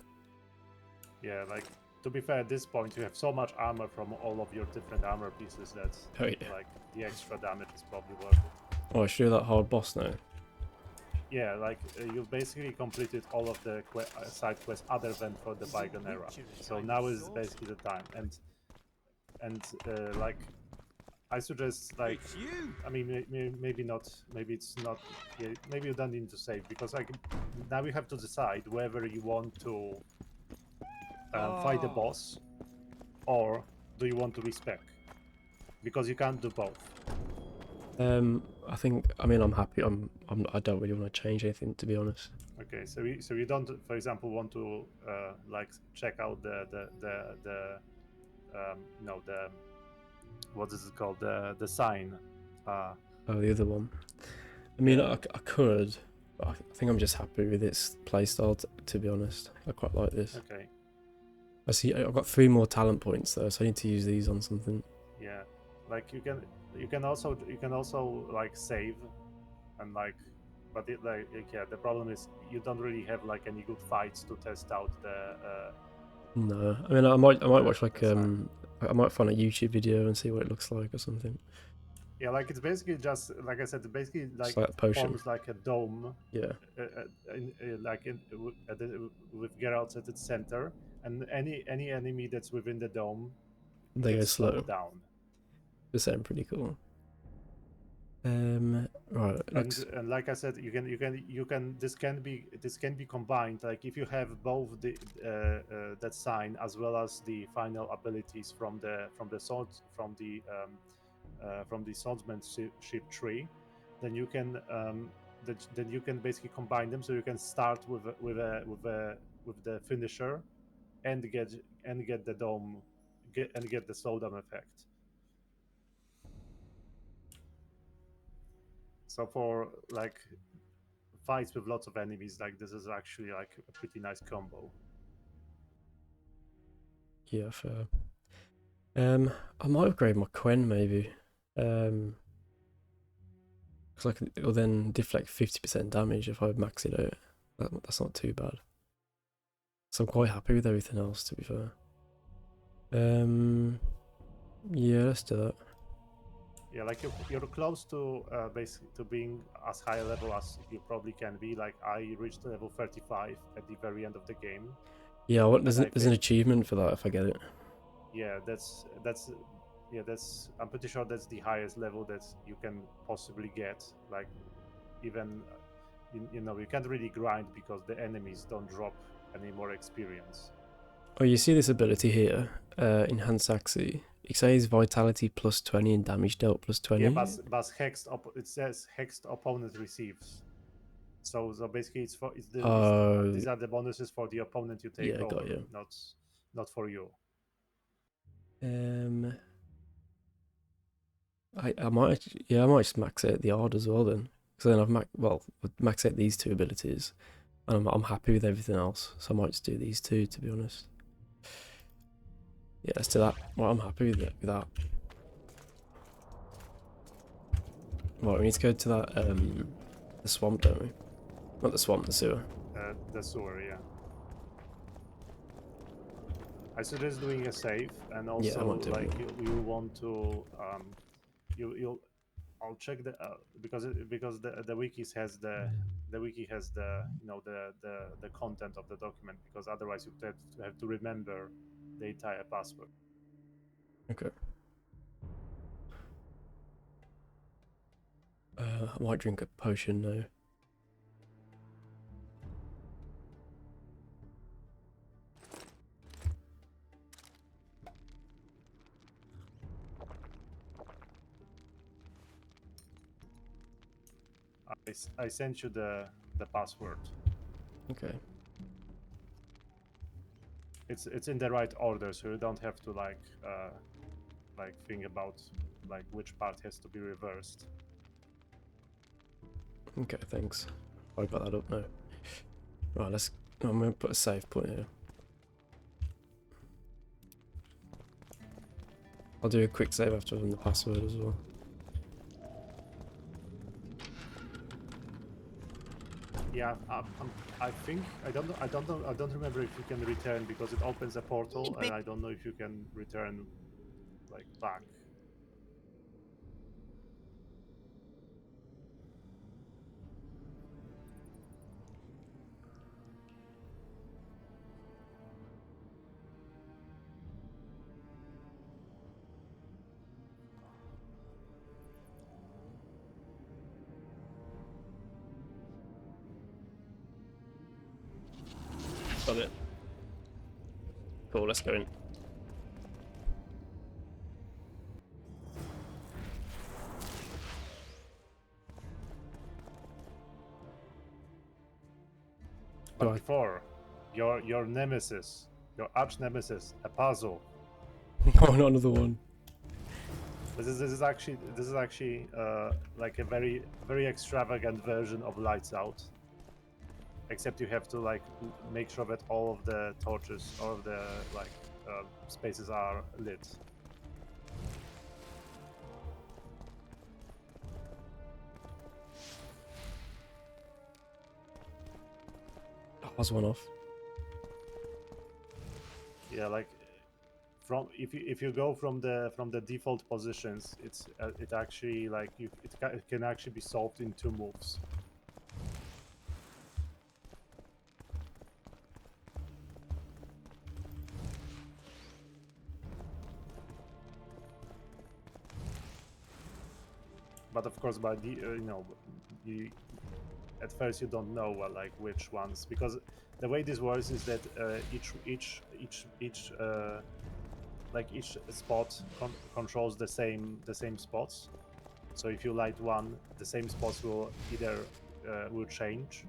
Yeah, like, to be fair, at this point you have so much armor from all of your different armor pieces that like the extra damage is probably worth it. Oh, I should do that hard boss now. Yeah, like you basically completed all of the side quests other than for the Bygone Era. So now is basically the time, and like I suggest, like, I mean, maybe not, maybe it's not, yeah, maybe you don't need to save, because like now you have to decide whether you want to fight the boss, or do you want to respec, because you can't do both. I think, I mean, I'm happy. I don't really want to change anything, to be honest. Okay, so you don't, for example, want to like check out the what is it called, the sign? Oh, the other one. I mean, I could, but I think I'm just happy with its playstyle. To be honest, I quite like this. Okay. I see. I've got 3 more talent points though, so I need to use these on something. Yeah, like you can also like save, and like, but it, like yeah, the problem is you don't really have like any good fights to test out the. No, I mean, I might watch like I might find a YouTube video and see what it looks like or something. Yeah, like it's basically just, like I said, basically like forms like a dome. Yeah. With Geralt at its center, and any enemy that's within the dome, they go slow down. This sounds pretty cool. Right. And like I said, you can this can be combined. Like if you have both the that sign as well as the final abilities from the swordsmanship tree, then you can basically combine them. So you can start with the finisher, and get the dome, get the slowdown effect. So for like fights with lots of enemies, like this is actually like a pretty nice combo. Yeah, fair. I might upgrade my Quen maybe. Because it'll then deflect 50% damage if I max it out. That's not too bad. So I'm quite happy with everything else, to be fair. Yeah, let's do that. Yeah, like you're close to basically to being as high a level as you probably can be. Like I reached level 35 at the very end of the game. Yeah, there's an think- achievement for that if I get it. Yeah, that's I'm pretty sure that's the highest level that you can possibly get. Like even you know, you can't really grind because the enemies don't drop any more experience. Oh, you see this ability here, Enhanced Axii. It says Vitality plus 20 and damage dealt plus 20. Yeah, but it says hexed opponent receives. So basically, these are the bonuses for the opponent you take over, got you. not for you. I might just max out the Ard as well then, because then I've max out these two abilities, and I'm happy with everything else. So I might just do these two, to be honest. Yeah, let's do that. Well, I'm happy with that. Right, we need to go to that the swamp, don't we? Not the swamp, the sewer. The sewer, yeah. I suggest doing a save, and also you want to I'll check the because the wiki has the you know the content of the document, because otherwise you have to remember the entire password. Okay. I might drink a potion now. I sent you the password. Okay. It's in the right order, so you don't have to like think about like which part has to be reversed. Okay, thanks. I got that up now. Right, I'm gonna put a save point here. I'll do a quick save after having the password as well. Yeah, I think I don't remember if you can return, because it opens a portal, and I don't know if you can return like back. Got it. Cool, let's go in. But before, your nemesis, your arch nemesis, a puzzle. Oh, not another one. This is actually like a very extravagant version of Lights Out. Except you have to like make sure that all of the torches, all of the spaces are lit. That was one off. Yeah, like if you go from the default positions, it actually like it can actually be solved in 2 moves. But of course, by the at first you don't know like which ones, because the way this works is that each spot controls the same spots. So if you light one, the same spots will either will change.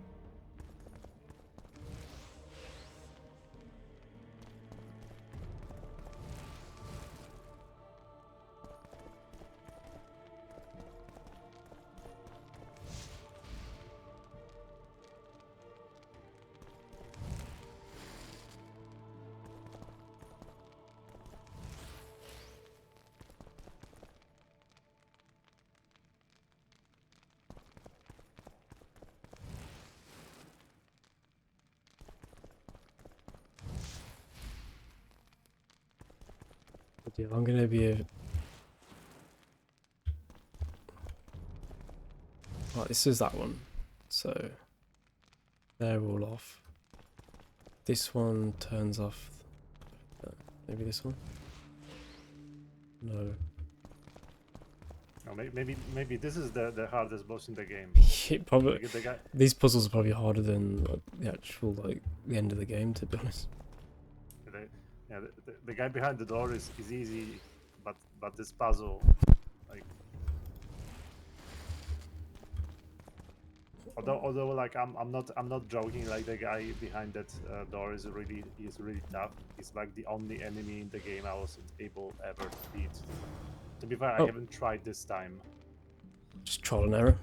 Yeah, I'm gonna be Right, this is that one. So they're all off. This one turns off. Maybe this one? No. No, maybe this is the hardest boss in the game. Probably. The guy, These puzzles are probably harder than like, the actual the end of the game, to be honest. the guy behind the door is easy, but this puzzle, like, although like I'm not joking. Like the guy behind that door is really tough. He's like the only enemy in the game I wasn't able ever to beat. To be fair, I haven't tried this time. Just trial and error.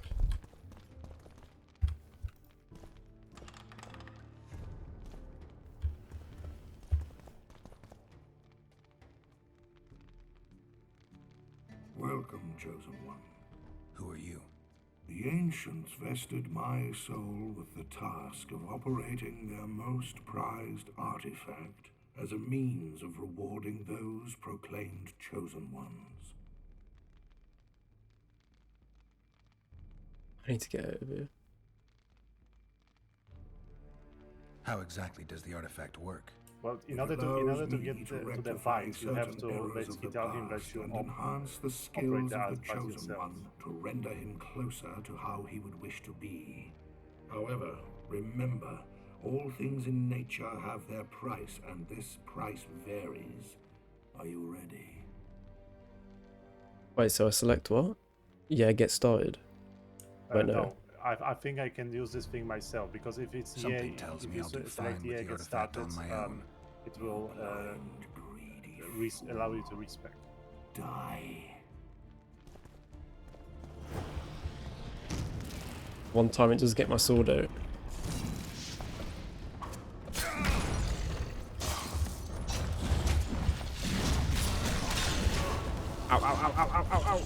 Welcome, Chosen One. Who are you? The Ancients vested my soul with the task of operating their most prized artifact as a means of rewarding those proclaimed Chosen Ones. I need to get out of here. How exactly does the artifact work? Well, in order to get to the fight, you have to basically tell him that you enhance the skills of the Chosen One to render him closer to how he would wish to be. However, remember, all things in nature have their price, and this price varies. Are you ready? Wait, so I select what? Yeah, get started. Wait, no. No, I think I can use this thing myself, because if it's Something tells me I'll do fine with the artifact on my own. It will allow you to respect. Die. One time it does get my sword out. Ow, ow, ow, ow, ow, ow, ow.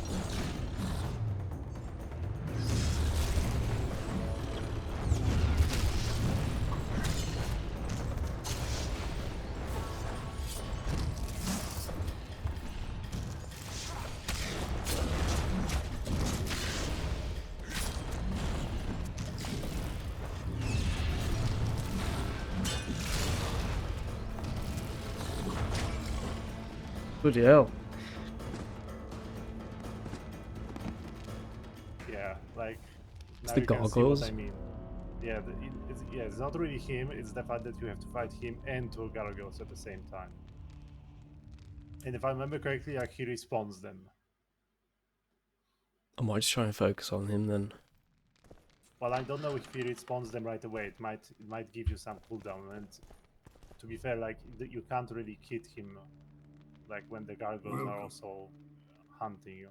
Bloody hell. Yeah, like, It's now the you can see gargoyles. what I mean. Yeah, it's not really him, it's the fact that you have to fight him and two gargoyles at the same time. And if I remember correctly, like, he respawns them. I might just try and focus on him then. Well, I don't know if he respawns them right away. It might give you some cooldown, and to be fair, like, you can't really hit him, like, when the gargoyles are also hunting you.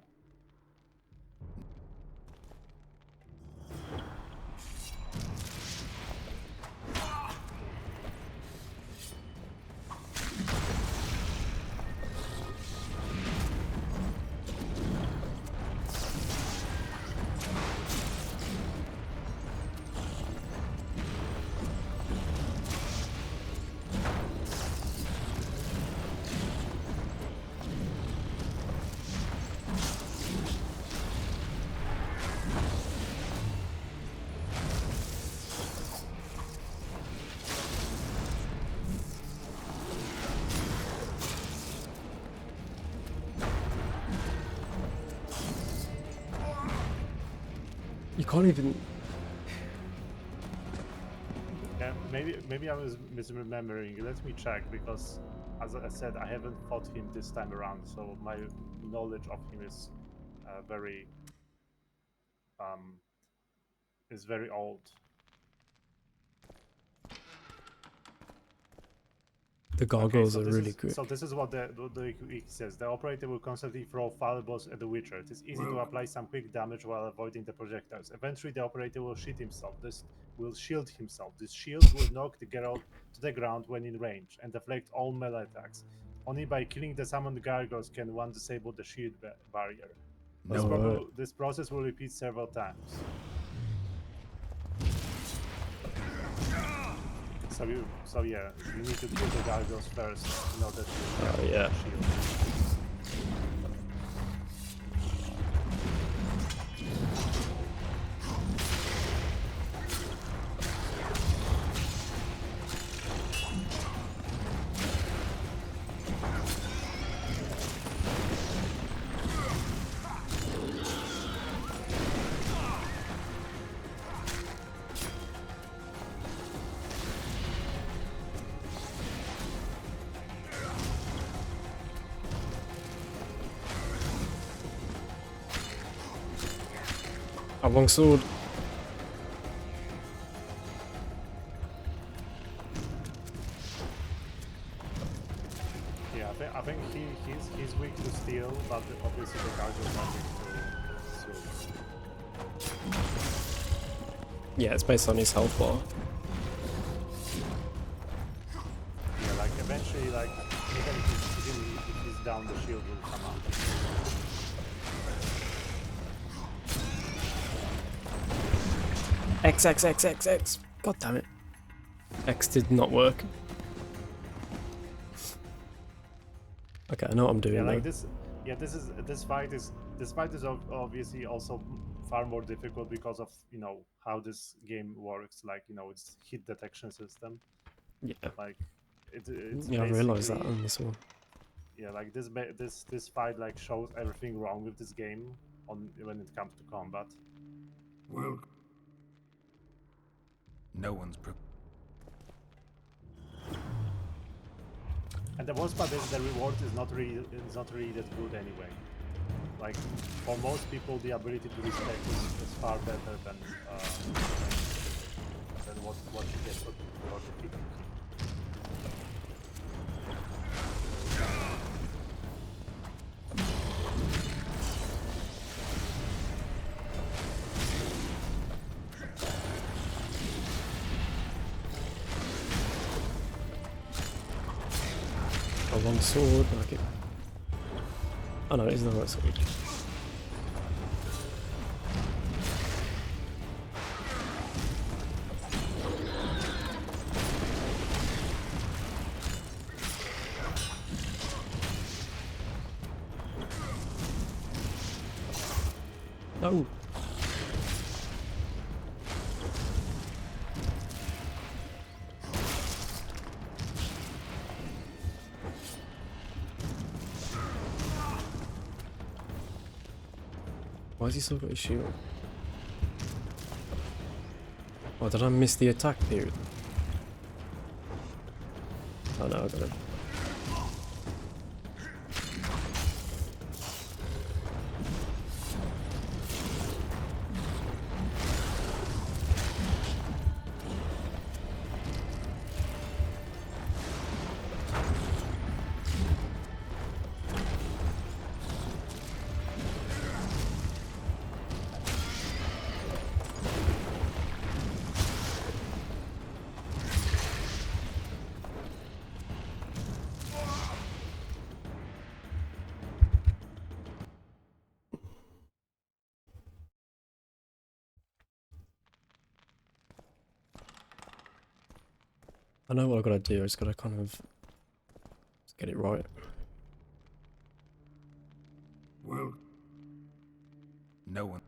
You can't even... Yeah, maybe I was misremembering. Let me check, because as I said, I haven't fought him this time around, so my knowledge of him is very old. The gargoyles so are this really is, good. So this is what the wiki says. The operator will constantly throw fireballs at the Witcher. It is easy to apply some quick damage while avoiding the projectiles. Eventually, the operator will shield himself. This will shield himself. This shield will knock the Geralt to the ground when in range and deflect all melee attacks. Only by killing the summoned gargoyles can one disable the shield barrier. This process will repeat several times. So yeah, you need to kill the gargoyles first in order to yeah. shield. longsword. Yeah, I think he's weak to steel, but obviously the guys are not weak to sword. Yeah, it's based on his health bar. Yeah, like eventually, like even if he's down, the shield will come up. X. God damn it. X did not work. Okay, I know what I'm doing. Yeah, like though. this. Yeah, this fight is obviously also far more difficult because of how this game works. Like it's hit detection system. Yeah. Like it's Yeah, I realised that basically- on this one. Yeah, like this fight like shows everything wrong with this game when it comes to combat. Well, No one's And the worst part is the reward is not really that good anyway. Like for most people, the ability to respect is far better than what you get for defeating him. A long sword, like it. Oh no, it is the right sword. No. Why has he still got his shield? Oh, did I miss the attack period? Oh no, I got it. I know what I've got to do, I just got to kind of get it right. well, No one.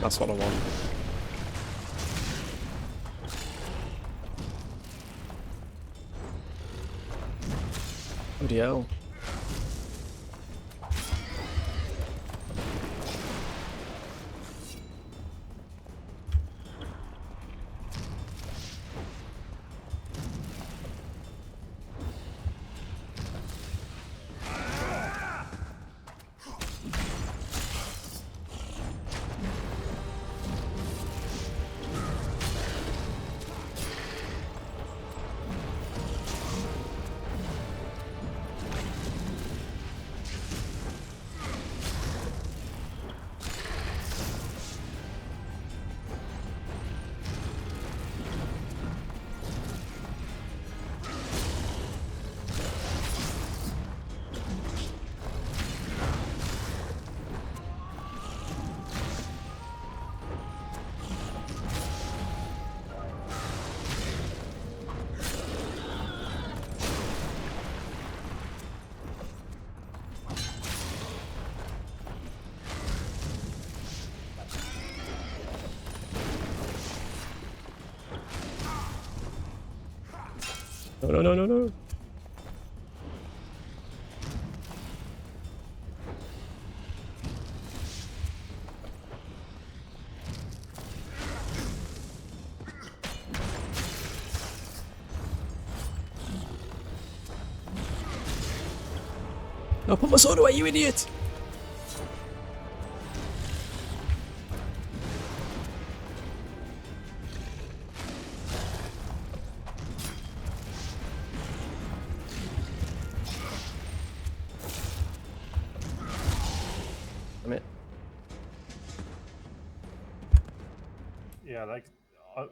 That's what I want. Bloody hell. No. No, put my sword away, you idiot! Damn it. Yeah, like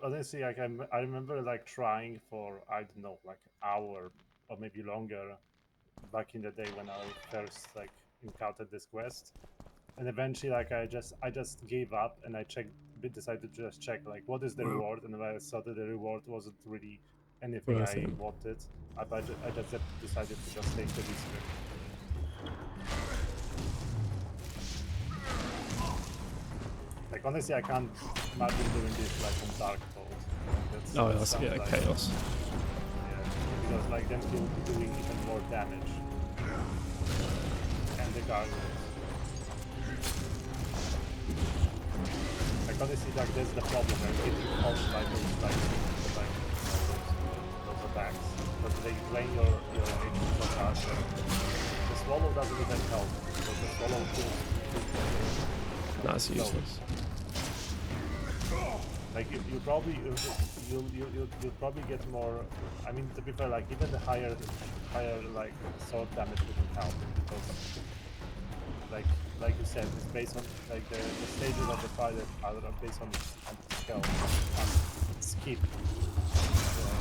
honestly, like I remember like trying for I don't know, like an hour or maybe longer back in the day when I first like encountered this quest, and eventually like I just gave up and I decided to just check like what is the reward, and when I saw that the reward wasn't really anything Worth I it. wanted, I just decided to just take the risk. Like honestly, I can't imagine doing this like on Dark Mode. Oh, that's yeah, like, chaos. Yeah, because like then you'll be doing even more damage. And the gargoyles. Like honestly, like that's the problem. Like getting caught by those those attacks, but they drain your HP so fast. The swallow doesn't even help because the swallow kills. That's useless. Like you'll probably get more. I mean, to be fair, like even the higher like sword damage wouldn't help because, like you said, it's based on like the stages of the fight are based on the skill and skip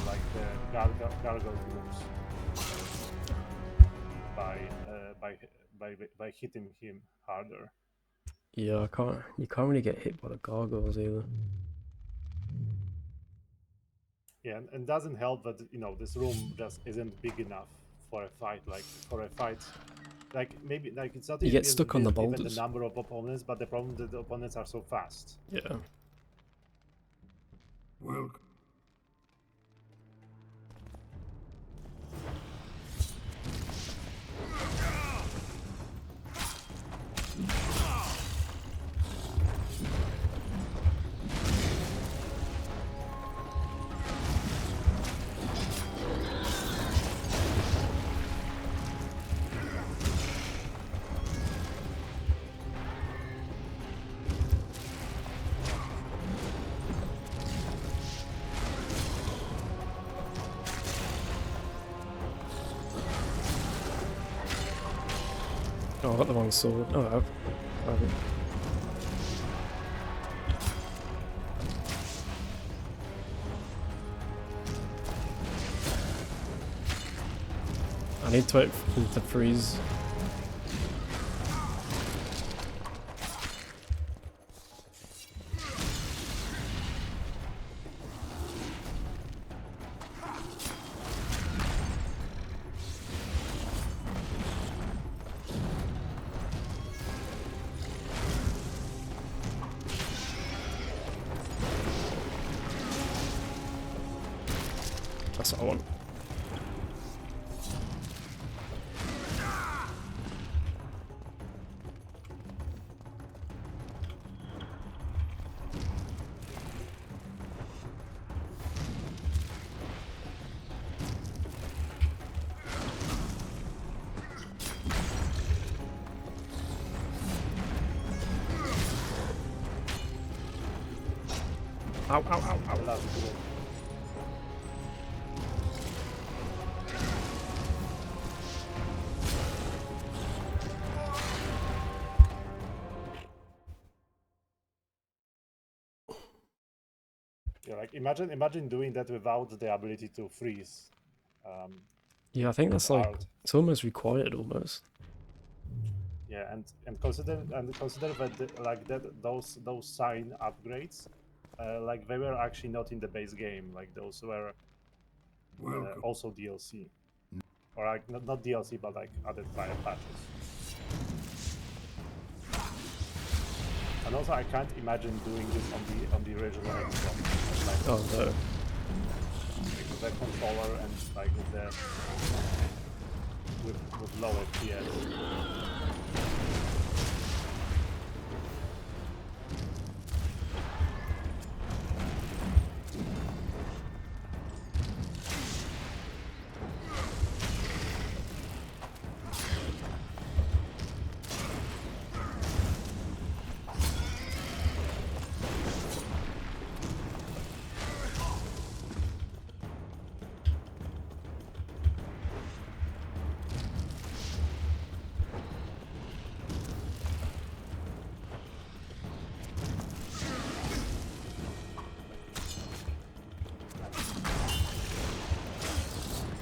like the gargoyle moves by hitting him harder. Yeah, you can't really get hit by the gargoyles either. Yeah, and doesn't help that this room just isn't big enough for a fight. Like maybe like it's not. You get stuck on the even boulders. the number of opponents, but the problem is that the opponents are so fast. Yeah. Welcome. Oh, I got the wrong sword. Oh, I have it. I need to wait for him to freeze. That's what I want. Ow, ow, ow, ow. Yeah, like imagine doing that without the ability to freeze. Yeah, I think that's like it's almost required almost. Yeah, and consider that those sign upgrades, like they were actually not in the base game. Like those were also DLC, or like not DLC, but like added by patches. And also, I can't imagine doing this on the original Xbox. Like, Oh no. with the controller and like with low FPS.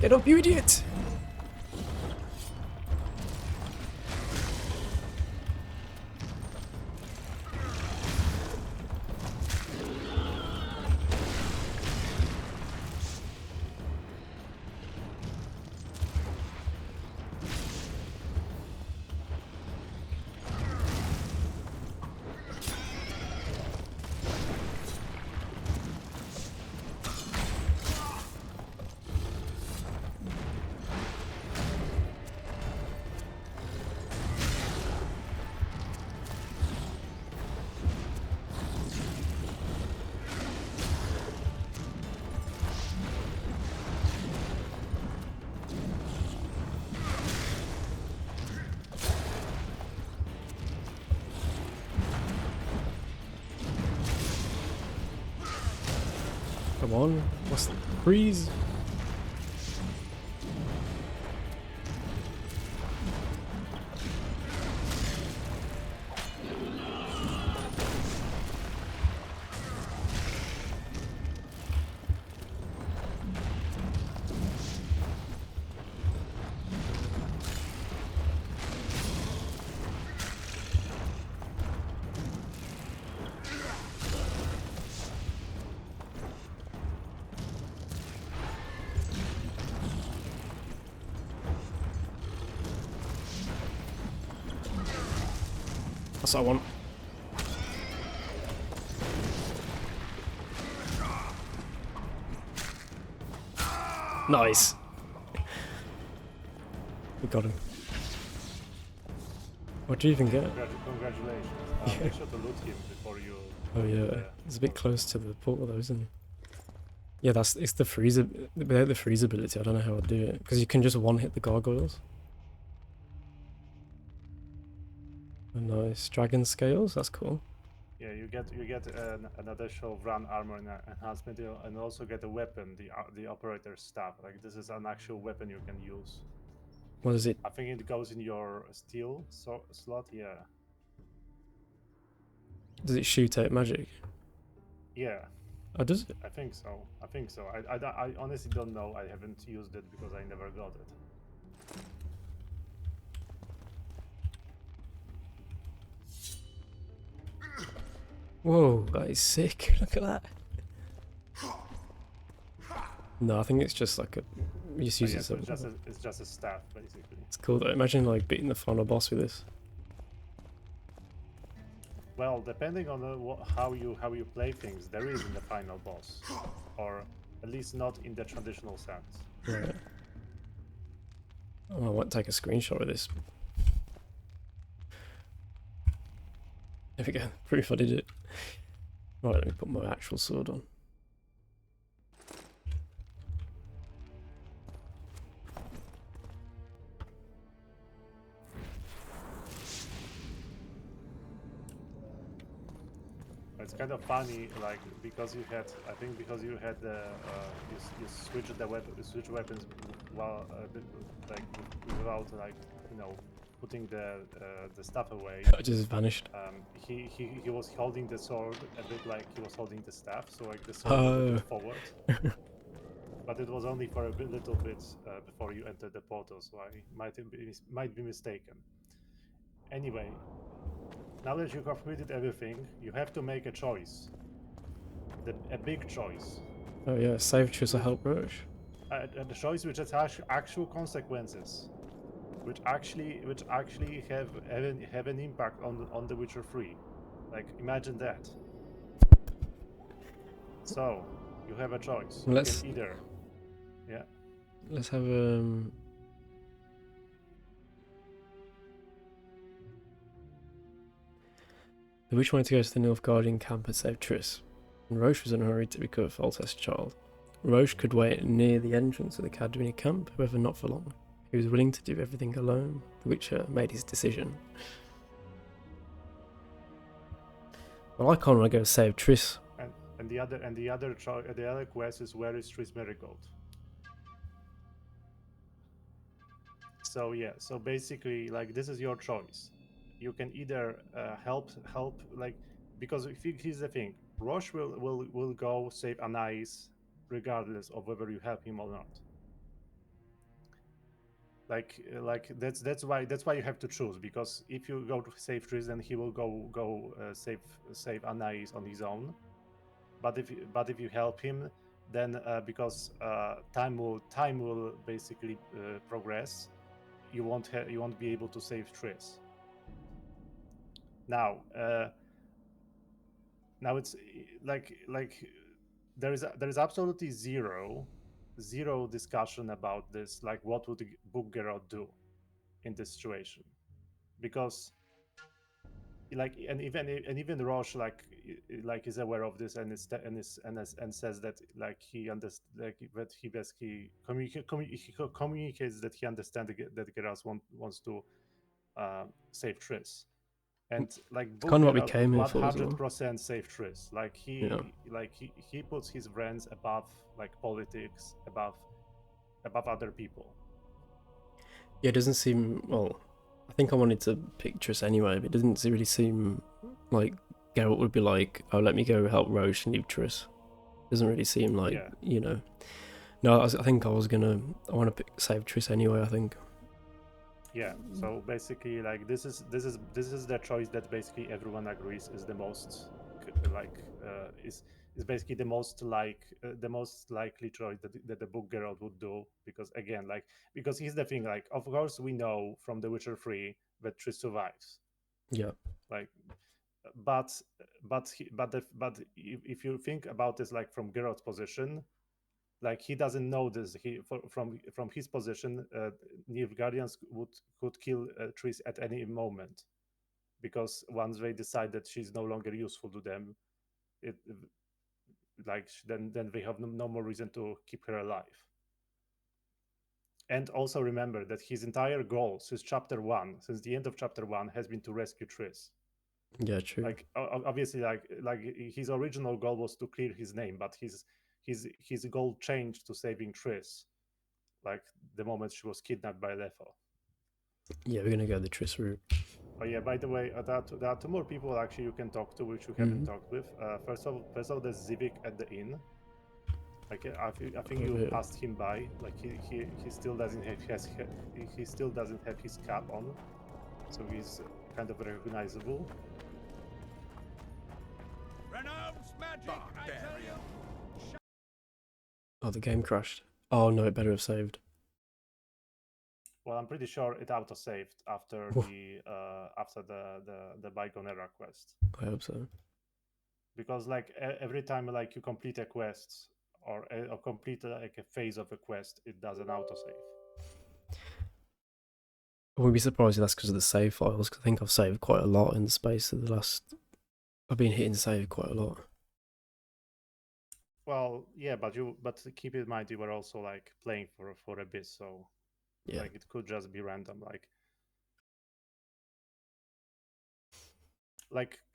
Get up, you idiot! Come on, what's the freeze? That's what I want. Nice. We got him. What do you even get? Congratulations. Make sure to loot him before you... Oh yeah, it's a bit close to the portal though, isn't it? Yeah, it's the freeze. Without the freeze ability, I don't know how I'd do it because you can just one-hit the gargoyles. Oh, nice dragon scales. That's cool. Yeah, you get an additional run armor enhancement, and also get a weapon, the operator's staff. Like this is an actual weapon you can use. What is it? I think it goes in your steel slot. Yeah. Does it shoot out magic? Yeah. Oh, does it? I think so. I honestly don't know. I haven't used it because I never got it. Whoa, that is sick. Look at that. No, I think it's just like a... You just use it. So it's just a staff, basically. It's cool though. Imagine like beating the final boss with this. Well, depending on how you play things, there is in the final boss, or at least not in the traditional sense. Right. Oh, I won't take a screenshot of this. There we go. Proof I did it. Right, let me put my actual sword on. It's kind of funny, like because you had the you switch weapons while like without like putting the stuff away. It just vanished. He was holding the sword a bit like he was holding the staff, so like the sword moved forward. But it was only for a little bit before you entered the portal, so I might be mistaken. Anyway, now that you have completed everything, you have to make a choice. A big choice. Oh yeah, save choice or help Roche. The choice which has actual consequences, which actually have an impact on The Witcher 3. Like imagine that. So you have a choice. Well, you can either, yeah. Let's have The witch wanted to go to the Nilfgaardian camp and save Triss, and Roche was in a hurry to recover Foltest's child. Roche could wait near the entrance of the Cadwini camp, however not for long. He was willing to do everything alone. The Witcher made his decision. Well, I can't want to go save Triss. And the other quest is where is Triss Merigold? So yeah, so basically like this is your choice. You can either help like because here's the thing, Roche will go save Anais regardless of whether you help him or not. Like that's why you have to choose, because if you go to save Triss, then he will go save Anais on his own. But if you help him, then because time will basically progress, you won't be able to save Triss. Now it's like there is absolutely zero discussion about this, like what would Book Geralt do in this situation, because and even Roche is aware of this and says that he understands, that he basically communicates that he understands that Geralt wants to save Triss. And Book kind of what we came here for, 100% save Triss. He puts his friends above politics, above other people. Yeah, it doesn't seem, well, I think I wanted to pick Triss anyway, but it doesn't really seem like Geralt would be like, oh, let me go help Roche and leave Triss. It doesn't really seem like, you know. No, I think I want to save Triss anyway, I think. Yeah, so basically, this is the choice that basically everyone agrees is the most is basically the most likely choice that the Book Geralt would do, because again, because here's the thing, of course we know from The Witcher 3 that Triss survives. Yeah. But if you think about this from Geralt's position, he doesn't know this. From his position, Nilfgaardians could kill Triss at any moment, because once they decide that she's no longer useful to them, then they have no more reason to keep her alive. And also remember that his entire goal since the end of chapter 1, has been to rescue Triss. Yeah, true. Obviously, his original goal was to clear his name, but his goal changed to saving Triss, the moment she was kidnapped by Letho. Yeah, we're gonna go the Triss route. Oh yeah, by the way, there are two more people actually you can talk to, which you haven't talked with. First of all, there's Zivik at the inn. I think you passed him by. He still doesn't have his cap on, so he's kind of recognizable. Renounce magic, I tell you. Oh, the game crashed. Oh no, it better have saved. Well, I'm pretty sure it auto-saved after the Bygone Era quest. I hope so. Because every time you complete a quest or complete a phase of a quest, it does an auto-save. I wouldn't be surprised if that's because of the save files, because I think I've saved quite a lot in the space of the last... I've been hitting save quite a lot. Well, yeah, but keep in mind you were also playing for a bit, so yeah, it could just be random.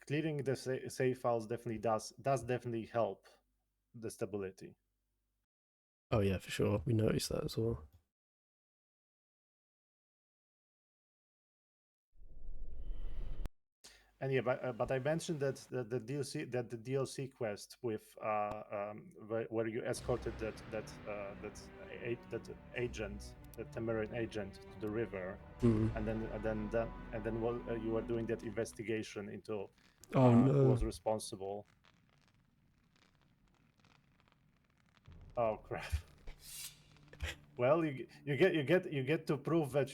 Clearing the save files definitely does definitely help the stability. Oh yeah, for sure. We noticed that as well. And yeah, but I mentioned that the DLC quest with where you escorted that agent, the Temerian agent, to the river, and then you were doing that investigation into who was responsible. Oh crap! Well, you get to prove that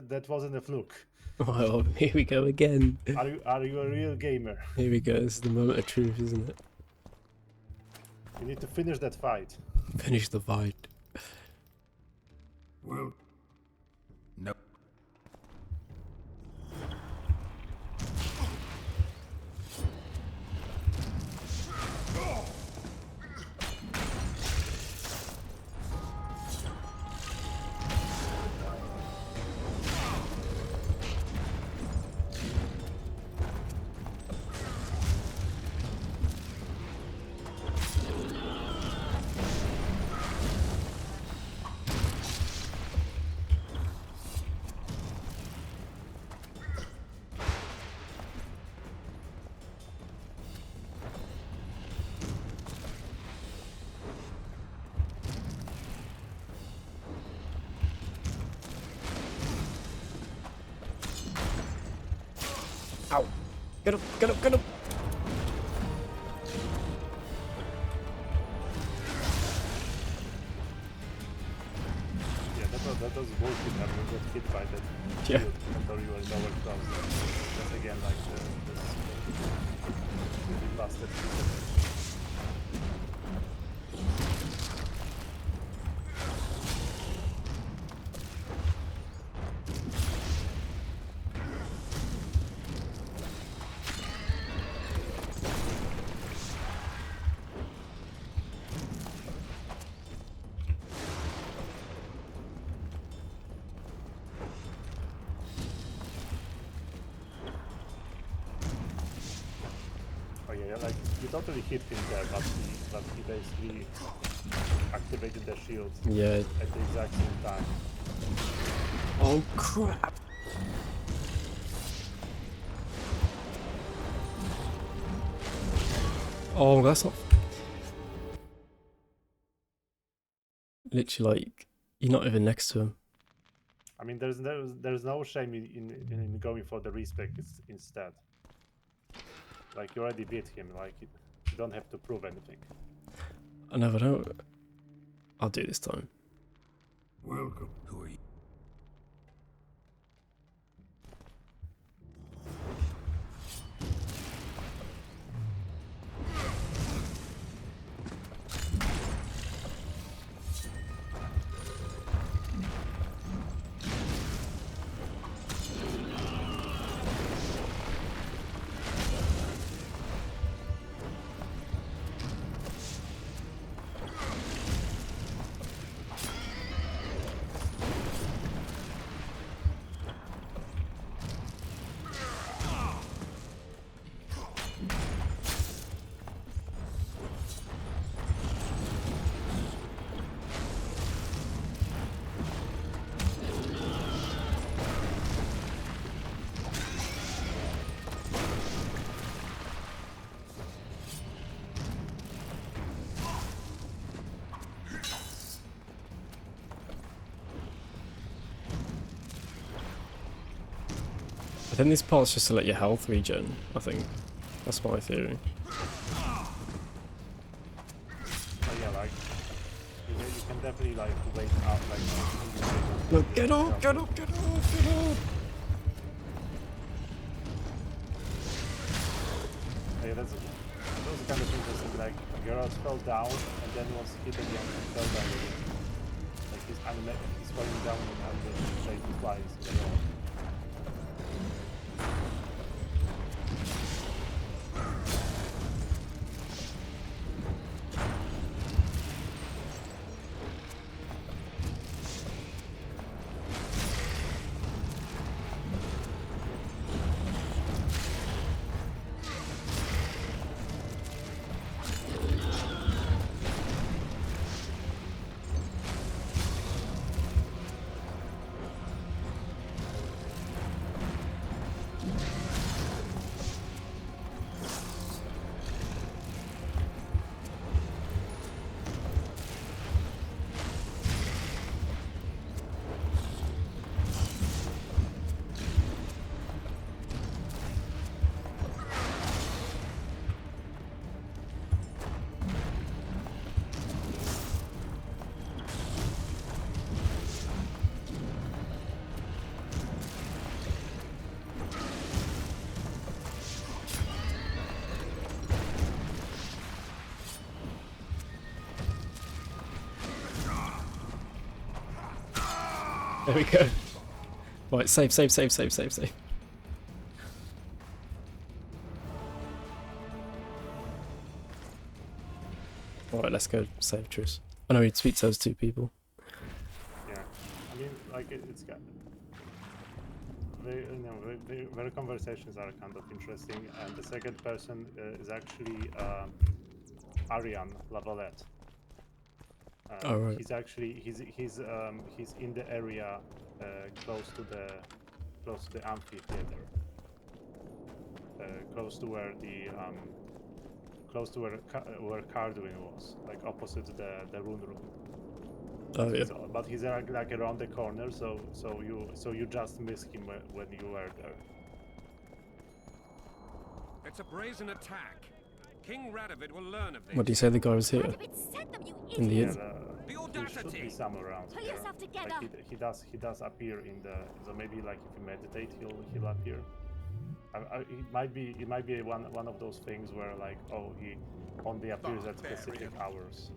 that wasn't a fluke. Well, here we go again. Are you a real gamer? Here we go. This is the moment of truth, isn't it? You need to finish that fight. Finish the fight. Well. Nope. Ow! Get up! Get up! Get up! Yeah, that was bullshit. I got hit by that. Yeah. Shield. I thought you were nowhere close. That's again like the really busted shit. Oh yeah, like you totally hit him there, but he basically activated the shield Yeah. at the exact same time. Oh crap! Oh, that's not. Literally, like, you're not even next to him. I mean, there's no shame in going for the respec instead. Like you already beat him. Like you don't have to prove anything. I never know. I'll do it this time. Welcome. Who are you? I think this part's just to let your health regen. I think that's my theory. Oh yeah, like you can definitely like wait out like. No, get up! Get up! Get up! Get up! Yeah, that's kind of interesting. Like Geralt fell down and then was hit again and fell down again. Like he's falling down and the shape twice in a row. There we go. Right, save, save, save, save, save, save. Alright, let's go save Triss. I know he'd speak to those two people. Yeah, I mean, like it's got their conversations are kind of interesting, and the second person is actually Arian Lavalette. Oh, right. He's actually he's in the area close to the amphitheater, close to where where Carduin was, like opposite the rune room. Oh yeah. So, but he's like around the corner, so you just missed him when you were there. It's a brazen attack. King Radovid will learn of this. What do you say the guy was here? In the inn? He should be somewhere around Pull here. yourself together. Like he does appear in the. So maybe like if you meditate, he'll appear. It might be one of those things where like he only appears at specific hours.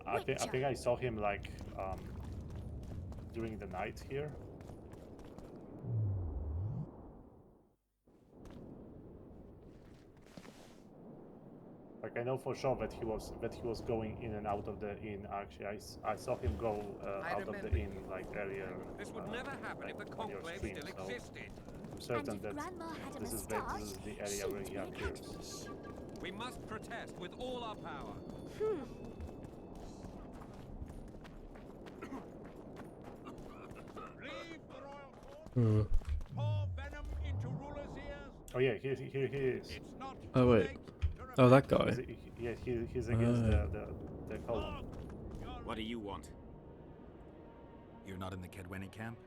I think I saw him like during the night here. Like I know for sure that he was going in and out of the inn. Actually, I saw him go out of the inn like earlier. This would never happen if the conclave still existed. I'm certain that this is the area where he appears. We must protest with all our power. Hmm. Oh yeah, here he is. Oh wait. Oh, that guy. Yeah, he's against the code. What do you want? You're not in the Kedweni camp?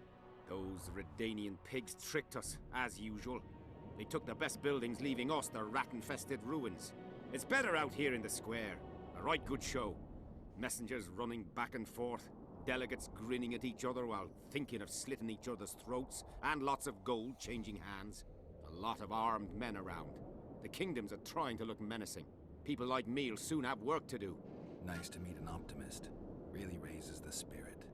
Those Redanian pigs tricked us, as usual. They took the best buildings, leaving us the rat-infested ruins. It's better out here in the square. A right good show. Messengers running back and forth. Delegates grinning at each other while thinking of slitting each other's throats. And lots of gold changing hands. A lot of armed men around. The kingdoms are trying to look menacing. People like me'll soon have work to do. Nice to meet an optimist. Really raises the spirit.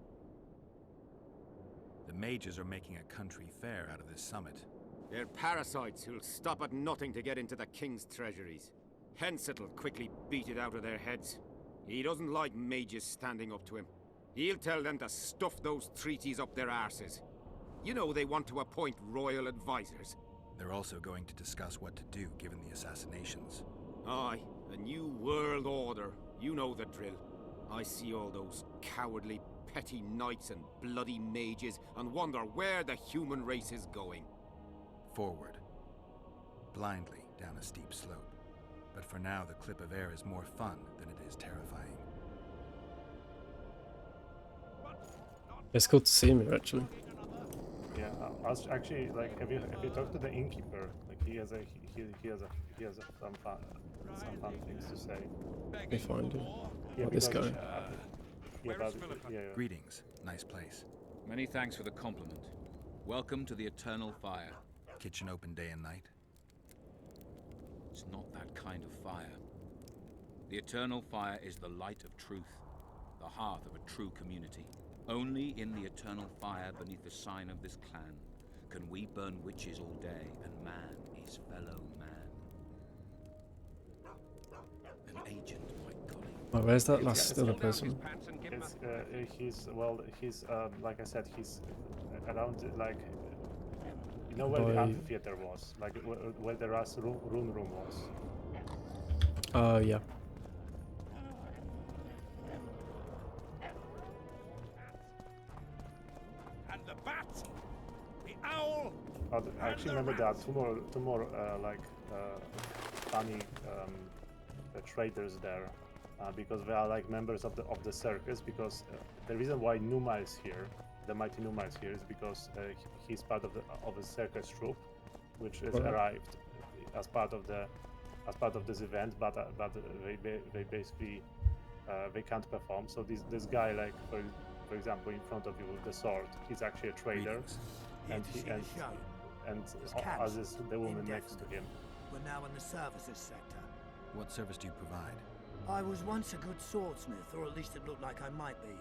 The mages are making a country fair out of this summit. They're parasites who'll stop at nothing to get into the king's treasuries. Hence it'll quickly beat it out of their heads. He doesn't like mages standing up to him. He'll tell them to stuff those treaties up their arses. You know they want to appoint royal advisors. They're also going to discuss what to do given the assassinations. Aye, a new world order. You know the drill. I see all those cowardly, petty knights and bloody mages and wonder where the human race is going. Forward. Blindly down a steep slope. But for now, the clip of air is more fun than it is terrifying. It's cool to see him actually. Yeah, I was actually like, have you talked to the innkeeper? Like he has some fun things to say. Let me find him. Yeah, What, this guy? Greetings. Nice place. Many thanks for the compliment. Welcome to the Eternal Fire. Kitchen open day and night? It's not that kind of fire. The Eternal Fire is the light of truth, the hearth of a true community. Only in the Eternal Fire beneath the sign of this clan can we burn witches all day and man is fellow man. An agent, my colleague. Oh, where's that last other person? He's like I said, he's around like you know where the amphitheater was, like where the rune room was. Yeah. And the bat, the owl. I actually remember there are two more funny traders there, because they are like members of the circus. Because the reason why Numa is here, the mighty Numa is here, is because he's part of a circus troupe, which has arrived as part of this event, but they basically they can't perform. So this guy, like for example, in front of you with the sword, he's actually a trader, and as is the woman next to him. We're now in the services sector. What service do you provide? I was once a good swordsmith, or at least it looked like I might be.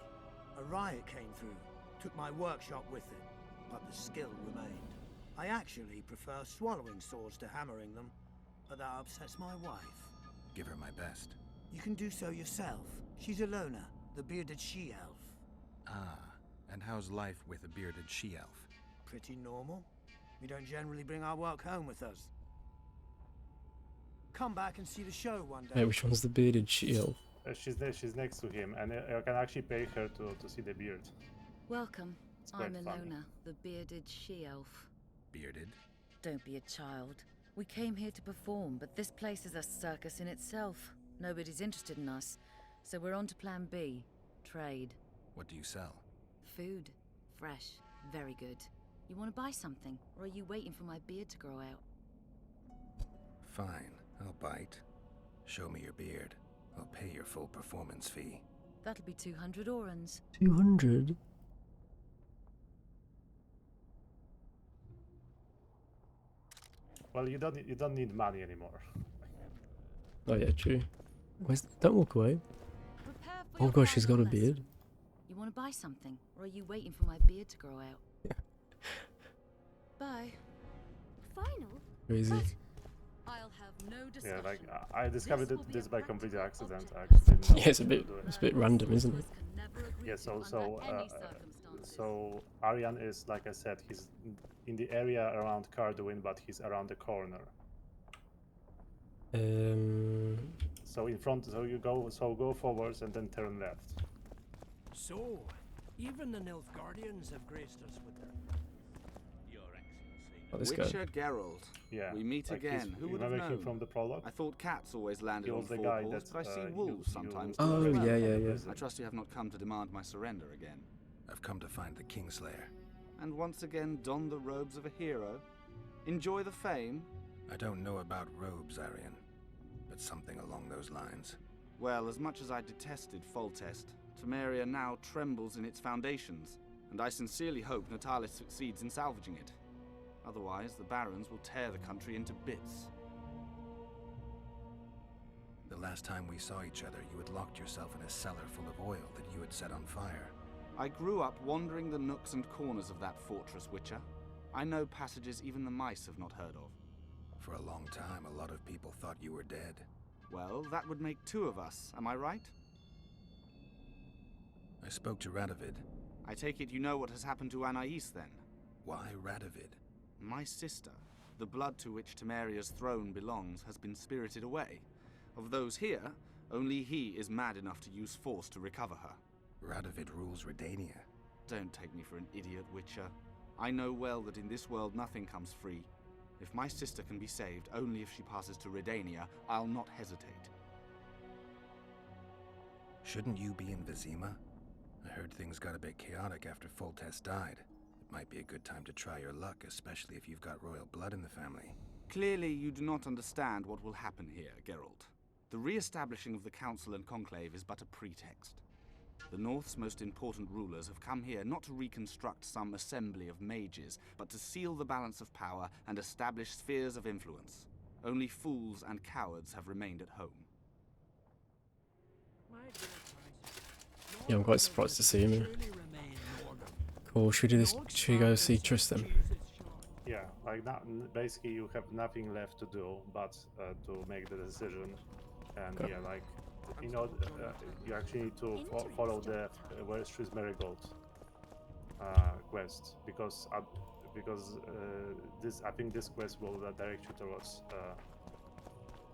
A riot came through, took my workshop with it, but the skill remained. I actually prefer swallowing swords to hammering them, but that upsets my wife. Give her my best. You can do so yourself. She's Alona, the bearded she-elf. Ah, and how's life with a bearded she-elf? Pretty normal. We don't generally bring our work home with us. Come back and see the show one day. Hey, which one's the bearded she-elf? She's next to him, and I can actually pay her to see the beard. Welcome. I'm quite Alona, funny. the bearded she-elf. Bearded? Don't be a child. We came here to perform, but this place is a circus in itself. Nobody's interested in us, so we're on to plan B, trade. What do you sell? Food. Fresh. Very good. You want to buy something, or are you waiting for my beard to grow out? Fine, I'll bite. Show me your beard. I'll pay your full performance fee. That'll be 200 orans. 200? Well, you don't need money anymore. Oh yeah, true. Don't walk away. Oh gosh, she's got a beard. You want to buy something, or are you waiting for my beard to grow out? Yeah. Bye. Final? Crazy. I'll have no discussion. Yeah, like I discovered this by complete accident. I actually didn't know Yeah, it's a bit to do it. random, isn't it? Yeah, so Aryan is, like I said, he's in the area around Carduin, but he's around the corner. So in front, so go forwards and then turn left. So, even the Nilfgaardians have graced us with their... Your Excellency. Oh, this Witcher guy. Geralt. Yeah. We meet like again. Who would have remember him known? from the prologue? I thought cats always landed He on was the guy forepaws, that, but I see wolves sometimes. Oh, too. yeah. I trust you have not come to demand my surrender again. I've come to find the Kingslayer. And once again don the robes of a hero? Enjoy the fame? I don't know about robes, Aryan, but something along those lines. Well, as much as I detested Foltest, Temeria now trembles in its foundations, and I sincerely hope Natalis succeeds in salvaging it. Otherwise, the Barons will tear the country into bits. The last time we saw each other, you had locked yourself in a cellar full of oil that you had set on fire. I grew up wandering the nooks and corners of that fortress, Witcher. I know passages even the mice have not heard of. For a long time, a lot of people thought you were dead. Well, that would make two of us, am I right? I spoke to Radovid. I take it you know what has happened to Anais, then? Why Radovid? My sister, the blood to which Temeria's throne belongs, has been spirited away. Of those here, only he is mad enough to use force to recover her. Radovid rules Redania. Don't take me for an idiot, Witcher. I know well that in this world nothing comes free. If my sister can be saved only if she passes to Redania, I'll not hesitate. Shouldn't you be in Vizima? I heard things got a bit chaotic after Foltest died. It might be a good time to try your luck, especially if you've got royal blood in the family. Clearly you do not understand what will happen here, Geralt. The re-establishing of the Council and Conclave is but a pretext. The North's most important rulers have come here not to reconstruct some assembly of mages, but to seal the balance of power and establish spheres of influence. Only fools and cowards have remained at home. Yeah, I'm quite surprised to see him here. Cool, should we do this? Should we go see Tristan? Yeah, like basically you have nothing left to do but to make the decision, and Okay. yeah, like you actually need to follow the Where's Triss Merigold quest because I think this quest will direct you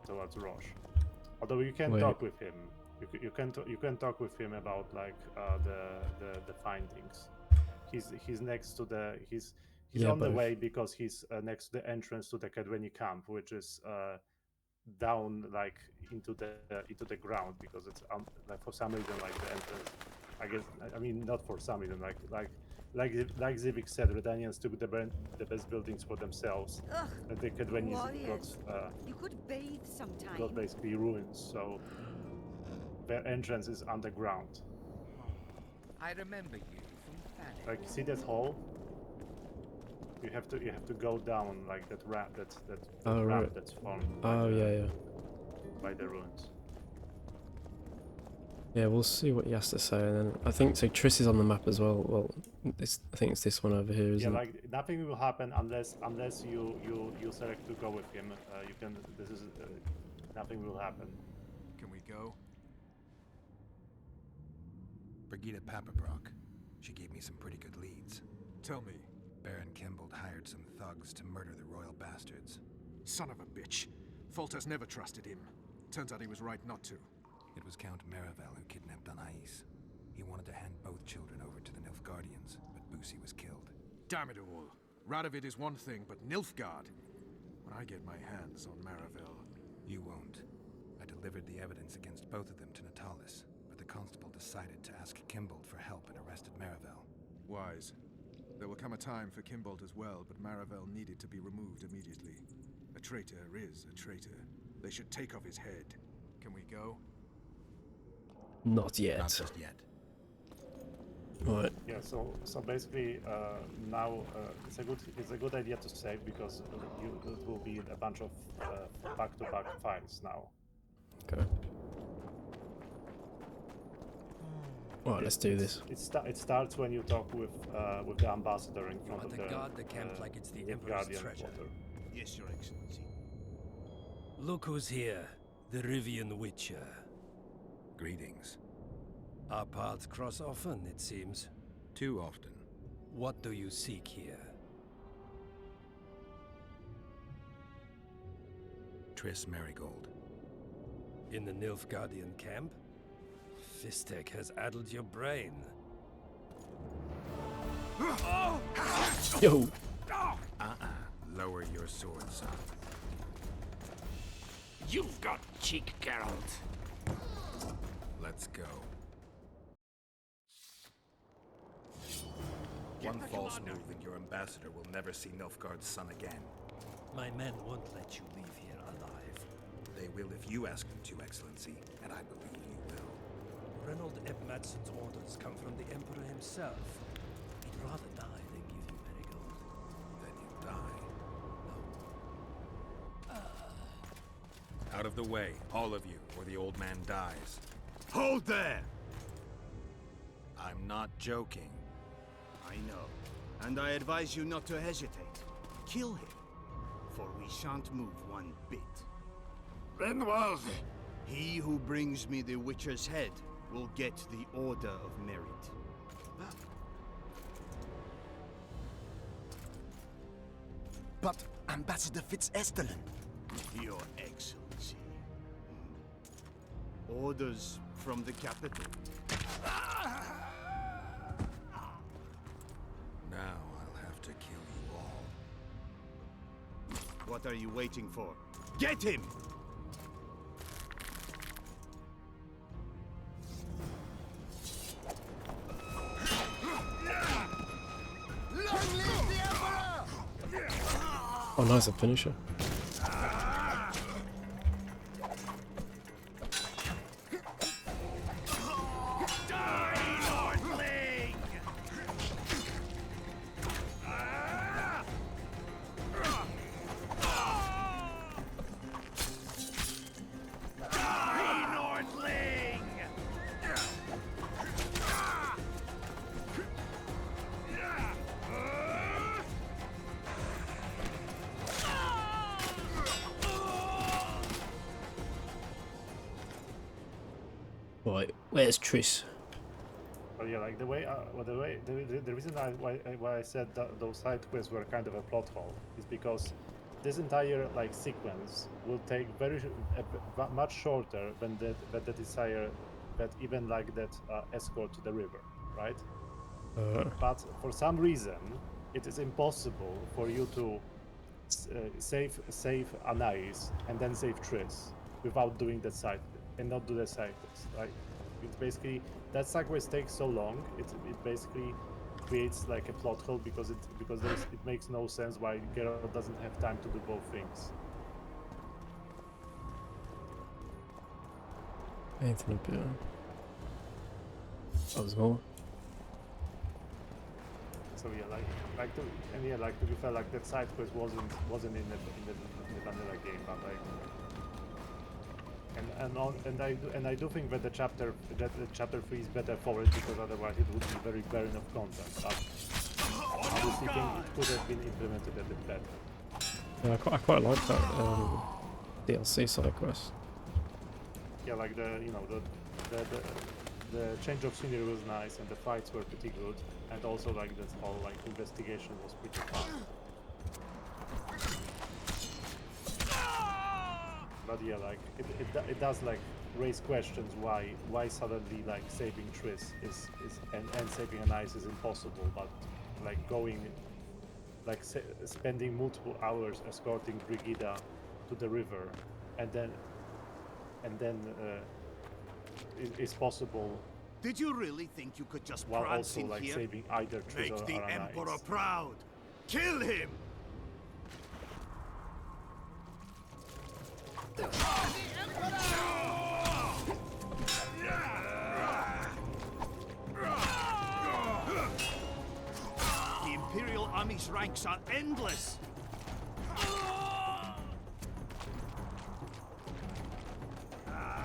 towards Roche. Although you can talk with him, you can talk with him about like the findings. He's next to the he's on the way because he's next to the entrance to the Cadweni camp, which is down like into the ground because it's like for some reason like the entrance. I mean not for some reason like Zivik said, Redanians took the best buildings for themselves. And the Cadwenis got basically ruined, so their entrance is underground. I remember you from Thanet. Like see that hall? You have to go down like that ramp ramp that's formed. Yeah. By the ruins. Yeah, we'll see what he has to say, and then I think so. Triss is on the map as well. Well, I think it's this one over here, isn't it? Yeah, like nothing will happen unless you select to go with him. You can. This is nothing will happen. Can we go? Brigida Papperbrock. She gave me some pretty good leads. Tell me. Baron Kimbold hired some thugs to murder the royal bastards. Son of a bitch. Foltest never trusted him. Turns out he was right not to. It was Count Maravel who kidnapped Anais. He wanted to hand both children over to the Nilfgaardians, but Busi was killed. Damn it all. Radovid is one thing, but Nilfgaard? When I get my hands on Maravel... You won't. I delivered the evidence against both of them to Natalis, but the constable decided to ask Kimbold for help and arrested Maravel. Wise. There will come a time for Kimbolt as well, but Maravel needed to be removed immediately. A traitor is a traitor. They should take off his head. Can we go? Not yet. Not just yet. Right. Yeah. So basically, now it's a good idea to save because it will be a bunch of back-to-back files now. Okay. Right, let's do this. It starts when you talk with the ambassador in front of to the guard the camp like it's the Emperor's Guardian treasure. quarter. Yes, Your Excellency. Look who's here, the Rivian Witcher. Greetings. Our paths cross often, it seems. Too often. What do you seek here? Triss Merigold. In the Nilfgaardian camp? Fistek has addled your brain. Yo! Lower your sword, son. You've got cheek, Geralt. Let's go. One false move and your ambassador will never see Nilfgaard's son again. My men won't let you leave here alive. They will if you ask them to, Excellency, and I believe you will. Reynold Eb Madsen's orders come from the Emperor himself. He'd rather die than give you Merigold. Then you die. Out of the way, all of you, or the old man dies. Hold there! I'm not joking. I know, and I advise you not to hesitate. Kill him, for we shan't move one bit. Renwald! He who brings me the Witcher's head will get the Order of Merit. But Ambassador Fitz-Estellen... Your Excellency. Orders from the capital. Now I'll have to kill you all. What are you waiting for? Get him! Long live the Emperor! Oh, nice, a finisher. Right, where's Triss? But yeah, like the reason why I said that those side quests were kind of a plot hole is because this entire like sequence will take much shorter than the desire that even like that escort to the river, right? But for some reason, it is impossible for you to save Anais and then save Triss without doing that side and not do the side quest. Like it's basically that side quest takes so long. It basically creates like a plot hole because it makes no sense why Geralt doesn't have time to do both things. Anything up here? Oh, there's more. So yeah, like to be fair, like that side quest wasn't in the vanilla game, but like. And I do think that the chapter 3 is better for it because otherwise it would be very barren of content. But obviously, think it could have been implemented a bit better. Yeah, I quite like that DLC side quest. Yeah, like the change of scenery was nice and the fights were pretty good, and also like this whole like investigation was pretty fun. But yeah, like it does like raise questions why suddenly like saving Triss is and saving Anais is impossible, but like going like spending multiple hours escorting Brigida to the river and then it's possible Did you really think you could just while prance also in like here? saving either Triss Make or the Aranites. Emperor proud! Kill him! The Imperial Army's ranks are endless!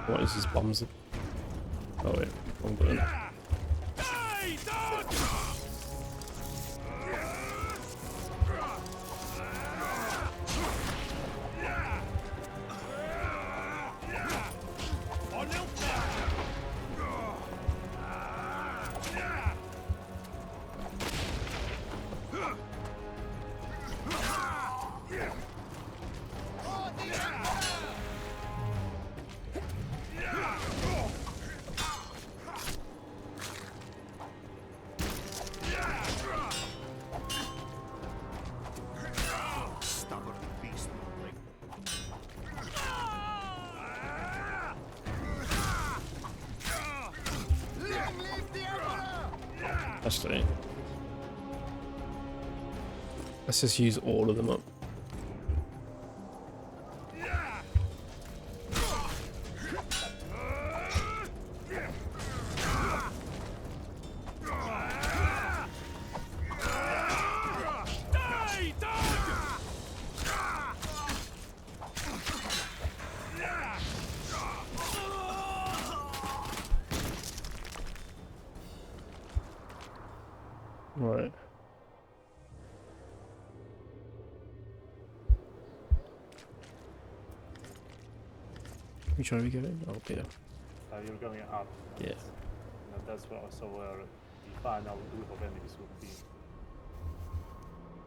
What is his bombs? Oh wait, wrong button. Stubborn beast modeling. Long live the Emperor! Actually, let's just use all of them up. Right. Which way are we going? Oh, yeah. You're going up. Yeah. And that's also where the final group of enemies would be.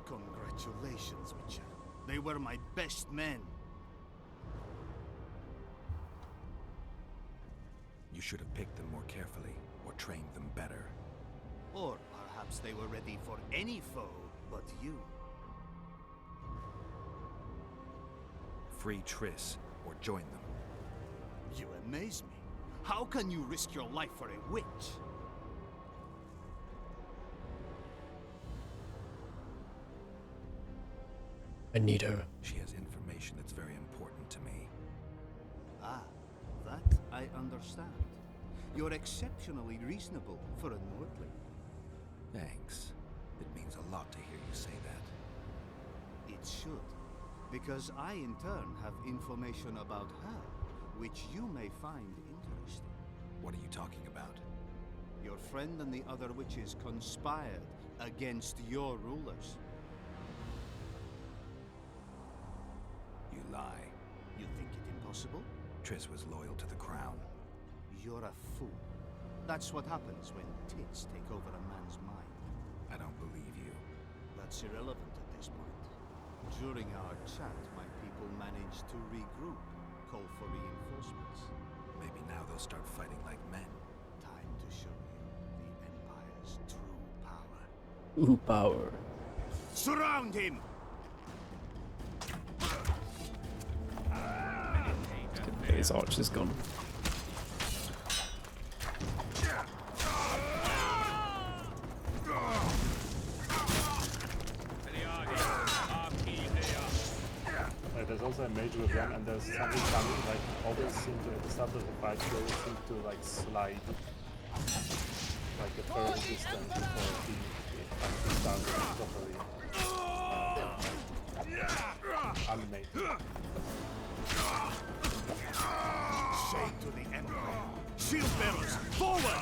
Congratulations, Witcher. They were my best men. You should have picked them more carefully, or trained them better. Or perhaps they were ready for any foe but you. Free Triss, or join them. You amaze me. How can you risk your life for a witch? I need her. She has information that's very important to me. Ah, that I understand. You're exceptionally reasonable for a Nordling. Thanks. It means a lot to hear you say that. It should, because I in turn have information about her, which you may find interesting. What are you talking about? Your friend and the other witches conspired against your rulers. You lie. You think it impossible? Triss was loyal to the crown. You're a fool. That's what happens when tits take over a man's mind. I don't believe you. That's irrelevant at this point. During our chat, my people managed to regroup, call for reinforcements. Maybe now they'll start fighting like men. Time to show you the Empire's true power. Ooh, power. Surround him! His arch is gone. There's also a mage with them, and there's something coming, like, always seem to, at the start of the fight, they always seem to, like, slide, like, a fair distance before he actually starts properly animate. Shame to the Emperor. Shield bearers, forward!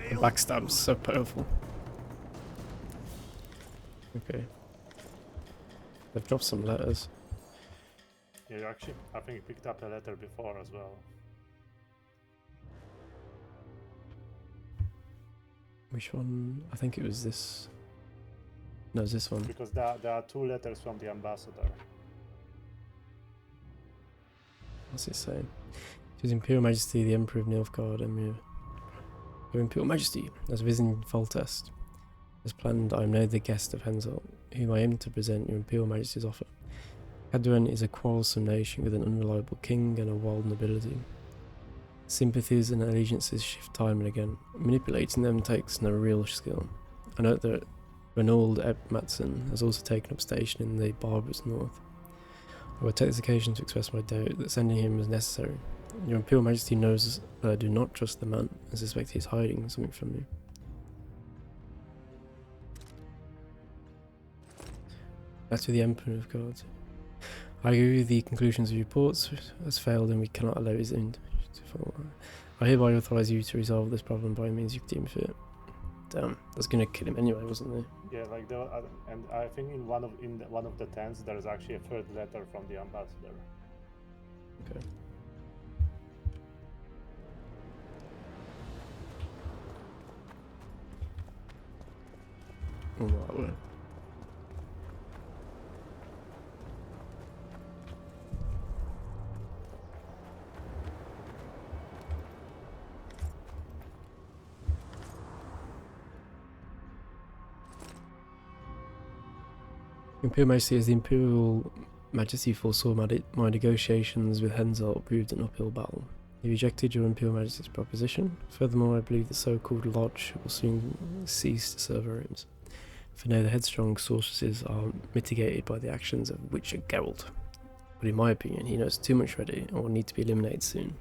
The backstab's so powerful. Okay. They've dropped some letters. Yeah, you actually, I think you picked up a letter before as well. Which one? I think it was this. No, it's this one. Because there are 2 letters from the ambassador. What's it saying? To His Imperial Majesty, the Emperor of Nilfgaard, Emir. Your Imperial Majesty, as visiting Foltest. As planned, I am now the guest of Henselt, whom I aim to present your Imperial Majesty's offer. Hadouin is a quarrelsome nation with an unreliable king and a wild nobility. Sympathies and allegiances shift time and again. Manipulating them takes no real skill. I note that Reynold Ep Matson has also taken up station in the barbarous north. I will take this occasion to express my doubt that sending him is necessary. Your Imperial Majesty knows that I do not trust the man and suspect he is hiding something from me. Back to the Emperor of Guards. I agree with the conclusions of reports has failed and we cannot allow his end to fall. I hereby authorize you to resolve this problem by means you deem fit. Damn, that's gonna kill him anyway, wasn't it? Yeah, like and I think in one of the tents there is actually a 3rd letter from the ambassador. Okay. Right. Imperial Majesty, as the Imperial Majesty foresaw my negotiations with Henselt proved an uphill battle. He rejected your Imperial Majesty's proposition. Furthermore, I believe the so-called Lodge will soon cease to serve our aims. For now, the headstrong sorceresses are mitigated by the actions of Witcher Geralt. But in my opinion, he knows too much already and will need to be eliminated soon.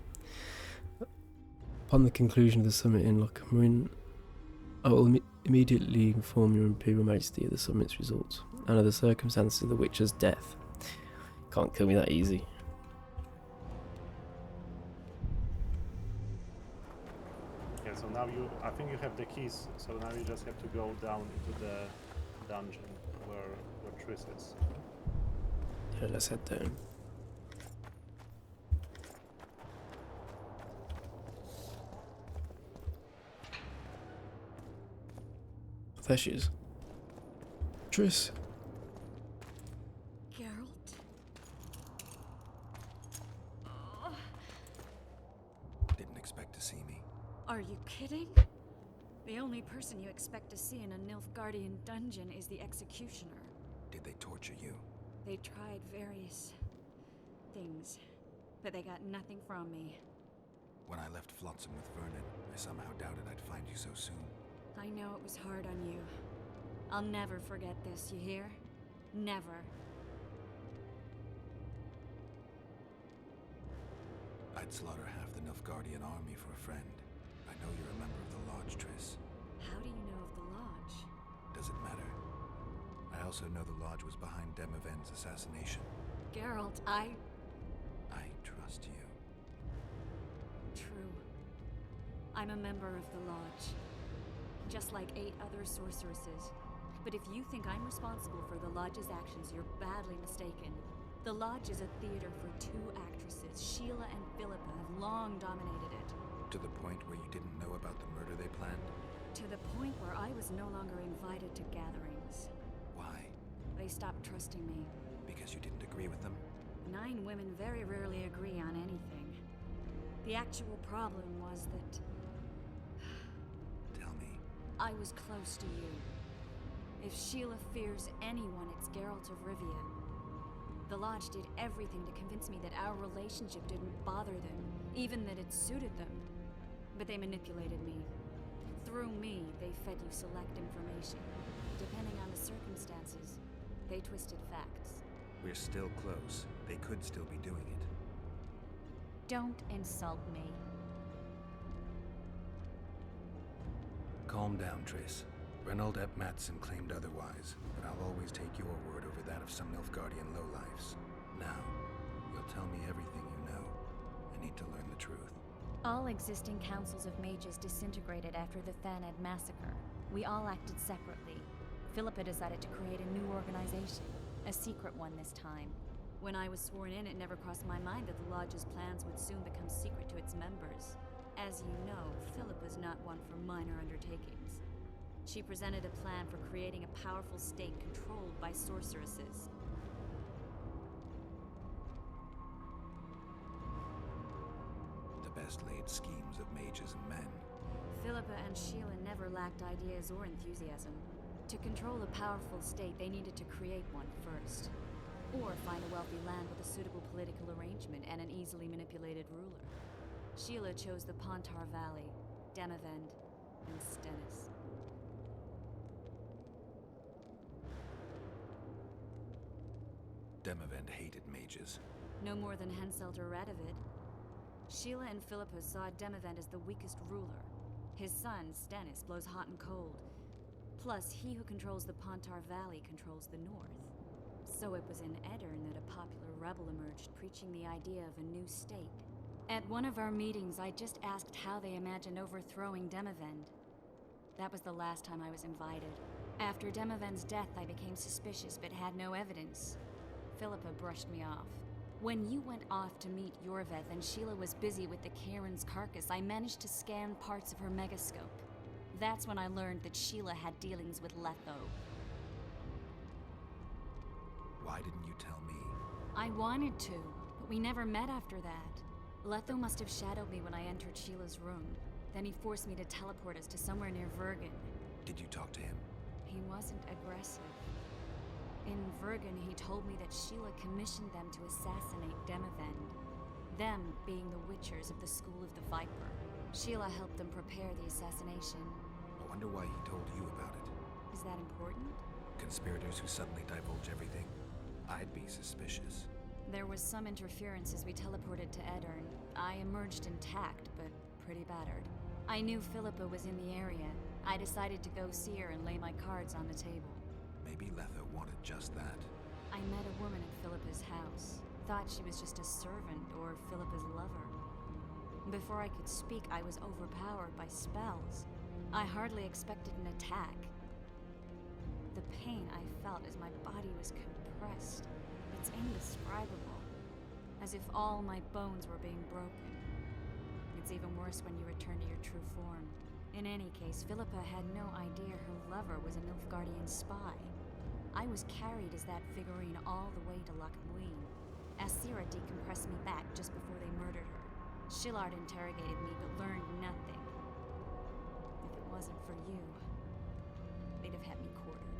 Upon the conclusion of the summit in Loch Muin, I will immediately inform your Imperial Majesty of the summit's results and of the circumstances of the Witcher's death. Can't kill me that easy. Yeah, so now I think you have the keys, so now you just have to go down into the dungeon where Triss is. Yeah, let's head down. There she is. Triss. Geralt? Didn't expect to see me. Are you kidding? The only person you expect to see in a Nilfgaardian dungeon is the executioner. Did they torture you? They tried various things, but they got nothing from me. When I left Flotsam with Vernon, I somehow doubted I'd find you so soon. I know it was hard on you. I'll never forget this, you hear? Never. I'd slaughter half the Nilfgaardian army for a friend. I know you're a member of the Lodge, Triss. How do you know of the Lodge? Does it matter? I also know the Lodge was behind Demaven's assassination. Geralt, I trust you. True. I'm a member of the Lodge. Just like 8 other sorceresses. But if you think I'm responsible for the Lodge's actions, you're badly mistaken. The Lodge is a theater for 2 actresses. Sheila and Philippa have long dominated it. To the point where you didn't know about the murder they planned? To the point where I was no longer invited to gatherings. Why? They stopped trusting me. Because you didn't agree with them? 9 women very rarely agree on anything. The actual problem was that... Tell me. I was close to you. If Sheila fears anyone, it's Geralt of Rivia. The Lodge did everything to convince me that our relationship didn't bother them, even that it suited them. But they manipulated me. Through me, they fed you select information. Depending on the circumstances, they twisted facts. We're still close. They could still be doing it. Don't insult me. Calm down, Triss. Reynold Ep Matson claimed otherwise, but I'll always take your word over that of some Nilfgaardian lowlifes. Now, you'll tell me everything you know. I need to learn the truth. All existing councils of mages disintegrated after the Thanedd massacre. We all acted separately. Philippa decided to create a new organization. A secret one this time. When I was sworn in, it never crossed my mind that the Lodge's plans would soon become secret to its members. As you know, Philippa's not one for minor undertakings. She presented a plan for creating a powerful state controlled by sorceresses. The best laid schemes of mages and men. Philippa and Sheila never lacked ideas or enthusiasm. To control a powerful state, they needed to create one first. Or find a wealthy land with a suitable political arrangement and an easily manipulated ruler. Sheila chose the Pontar Valley, Demavend, and Stennis. Demavend hated mages. No more than Henselt or Radovid. Sheila and Philippa saw Demavend as the weakest ruler. His son, Stennis, blows hot and cold. Plus, he who controls the Pontar Valley controls the north. So it was in Edirn that a popular rebel emerged, preaching the idea of a new state. At one of our meetings, I just asked how they imagined overthrowing Demavend. That was the last time I was invited. After Demavend's death, I became suspicious, but had no evidence. Philippa brushed me off. When you went off to meet Yorveth and Sheila was busy with the Karen's carcass, I managed to scan parts of her megascope. That's when I learned that Sheila had dealings with Letho. Why didn't you tell me? I wanted to, but we never met after that. Letho must have shadowed me when I entered Sheila's room. Then he forced me to teleport us to somewhere near Vergen. Did you talk to him? He wasn't aggressive. In Vergen, he told me that Sheila commissioned them to assassinate Demavend. Them being the Witchers of the School of the Viper. Sheila helped them prepare the assassination. I wonder why he told you about it. Is that important? Conspirators who suddenly divulge everything? I'd be suspicious. There was some interference as we teleported to Edirn. I emerged intact, but pretty battered. I knew Philippa was in the area. I decided to go see her and lay my cards on the table. Maybe Letho wanted just that. I met a woman at Philippa's house. Thought she was just a servant or Philippa's lover. Before I could speak, I was overpowered by spells. I hardly expected an attack. The pain I felt as my body was compressed. It's indescribable. As if all my bones were being broken. It's even worse when you return to your true form. In any case, Philippa had no idea her lover was a Nilfgaardian spy. I was carried as that figurine all the way to Loch Muin. Asira decompressed me back just before they murdered her. Shillard interrogated me but learned nothing. If it wasn't for you, they'd have had me quartered.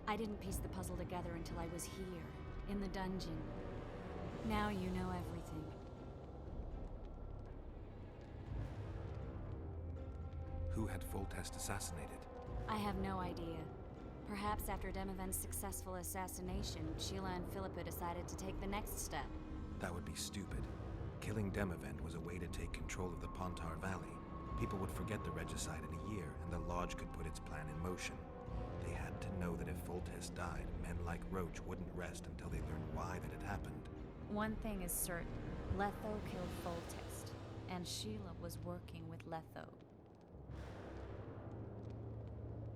I didn't piece the puzzle together until I was here, in the dungeon. Now you know everything. Who had Foltest assassinated? I have no idea. Perhaps after Demavend's successful assassination, Sheila and Philippa decided to take the next step. That would be stupid. Killing Demavend was a way to take control of the Pontar Valley. People would forget the regicide in a year, and the Lodge could put its plan in motion. They had to know that if Foltest died, men like Roach wouldn't rest until they learned why that had happened. One thing is certain. Letho killed Foltest, and Sheila was working with Letho.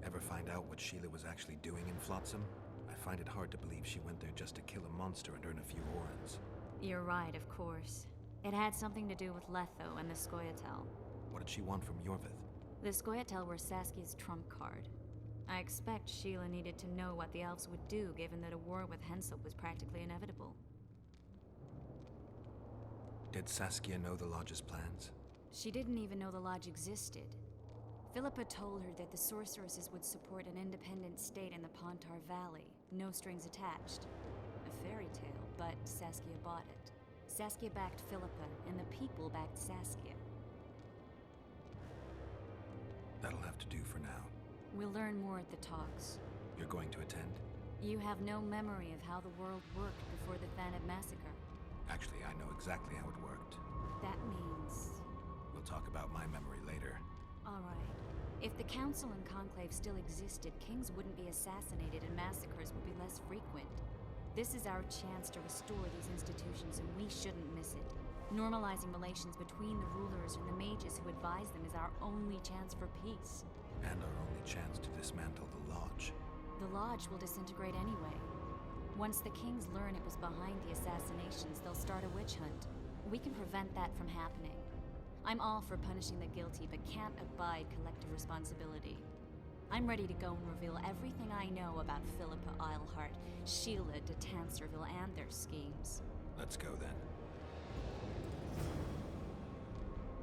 Ever find out what Sheila was actually doing in Flotsam? I find it hard to believe she went there just to kill a monster and earn a few orans. You're right, of course. It had something to do with Letho and the Scoia'tael. What did she want from Yorveth? The Scoia'tael were Saskia's trump card. I expect Sheila needed to know what the elves would do, given that a war with Henselt was practically inevitable. Did Saskia know the Lodge's plans? She didn't even know the Lodge existed. Philippa told her that the sorceresses would support an independent state in the Pontar Valley, no strings attached. A fairy tale, but Saskia bought it. Saskia backed Philippa, and the people backed Saskia. That'll have to do for now. We'll learn more at the talks. You're going to attend? You have no memory of how the world worked before the Thanab massacre. Actually, I know exactly how it worked. That means... We'll talk about my memory later. All right. If the Council and Conclave still existed, kings wouldn't be assassinated and massacres would be less frequent. This is our chance to restore these institutions, and we shouldn't miss it. Normalizing relations between the rulers and the mages who advise them is our only chance for peace. And our only chance to dismantle the Lodge. The Lodge will disintegrate anyway. Once the Kings learn it was behind the assassinations, they'll start a witch hunt. We can prevent that from happening. I'm all for punishing the guilty, but can't abide collective responsibility. I'm ready to go and reveal everything I know about Philippa Eilhart, Sheila de Tanserville, and their schemes. Let's go then.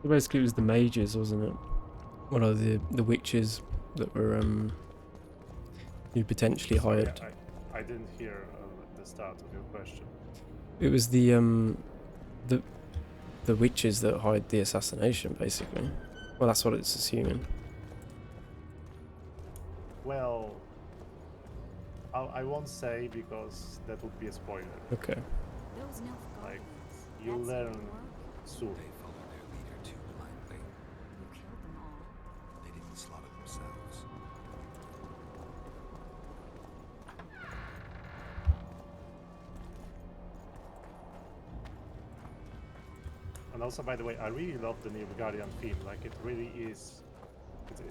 Basically, it was the mages, wasn't it? One of the witches that were who potentially hired. I didn't hear the start of your question. It was the witches that hired the assassination, basically. Well, that's what it's assuming. Well, I won't say because that would be a spoiler. Okay. Those Like, you'll learn soon. They followed their leader too blindly. You killed them all. They didn't slaughter themselves. And also, by the way, I really love the Nilfgaardian theme. Like, it really is.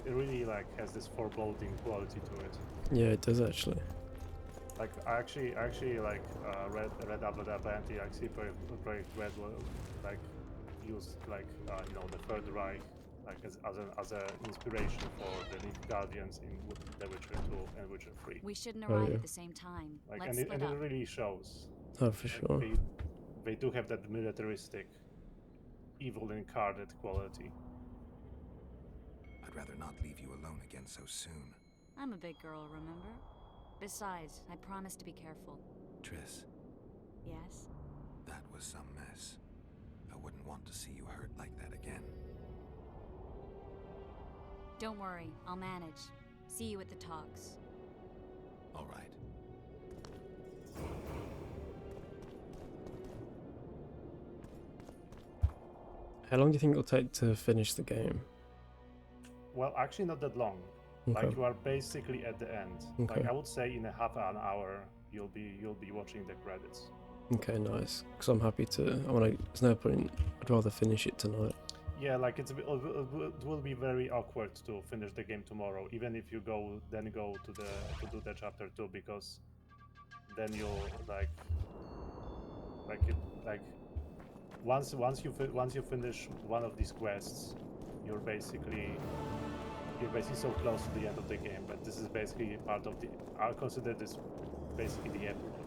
It really like has this foreboding quality to it. Yeah, it does actually. Like, I actually like read up that apparently actually Project Red will like use like you know, the Third Reich like as an inspiration for the Nilfgaardians in The Witcher 2 and Witcher 3. We shouldn't arrive at the same time. Like, Let's and split it up. really shows. Oh, for sure. They do have that militaristic, evil incarnate quality. I'd rather not leave you alone again so soon. I'm a big girl, remember? Besides, I promised to be careful. Triss, Yes? that was some mess. I wouldn't want to see you hurt like that again. Don't worry, I'll manage. See you at the talks. All right. How long do you think it'll take to finish the game? Well, actually, not that long. Okay. Like, you are basically at the end. Okay. Like, I would say in a half an hour you'll be watching the credits. Okay, nice. Because I'm happy to. There's no point. I'd rather finish it tonight. Yeah, like it will be very awkward to finish the game tomorrow, even if you go to do the chapter 2, because then you'll once you finish one of these quests, you're basically so close to the end of the game. But this is basically part of the. I consider this basically the epilogue.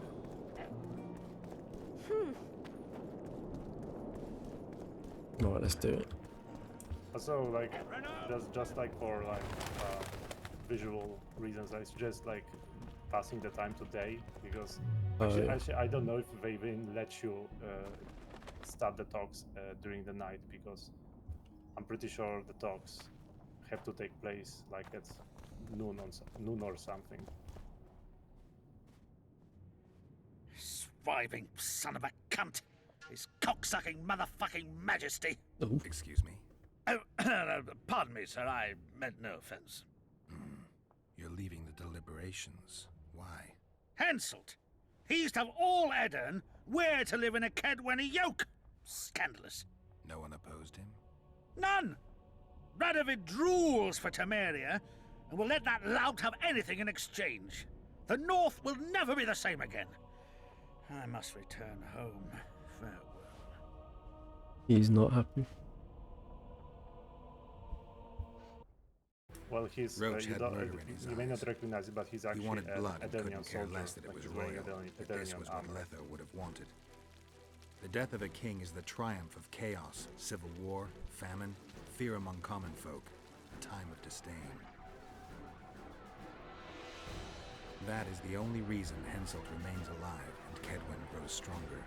Right, let's do it. Also, like, just like for like visual reasons, I suggest like passing the time today, because actually I don't know if they even let you start the talks during the night, because I'm pretty sure the talks have to take place like at noon or something. Surviving son of a cunt! His cocksucking motherfucking majesty! Oh. Excuse me. Oh, pardon me, sir. I meant no offense. You're leaving the deliberations. Why? Henselt! He used to have all Edirn where to live in a Kedwenny yoke! Scandalous. No one opposed him? None! Radovid drools for Temeria, and will let that lout have anything in exchange. The North will never be the same again. I must return home. Farewell. He's not happy. Well, he's Roach you, had don't, murder in his you may eyes. not recognize it, but he's He actually wanted an blood and Edirnian couldn't care soldier. less that it Like, was he's wearing royal, but this Edirnian was what armor. Letho would have wanted. The death of a king is the triumph of chaos, civil war, famine, fear among common folk, a time of disdain. That is the only reason Henselt remains alive and Kedwen grows stronger.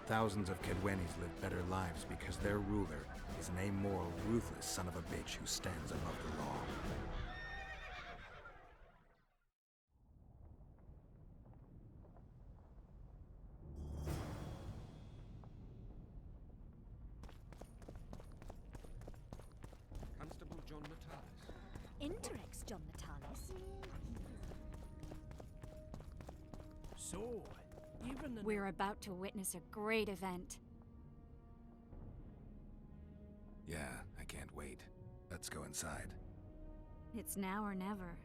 Thousands of Kedwenis live better lives because their ruler is an amoral, ruthless son of a bitch who stands above the law. Constable John Natalis. Interex, John Natalis. So, even the... We're about to witness a great event. Yeah, I can't wait. Let's go inside. It's now or never.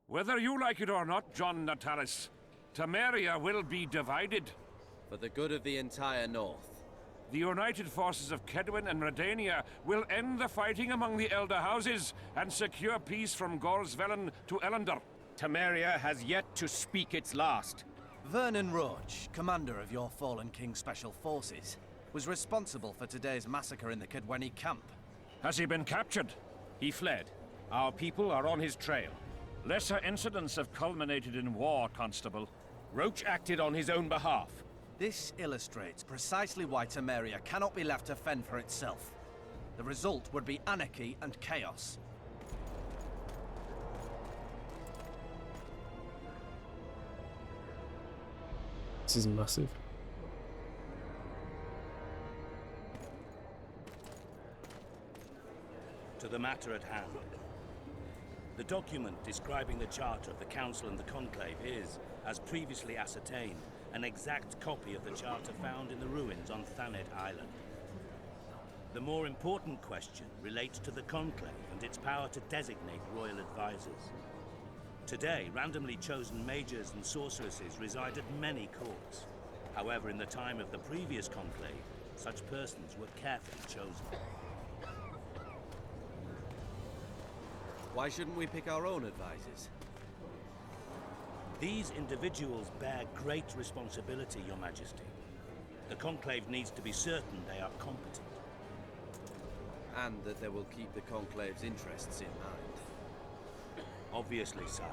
Whether you like it or not, John Natalis, Temeria will be divided. For the good of the entire North. The united forces of Kaedwen and Redania will end the fighting among the Elder Houses and secure peace from Gorsvelen to Ellendar. Temeria has yet to speak its last. Vernon Roach, commander of your fallen King Special Forces, was responsible for today's massacre in the Kaedweni camp. Has he been captured? He fled. Our people are on his trail. Lesser incidents have culminated in war, Constable. Roach acted on his own behalf. This illustrates precisely why Temeria cannot be left to fend for itself. The result would be anarchy and chaos. This is massive. To the matter at hand. The document describing the charter of the Council and the Conclave is, as previously ascertained, an exact copy of the charter found in the ruins on Thanet Island. The more important question relates to the Conclave and its power to designate royal advisors. Today, randomly chosen mages and sorceresses reside at many courts. However, in the time of the previous Conclave, such persons were carefully chosen. Why shouldn't we pick our own advisors? These individuals bear great responsibility, Your Majesty. The Conclave needs to be certain they are competent. And that they will keep the Conclave's interests in mind. Obviously, sire.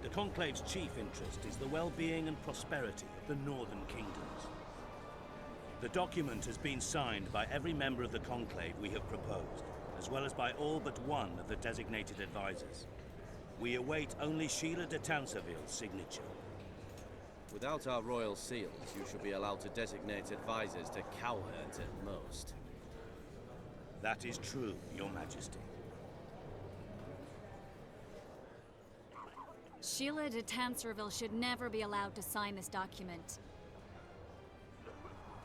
The Conclave's chief interest is the well-being and prosperity of the Northern Kingdoms. The document has been signed by every member of the Conclave we have proposed, as well as by all but one of the designated advisors. We await only Sheila de Tanserville's signature. Without our royal seals, you should be allowed to designate advisors to cowherds at most. That is true, Your Majesty. Sheila de Tanserville should never be allowed to sign this document.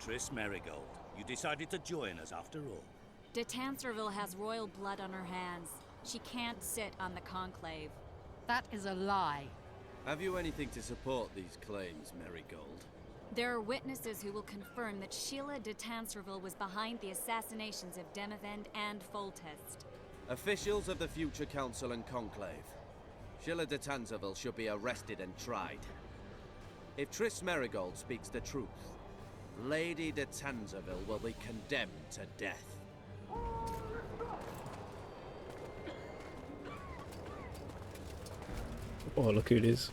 Triss Merigold, you decided to join us after all. De Tanserville has royal blood on her hands. She can't sit on the Conclave. That is a lie. Have you anything to support these claims, Merigold? There are witnesses who will confirm that Sheila de Tanserville was behind the assassinations of Demavend and Foltest. Officials of the future Council and Conclave. Sheila de Tanserville should be arrested and tried. If Triss Merigold speaks the truth, Lady de Tanserville will be condemned to death. Oh, look who it is.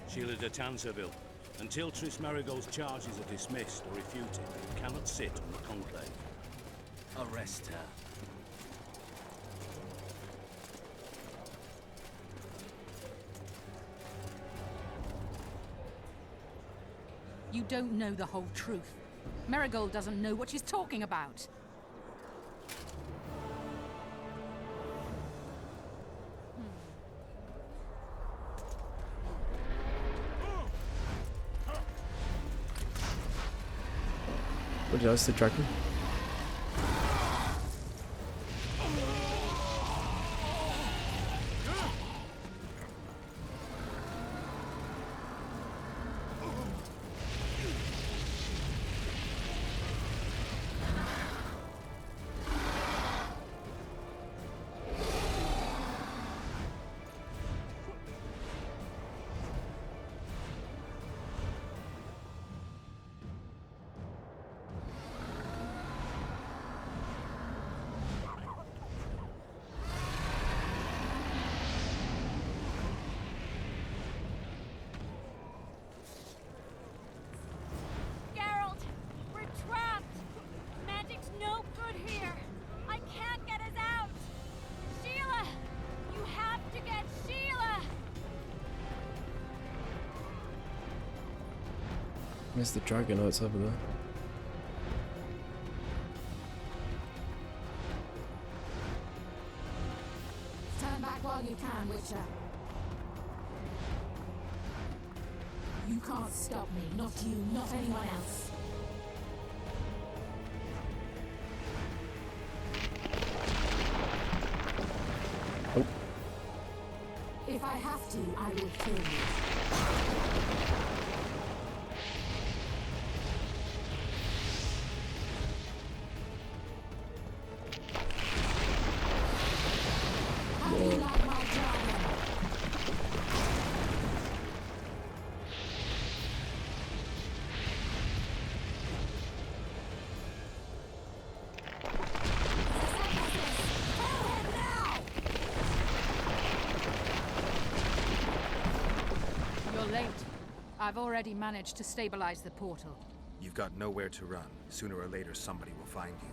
Sheila de Tanserville, until Triss Merigold's charges are dismissed or refuted, you cannot sit on the Conclave. Arrest her. You don't know the whole truth. Merigold doesn't know what she's talking about. What did I say, dragon? Where's the dragon? Oh, it's over there. Turn back while you can, Witcher. You can't stop me. Not you, not anyone else. If I have to, I will kill you. How do you like my dragon? You're late. I've already managed to stabilize the portal. You've got nowhere to run. Sooner or later, somebody will find you.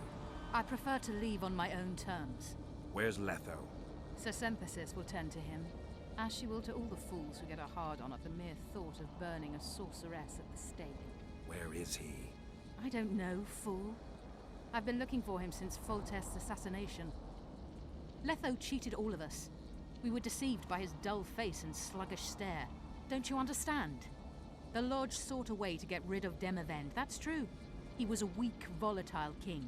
I prefer to leave on my own terms. Where's Letho? Sir Synthesis will tend to him, as she will to all the fools who get a hard-on at the mere thought of burning a sorceress at the stake. Where is he? I don't know, fool. I've been looking for him since Foltest's assassination. Letho cheated all of us. We were deceived by his dull face and sluggish stare. Don't you understand? The Lodge sought a way to get rid of Demavend, that's true. He was a weak, volatile king.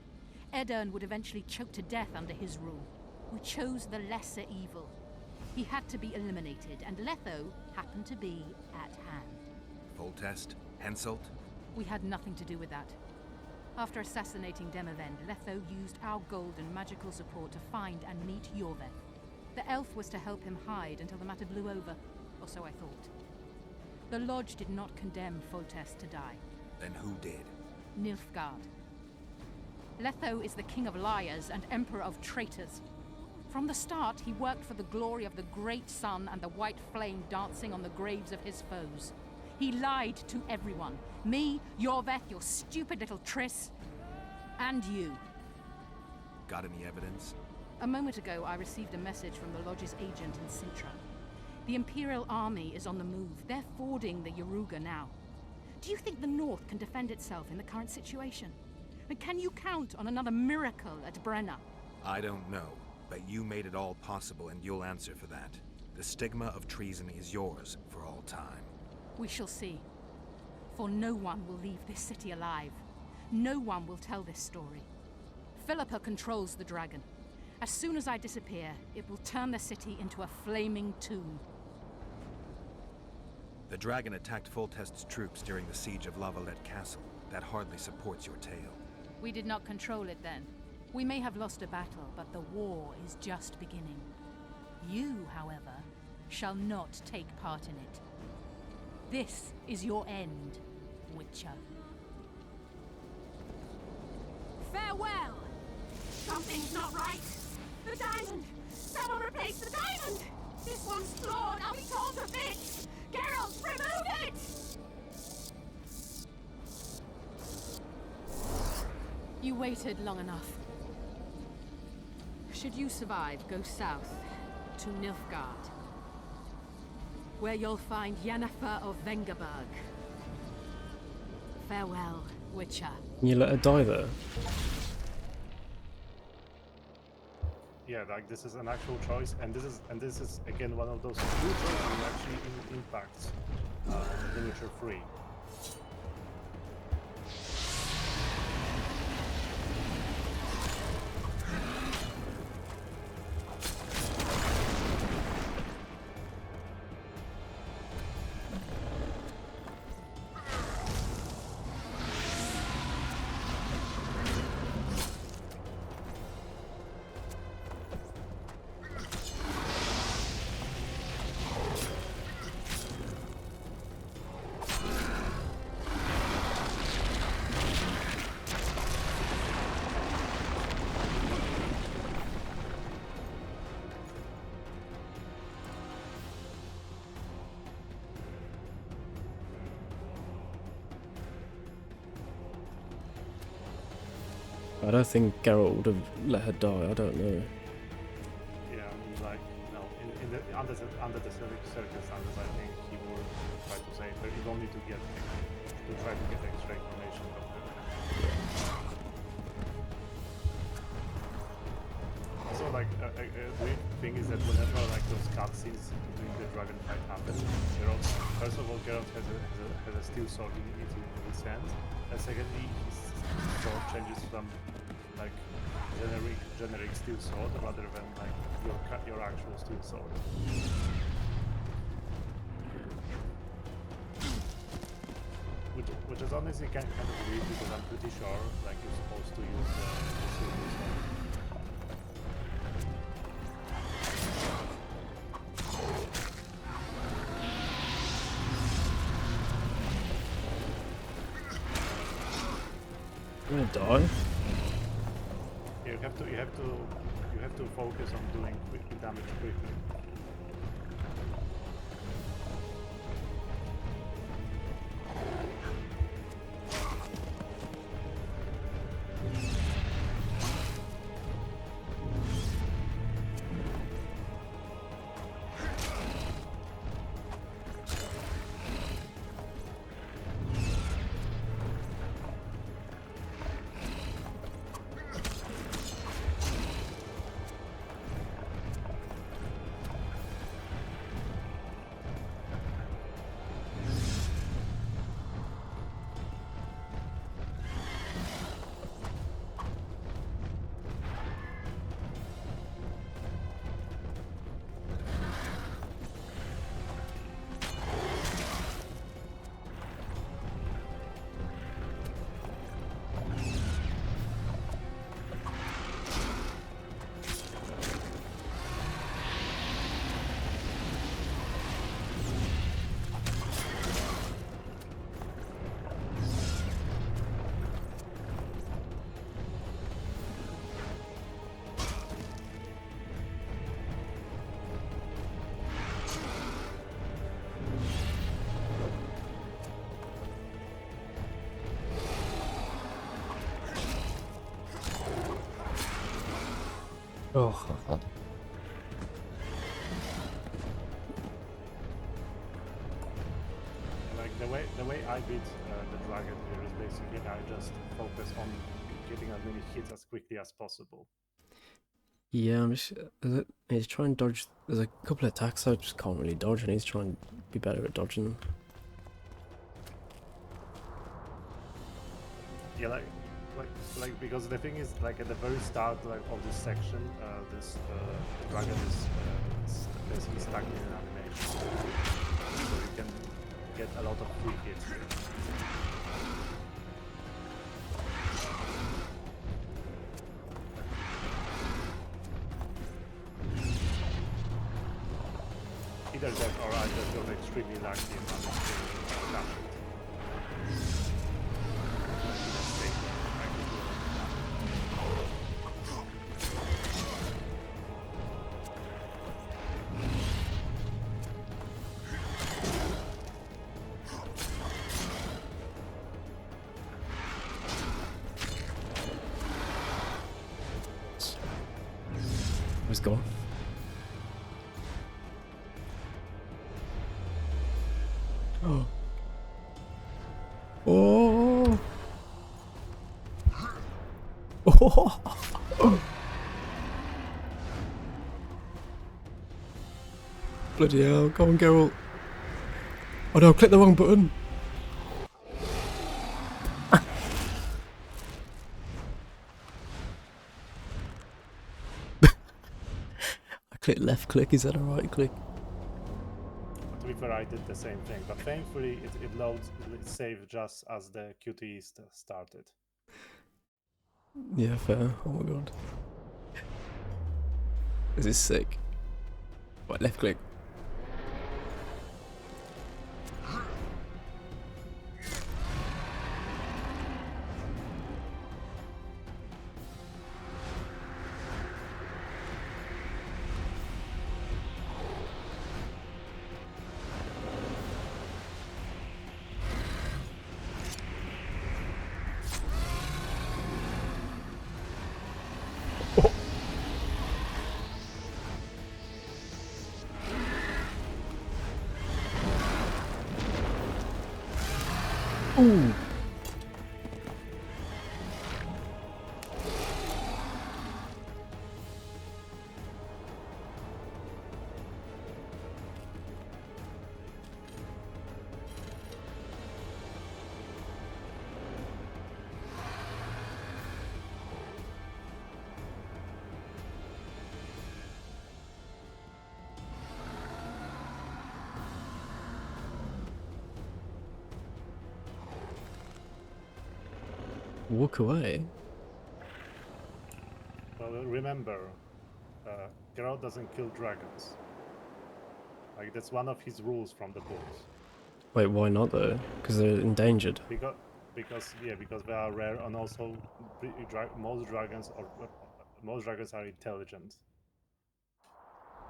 Aedirn would eventually choke to death under his rule. We chose the lesser evil. He had to be eliminated, and Letho happened to be at hand. Foltest? Henselt? We had nothing to do with that. After assassinating Demavend, Letho used our gold and magical support to find and meet Yorveth. The elf was to help him hide until the matter blew over, or so I thought. The Lodge did not condemn Foltest to die. Then who did? Nilfgaard. Letho is the king of liars and emperor of traitors. From the start, he worked for the glory of the great sun and the white flame dancing on the graves of his foes. He lied to everyone. Me, Yorveth, your stupid little Triss, and you. Got any evidence? A moment ago, I received a message from the Lodge's agent in Sintra. The Imperial Army is on the move. They're fording the Yaruga now. Do you think the North can defend itself in the current situation? And can you count on another miracle at Brenna? I don't know, but you made it all possible and you'll answer for that. The stigma of treason is yours for all time. We shall see. For no one will leave this city alive. No one will tell this story. Philippa controls the dragon. As soon as I disappear, it will turn the city into a flaming tomb. The dragon attacked Foltest's troops during the siege of La Valette Castle. That hardly supports your tale. We did not control it then. We may have lost a battle, but the war is just beginning. You, however, shall not take part in it. This is your end, Witcher. Farewell! Something's not right! The diamond! Someone replace the diamond! This one's flawed! I'll be torn to bits! Geralt, remove it! You waited long enough. Should you survive, go south to Nilfgaard, where you'll find Yennefer of Vengerberg. Farewell, Witcher. Can you let her die there? Yeah, like this is an actual choice, and this is again one of those few choices that actually impacts The Witcher 3. I don't think Geralt would have let her die, I don't know. Yeah, like, no, under the circumstances, I think he would try to save her, if only to try to get extra information from her. Also, like, a weird thing is that whenever, like, those cutscenes during the dragon fight happen, Geralt, first of all, Geralt has a steel sword in his hand, and secondly, his sword changes from like generic steel sword rather than like your actual steel sword. which is honestly kind of weird because I'm pretty sure like you're supposed to use the silver stone. I'm gonna die. You have to focus on doing quick damage quickly. Oh. Like the way I beat the dragon here is basically I just focus on getting as many hits as quickly as possible. Yeah, I'm just. I need to try and dodge. There's a couple of attacks I just can't really dodge. I need to try and be better at dodging them. Yeah, like because the thing is, like at the very start of this section, this dragon is basically stuck in an animation, so you can get a lot of free hits here. Either that or I just got extremely lucky and managed to catch it. Let's go. Oh. Oh. Oh. Bloody hell, go on, Geralt. Oh no, click the wrong button. I clicked left click, is that a right click? To be fair, I did the same thing, but thankfully it loads, it saved just as the QTE started. Yeah, fair. Oh my god. This is sick. Right, left click. Ooh. walk away. Well, remember, Geralt doesn't kill dragons. Like, that's one of his rules from the books. Wait, why not though? Because they're endangered. Because they are rare, and also most dragons are intelligent.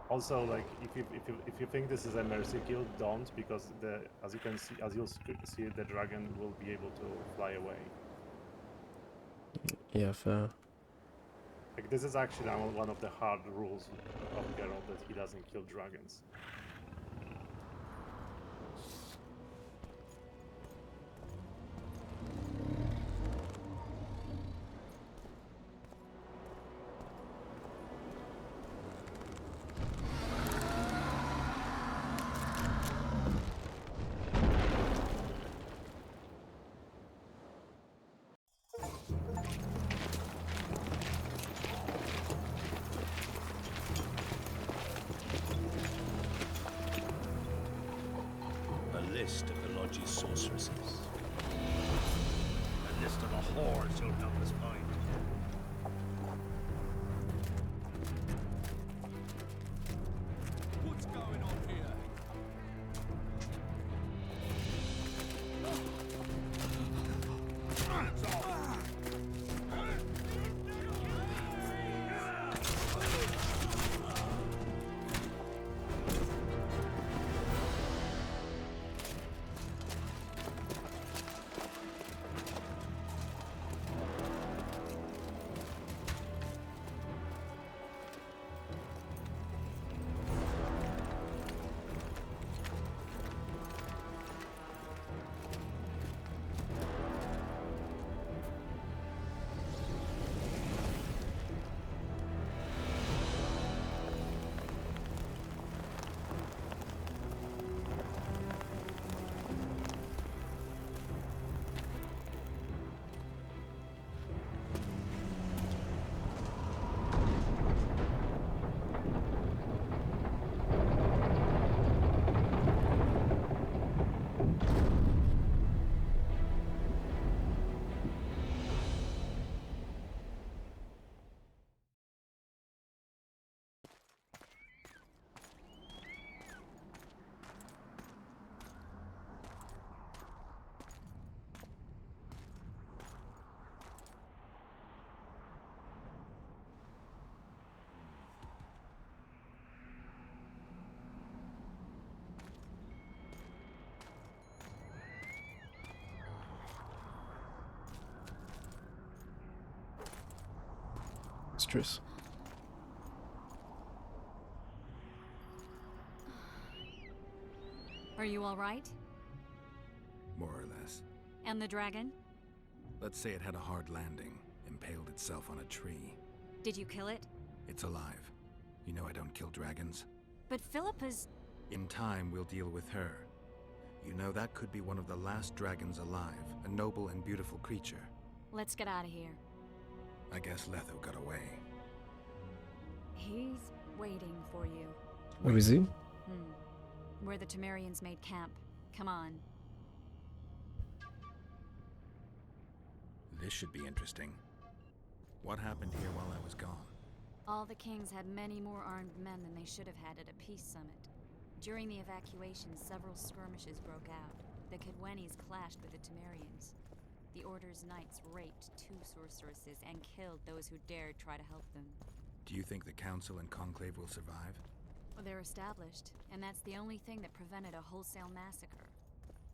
Also, like, if you think this is a mercy kill, don't, because as you'll see, the dragon will be able to fly away. Yeah, fair. Like, this is actually one of the hard rules of Geralt, that he doesn't kill dragons. A list of the Lodge's sorceresses. A list of the whores you'll help us find. What's going on here? Stress. Are you all right? More or less. And the dragon? Let's say it had a hard landing, impaled itself on a tree. Did you kill it? It's alive. You know I don't kill dragons. But Philippa's... In time, we'll deal with her. You know, that could be one of the last dragons alive, a noble and beautiful creature. Let's get out of here. I guess Letho got away. He's waiting for you. Where is he? Where the Temerians made camp. Come on. This should be interesting. What happened here while I was gone? All the kings had many more armed men than they should have had at a peace summit. During the evacuation, several skirmishes broke out. The Kedwenis clashed with the Temerians. The Order's knights raped 2 sorceresses and killed those who dared try to help them. Do you think the Council and Conclave will survive? Well, they're established, and that's the only thing that prevented a wholesale massacre.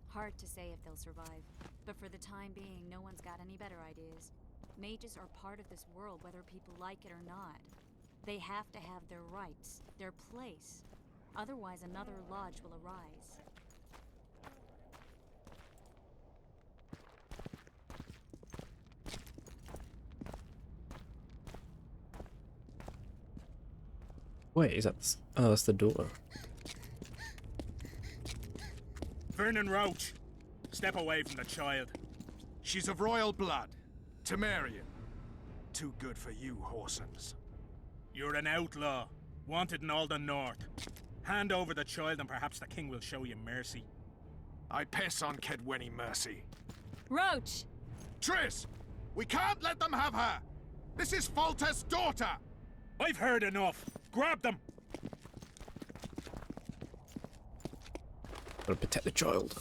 Hard to say if they'll survive, but for the time being, no one's got any better ideas. Mages are part of this world, whether people like it or not. They have to have their rights, their place. Otherwise, another lodge will arise. Wait, is that... Oh, that's the door. Vernon Roach, step away from the child. She's of royal blood. Temerian. Too good for you, Horsens. You're an outlaw, wanted in all the north. Hand over the child and perhaps the king will show you mercy. I piss on Kedweni mercy. Roach! Triss! We can't let them have her! This is Foltest's daughter! I've heard enough! Grab them! Gotta protect the child.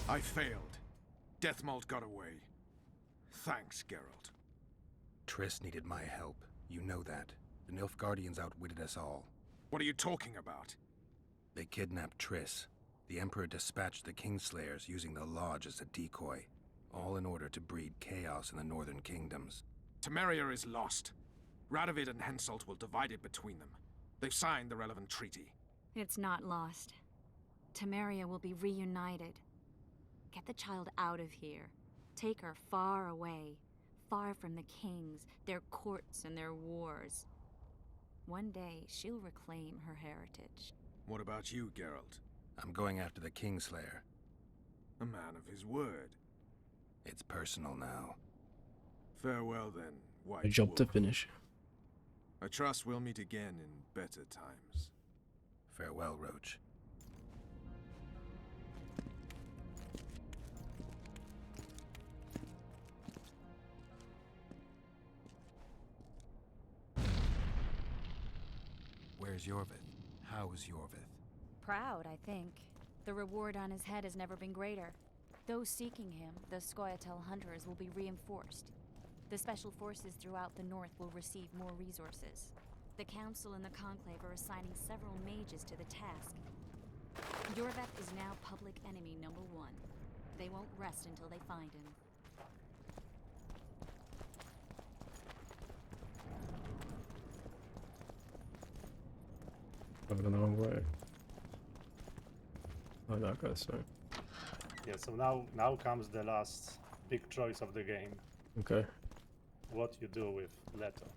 I failed. Deathmold got away. Thanks, Geralt. Triss needed my help. You know that. The Nilfgaardians outwitted us all. What are you talking about? They kidnapped Triss. The Emperor dispatched the Kingslayers using the Lodge as a decoy, all in order to breed chaos in the northern kingdoms. Temeria is lost. Radovid and Henselt will divide it between them. They've signed the relevant treaty. It's not lost. Temeria will be reunited. Get the child out of here. Take her far away. Far from the kings, their courts, and their wars. One day, she'll reclaim her heritage. What about you, Geralt? I'm going after the Kingslayer. A man of his word. It's personal now. Farewell then, White A job Wolf. to finish. I trust we'll meet again in better times. Farewell, Roach. Where's Yorvith? How is Yorvith? Proud, I think. The reward on his head has never been greater. Those seeking him, the Scoia'tael hunters, will be reinforced. The special forces throughout the north will receive more resources. The Council and the Conclave are assigning several mages to the task. Yorvith is now public enemy #1. They won't rest until they find him. I'm going the wrong way. Oh, that goes so. Yeah, so now comes the last big choice of the game. Okay. What you do with Leto.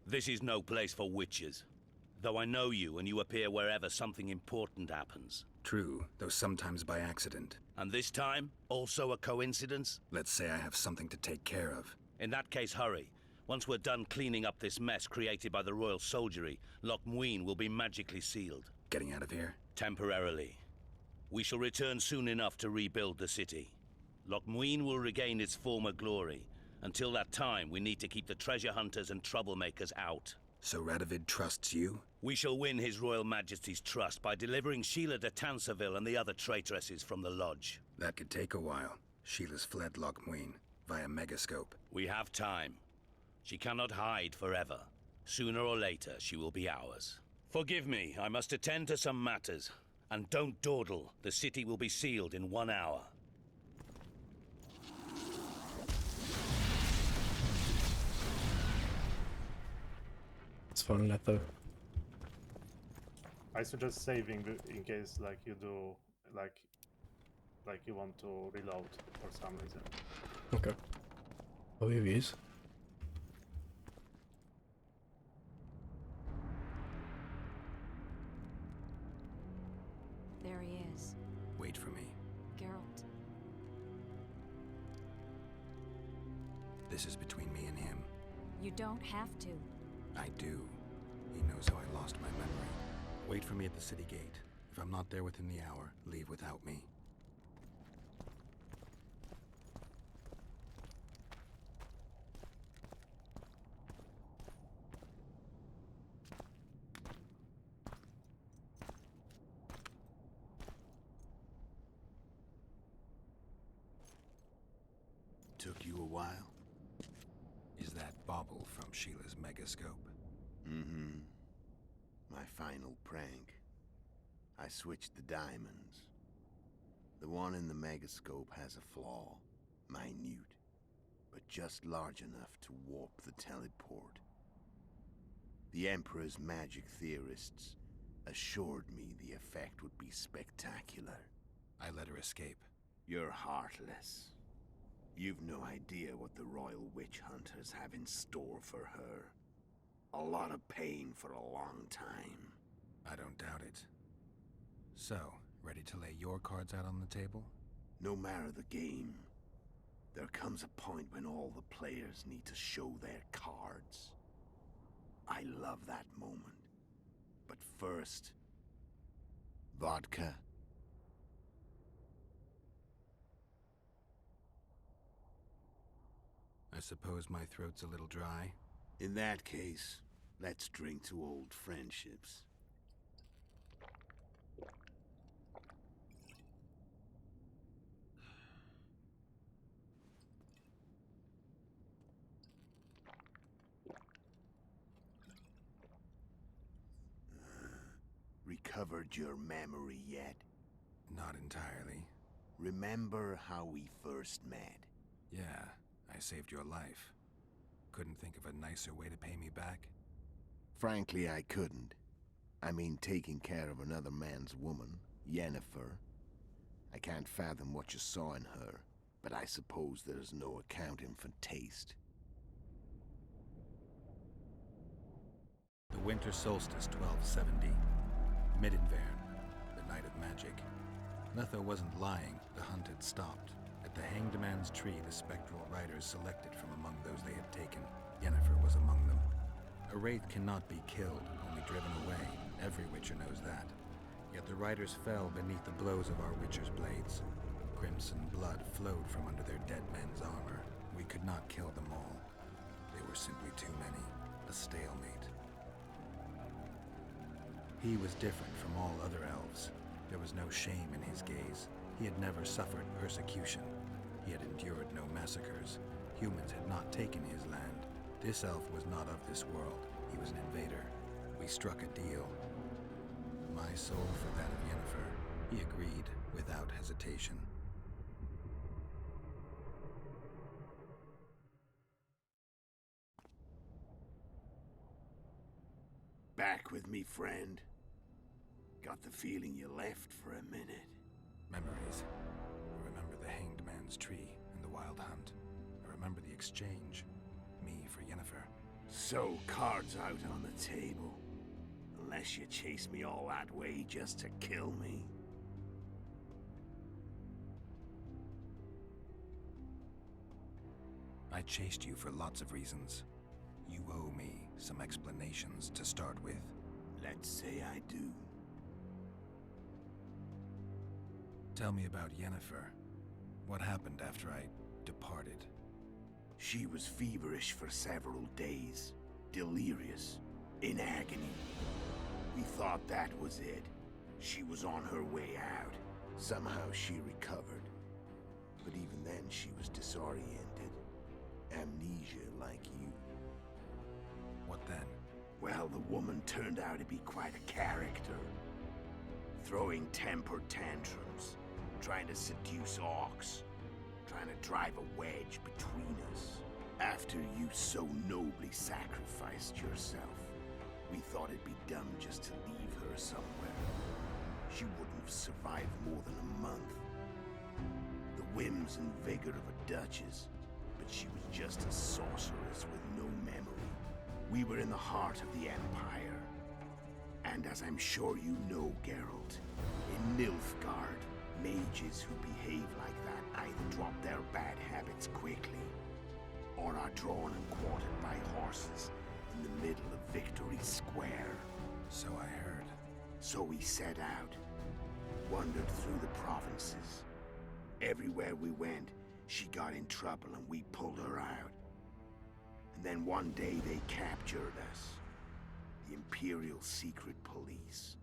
This is no place for witches. Though I know you and you appear wherever something important happens. True, though sometimes by accident. And this time, also a coincidence? Let's say I have something to take care of. In that case, hurry. Once we're done cleaning up this mess created by the Royal Soldiery, Loch Muin will be magically sealed. Getting out of here? Temporarily. We shall return soon enough to rebuild the city. Loch Muin will regain its former glory. Until that time, we need to keep the treasure hunters and troublemakers out. So Radovid trusts you? We shall win His Royal Majesty's trust by delivering Sheila de Tansarville and the other traitresses from the Lodge. That could take a while. Sheila's fled Loch Muin via Megascope. We have time. She cannot hide forever. Sooner or later, she will be ours. Forgive me, I must attend to some matters. And don't dawdle. The city will be sealed in 1 hour. It's fun, Leto. I suggest saving in case like you do like you want to reload for some reason. Okay. Oh, here he is. There he is. Wait for me. Geralt. This is between me and him. You don't have to. I do. He knows how I lost my memory. Wait for me at the city gate. If I'm not there within the hour, leave without me. Took you a while? Is that bauble from Sheila's Megascope? Mm-hmm. My final prank. I switched the diamonds. The one in the Megascope has a flaw. Minute. But just large enough to warp the teleport. The Emperor's magic theorists assured me the effect would be spectacular. I let her escape. You're heartless. You've no idea what the Royal Witch Hunters have in store for her. A lot of pain for a long time. I don't doubt it. So, ready to lay your cards out on the table? No matter the game, there comes a point when all the players need to show their cards. I love that moment. But first, vodka. I suppose my throat's a little dry. In that case, let's drink to old friendships. Recovered your memory yet? Not entirely. Remember how we first met? Yeah, I saved your life. Couldn't think of a nicer way to pay me back? Frankly, I couldn't. I mean, taking care of another man's woman, Yennefer. I can't fathom what you saw in her, but I suppose there's no accounting for taste. The winter solstice 1270. Midinvern, the night of magic. Letho wasn't lying, the hunt had stopped. At the Hanged Man's Tree, the spectral riders selected from among those they had taken. Yennefer was among them. A wraith cannot be killed, only driven away. Every Witcher knows that. Yet the riders fell beneath the blows of our Witcher's blades. Crimson blood flowed from under their dead men's armor. We could not kill them all. They were simply too many. A stalemate. He was different from all other elves. There was no shame in his gaze. He had never suffered persecution. He had endured no massacres. Humans had not taken his land. This elf was not of this world. He was an invader. We struck a deal. My soul for that of Yennefer. He agreed without hesitation. Back with me, friend. Got the feeling you left for a minute. Memories. I remember the Hanged Man's Tree and the Wild Hunt. I remember the exchange. Me for Yennefer. So, cards out on the table. Unless you chase me all that way just to kill me. I chased you for lots of reasons. You owe me some explanations to start with. Let's say I do. Tell me about Yennefer. What happened after I departed? She was feverish for several days. Delirious. In agony. We thought that was it. She was on her way out. Somehow she recovered. But even then she was disoriented. Amnesia like you. What then? Well, the woman turned out to be quite a character. Throwing temper tantrums. Trying to seduce orcs. Trying to drive a wedge between us. After you so nobly sacrificed yourself, we thought it'd be dumb just to leave her somewhere. She wouldn't have survived more than a month. The whims and vigor of a duchess, but she was just a sorceress with no memory. We were in the heart of the Empire. And as I'm sure you know, Geralt, in Nilfgaard, mages who behave like that either drop their bad habits quickly, or are drawn and quartered by horses in the middle of Victory Square. So I heard. So we set out, wandered through the provinces. Everywhere we went, she got in trouble and we pulled her out. And then one day they captured us. The Imperial Secret Police.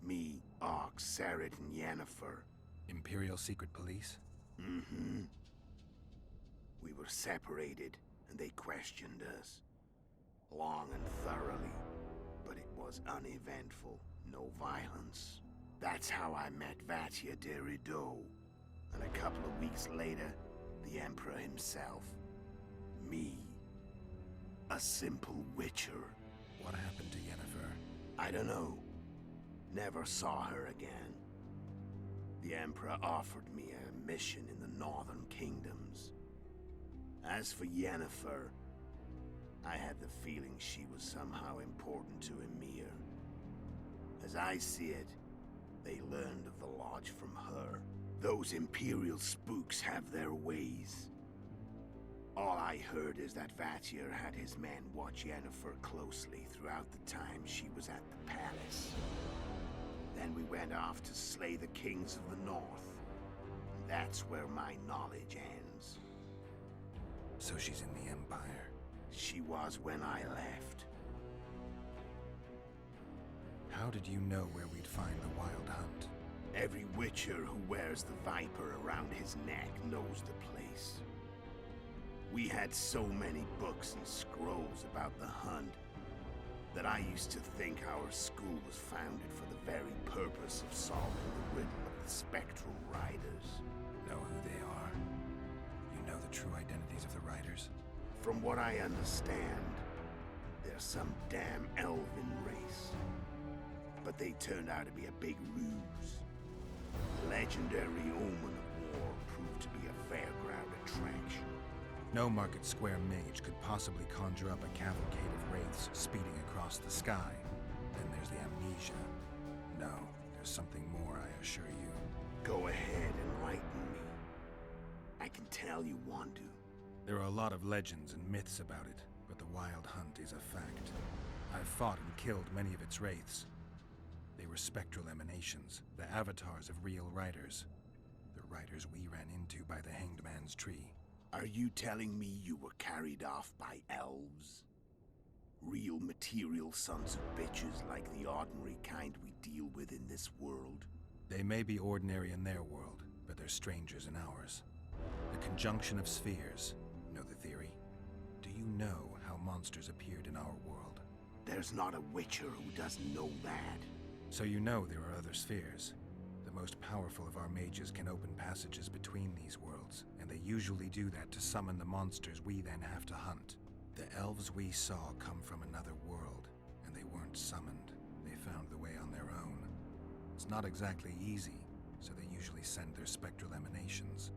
Me, Ox, Sarret, and Yennefer. Imperial Secret Police? Mm-hmm. We were separated, and they questioned us. Long and thoroughly, but it was uneventful, no violence. That's how I met Vatia de Rideau, and a couple of weeks later, the Emperor himself. Me. A simple witcher. What happened to Yennefer? I don't know. Never saw her again. The Emperor offered me a mission in the Northern Kingdoms. As for Yennefer, I had the feeling she was somehow important to Emir. As I see it, they learned of the Lodge from her. Those Imperial spooks have their ways. All I heard is that Vatir had his men watch Yennefer closely throughout the time she was at the palace. Then we went off to slay the kings of the north. That's where my knowledge ends. So she's in the Empire? She was when I left. How did you know where we'd find the Wild Hunt? Every Witcher who wears the Viper around his neck knows the place. We had so many books and scrolls about the hunt that I used to think our school was founded for the very purpose of solving the riddle of the Spectral Riders. Know who they are? You know the true identities of the Riders? From what I understand, they're some damn elven race. But they turned out to be a big ruse. The legendary Omen of War proved to be a fairground attraction. No Market Square mage could possibly conjure up a cavalcade of wraiths speeding across the sky. Then there's the amnesia. No, there's something more, I assure you. Go ahead, enlighten me. I can tell you want to. There are a lot of legends and myths about it, but the Wild Hunt is a fact. I've fought and killed many of its wraiths. They were spectral emanations, the avatars of real riders. The riders we ran into by the Hanged Man's Tree. Are you telling me you were carried off by elves? Real material sons of bitches like the ordinary kind we deal with in this world? They may be ordinary in their world, but they're strangers in ours. The conjunction of spheres. Know the theory? Do you know how monsters appeared in our world? There's not a Witcher who doesn't know that. So you know there are other spheres. The most powerful of our mages can open passages between these worlds, and they usually do that to summon the monsters we then have to hunt. The elves we saw come from another world, and they weren't summoned. They found the way on their own. It's not exactly easy, so they usually send their spectral emanations.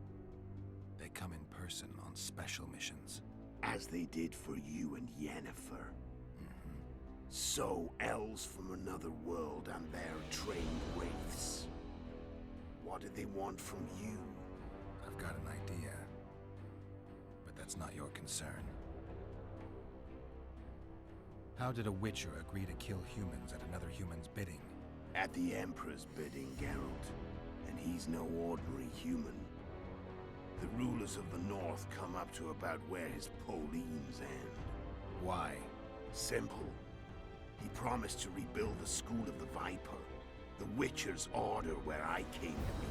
They come in person on special missions. As they did for you and Yennefer. So, elves from another world and their trained wraiths. What did they want from you? I've got an idea. But that's not your concern. How did a Witcher agree to kill humans at another human's bidding? At the Emperor's bidding, Geralt. And he's no ordinary human. The rulers of the North come up to about where his poleans end. Why? Simple. He promised to rebuild the School of the Viper, the Witcher's order where I came to be.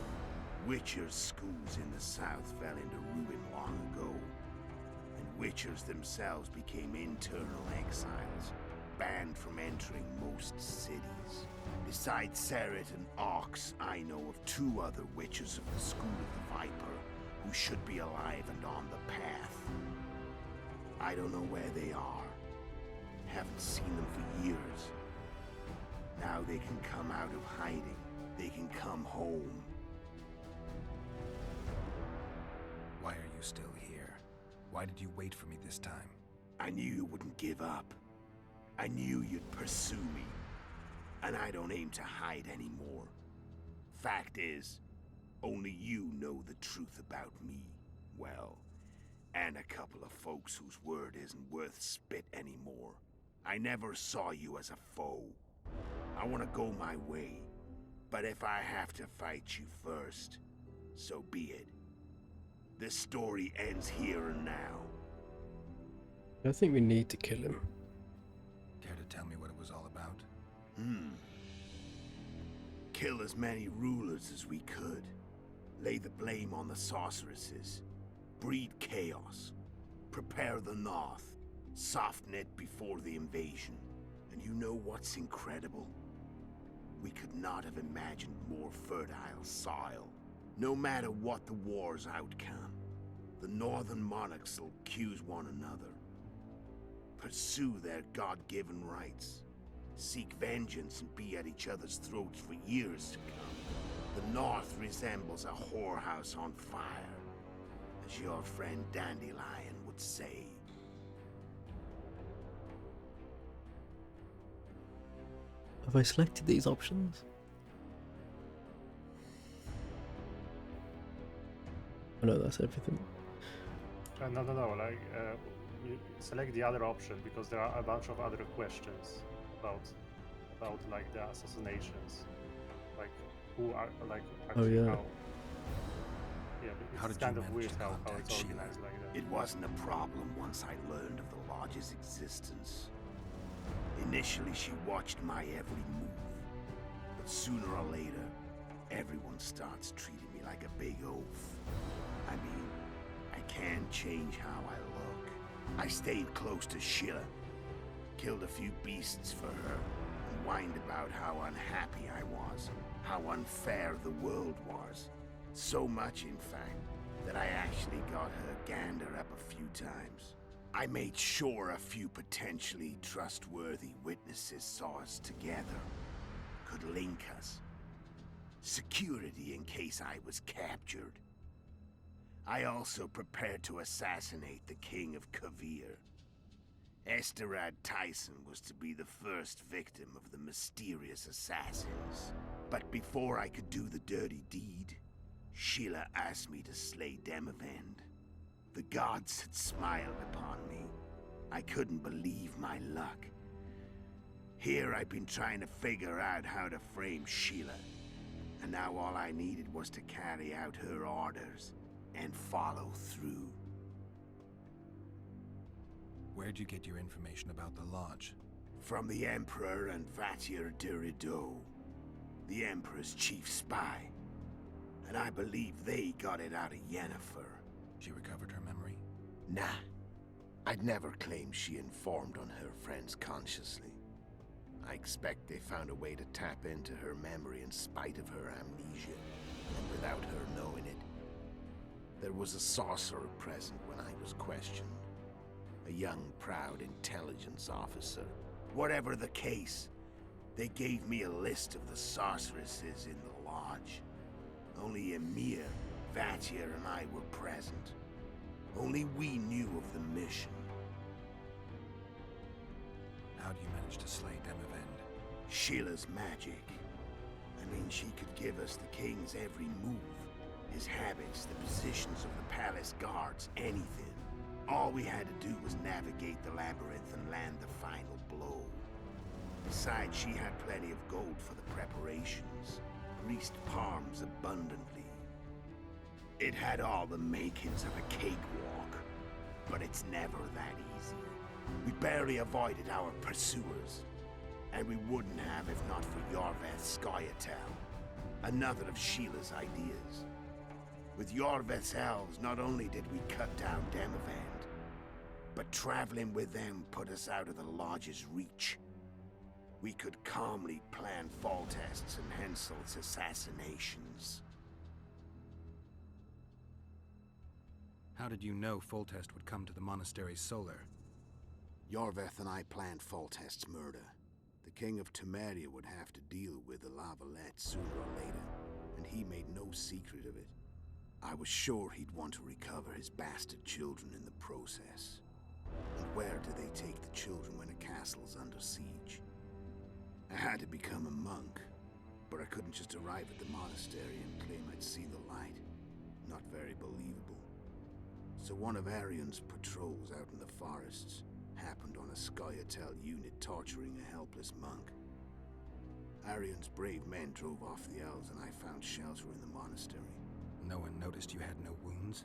Witcher's schools in the south fell into ruin long ago, and Witchers themselves became internal exiles, banned from entering most cities. Besides Seret and Ox, I know of 2 other Witchers of the School of the Viper who should be alive and on the path. I don't know where they are. Haven't seen them for years. Now they can come out of hiding. They can come home. Why are you still here? Why did you wait for me this time? I knew you wouldn't give up. I knew you'd pursue me. And I don't aim to hide anymore. Fact is, only you know the truth about me. Well, and a couple of folks whose word isn't worth spit anymore. I never saw you as a foe. I want to go my way, but if I have to fight you first, so be it. This story ends here and now. I think we need to kill him. Care to tell me what it was all about? Kill as many rulers as we could. Lay the blame on the sorceresses. Breed chaos. Prepare the North. Soften it before the invasion. And you know what's incredible? We could not have imagined more fertile soil. No matter what the war's outcome, the northern monarchs will accuse one another. pursue their God-given rights, seek vengeance and be at each other's throats for years to come. The North resembles a whorehouse on fire, as your friend Dandelion would say. Have I selected these options? Oh no, that's everything. No. Like, you select the other option because there are a bunch of other questions about like the assassinations, like who are like actually yeah. how. Yeah, How it's did you kind of manage weird to how contact it's Sheila? organized like that. It wasn't a problem once I learned of the Lodge's existence. Initially, she watched my every move. But sooner or later, everyone starts treating me like a big oaf. I mean, I can't change how I look. I stayed close to Sheila, killed a few beasts for her, and whined about how unhappy I was, how unfair the world was. So much, in fact, that I actually got her gander up a few times. I made sure a few potentially trustworthy witnesses saw us together, could link us. Security in case I was captured. I also prepared to assassinate the King of Kavir. Esterad Tyson was to be the first victim of the mysterious assassins. But before I could do the dirty deed, Sheila asked me to slay Demavend. The gods had smiled upon me. I couldn't believe my luck. Here I've been trying to figure out how to frame Sheila, and now all I needed was to carry out her orders and follow through. Where'd you get your information about the Lodge? From the Emperor and Vatir Durido, the Emperor's chief spy. And I believe they got it out of Yennefer. She recovered her memory? Nah. I'd never claim she informed on her friends consciously. I expect they found a way to tap into her memory in spite of her amnesia, and without her knowing it. There was a sorcerer present when I was questioned. A young, proud intelligence officer. Whatever the case, they gave me a list of the sorceresses in the Lodge. Only Emir, Vatir, and I were present. Only we knew of the mission. How do you manage to slay Demavend? Sheila's magic. I mean, she could give us the king's every move. His habits, the positions of the palace guards, anything. All we had to do was navigate the labyrinth and land the final blow. Besides, she had plenty of gold for the preparations. Greased palms abundantly. It had all the makings of a cakewalk, but it's never that easy. We barely avoided our pursuers, and we wouldn't have if not for Yorveth Scoia'tael, another of Sheila's ideas. With Yorveth's elves, not only did we cut down Demavend, but traveling with them put us out of the Lodge's reach. We could calmly plan Foltest's and Hensel's assassinations. How did you know Foltest would come to the monastery's solar? Yorveth and I planned Foltest's murder. The King of Temeria would have to deal with the La Valette sooner or later, and he made no secret of it. I was sure he'd want to recover his bastard children in the process. And where do they take the children when a castle's under siege? I had to become a monk, but I couldn't just arrive at the monastery and claim I'd see the light. Not very believable. So one of Arion's patrols out in the forests happened on a Scoia'tael unit torturing a helpless monk. Arion's brave men drove off the elves and I found shelter in the monastery. No one noticed you had no wounds?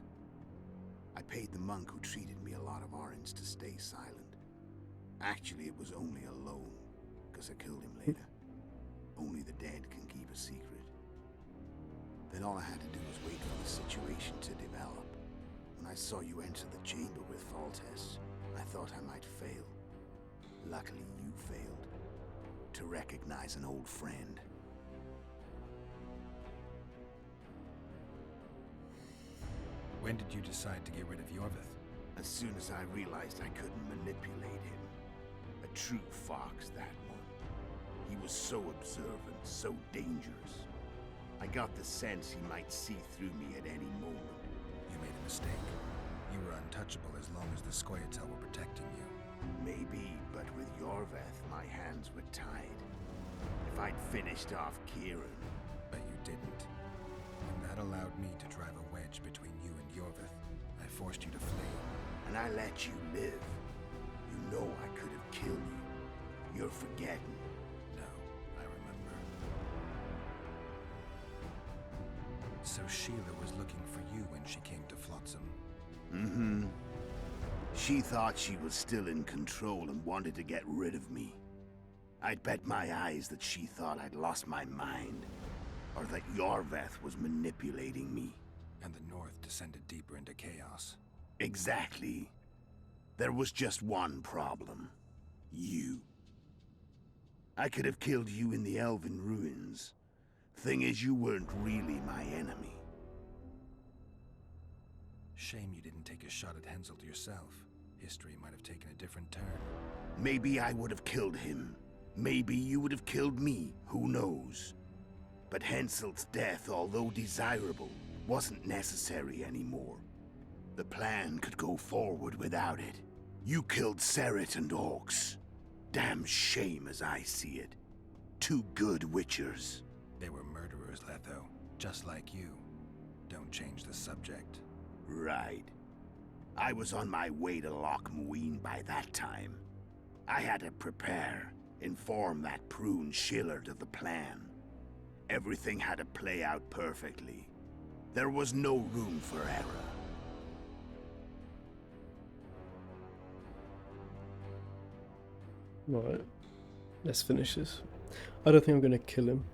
I paid the monk who treated me a lot of orange to stay silent. Actually, it was only a loan, because I killed him later. Only the dead can keep a secret. Then all I had to do was wait for the situation to develop. When I saw you enter the chamber with Foltest, I thought I might fail. Luckily, you failed. To recognize an old friend. When did you decide to get rid of Yorveth? As soon as I realized I couldn't manipulate him. true fox, that one. He was so observant, so dangerous. I got the sense he might see through me at any moment. You made a mistake. You were untouchable as long as the Scoia'tael were protecting you. Maybe, but with Yorveth, my hands were tied. If I'd finished off Kieran... But you didn't. And that allowed me to drive a wedge between you and Yorveth. I forced you to flee. And I let you live. You know I could have killed you. You're forgetting. No, I remember. So Sheila was looking for you when she came to Flotsam. Mm-hmm. She thought she was still in control and wanted to get rid of me. I'd bet my eyes that she thought I'd lost my mind, or that Yorveth was manipulating me. And the North descended deeper into chaos. Exactly. There was just one problem. You. I could have killed you in the Elven ruins. Thing is, you weren't really my enemy. Shame you didn't take a shot at Henselt yourself. History might have taken a different turn. Maybe I would have killed him. Maybe you would have killed me, who knows? But Henselt's death, although desirable, wasn't necessary anymore. The plan could go forward without it. You killed Seret and Orcs. Damn shame as I see it. Two good witchers. They were murderers, Letho, just like you. Don't change the subject. Right. I was on my way to Loch Muin by that time. I had to prepare, inform that prune Shillard of the plan. Everything had to play out perfectly. There was no room for error. Right. Let's finish this. I don't think I'm gonna kill him.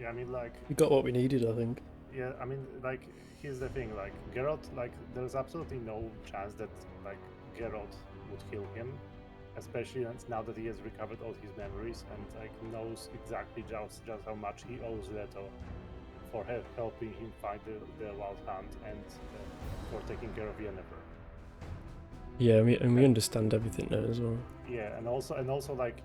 Yeah, I mean, like... We got what we needed, I think. Yeah, I mean, like, here's the thing, like, Geralt, like, there's absolutely no chance that, like, Geralt would kill him. Especially now that he has recovered all his memories and, like, knows exactly just how much he owes Leto for helping him fight the Wild Hunt and for taking care of Yennefer. Yeah, we understand everything now as well. Yeah, and also like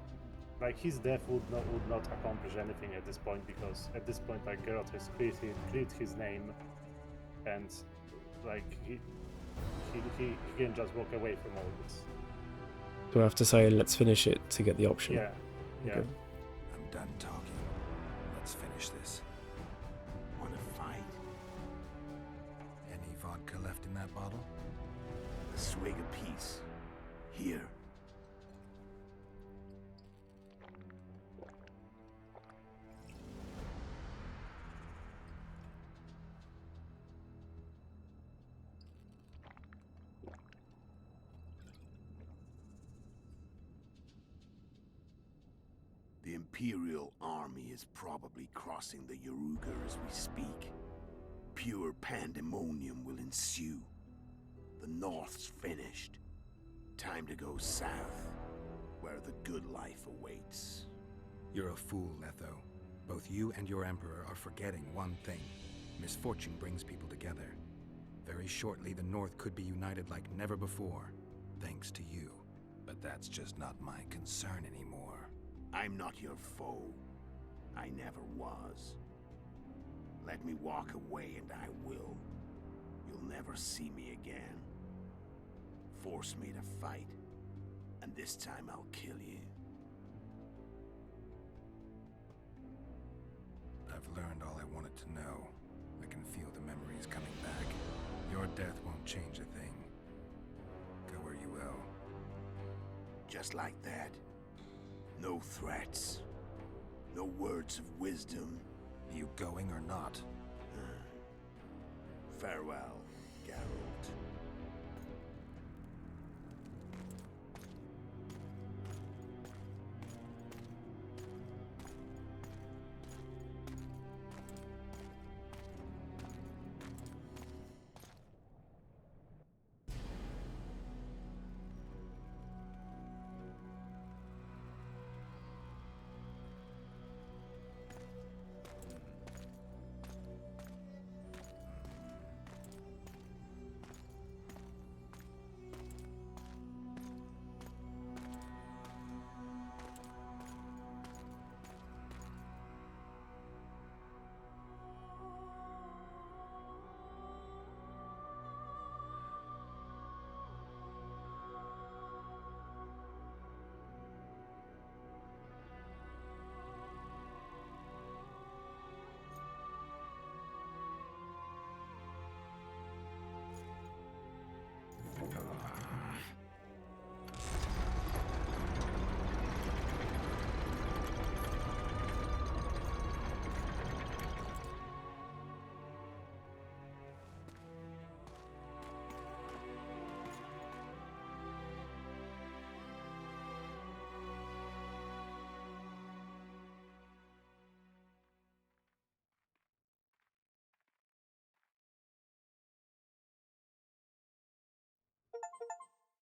his death would not accomplish anything at this point, because at this point, like, Geralt has cleared his name, and like he can just walk away from all this. Do I have to say let's finish it to get the option? Yeah. Yeah. Okay. I'm done talking. Let's finish this. Wanna fight? Any vodka left in that bottle? A swig apiece. Here. The Imperial army is probably crossing the Yaruga as we speak. Pure pandemonium will ensue. The North's finished. Time to go south, where the good life awaits. You're a fool, Letho. Both you and your Emperor are forgetting one thing. Misfortune brings people together. Very shortly, the North could be united like never before, thanks to you. But that's just not my concern anymore. I'm not your foe. I never was. Let me walk away and I will. You'll never see me again. Force me to fight, and this time I'll kill you. I've learned all I wanted to know. I can feel the memories coming back. Your death won't change a thing. Go where you will. Just like that. No threats. No words of wisdom. You going or not? Farewell, Geralt.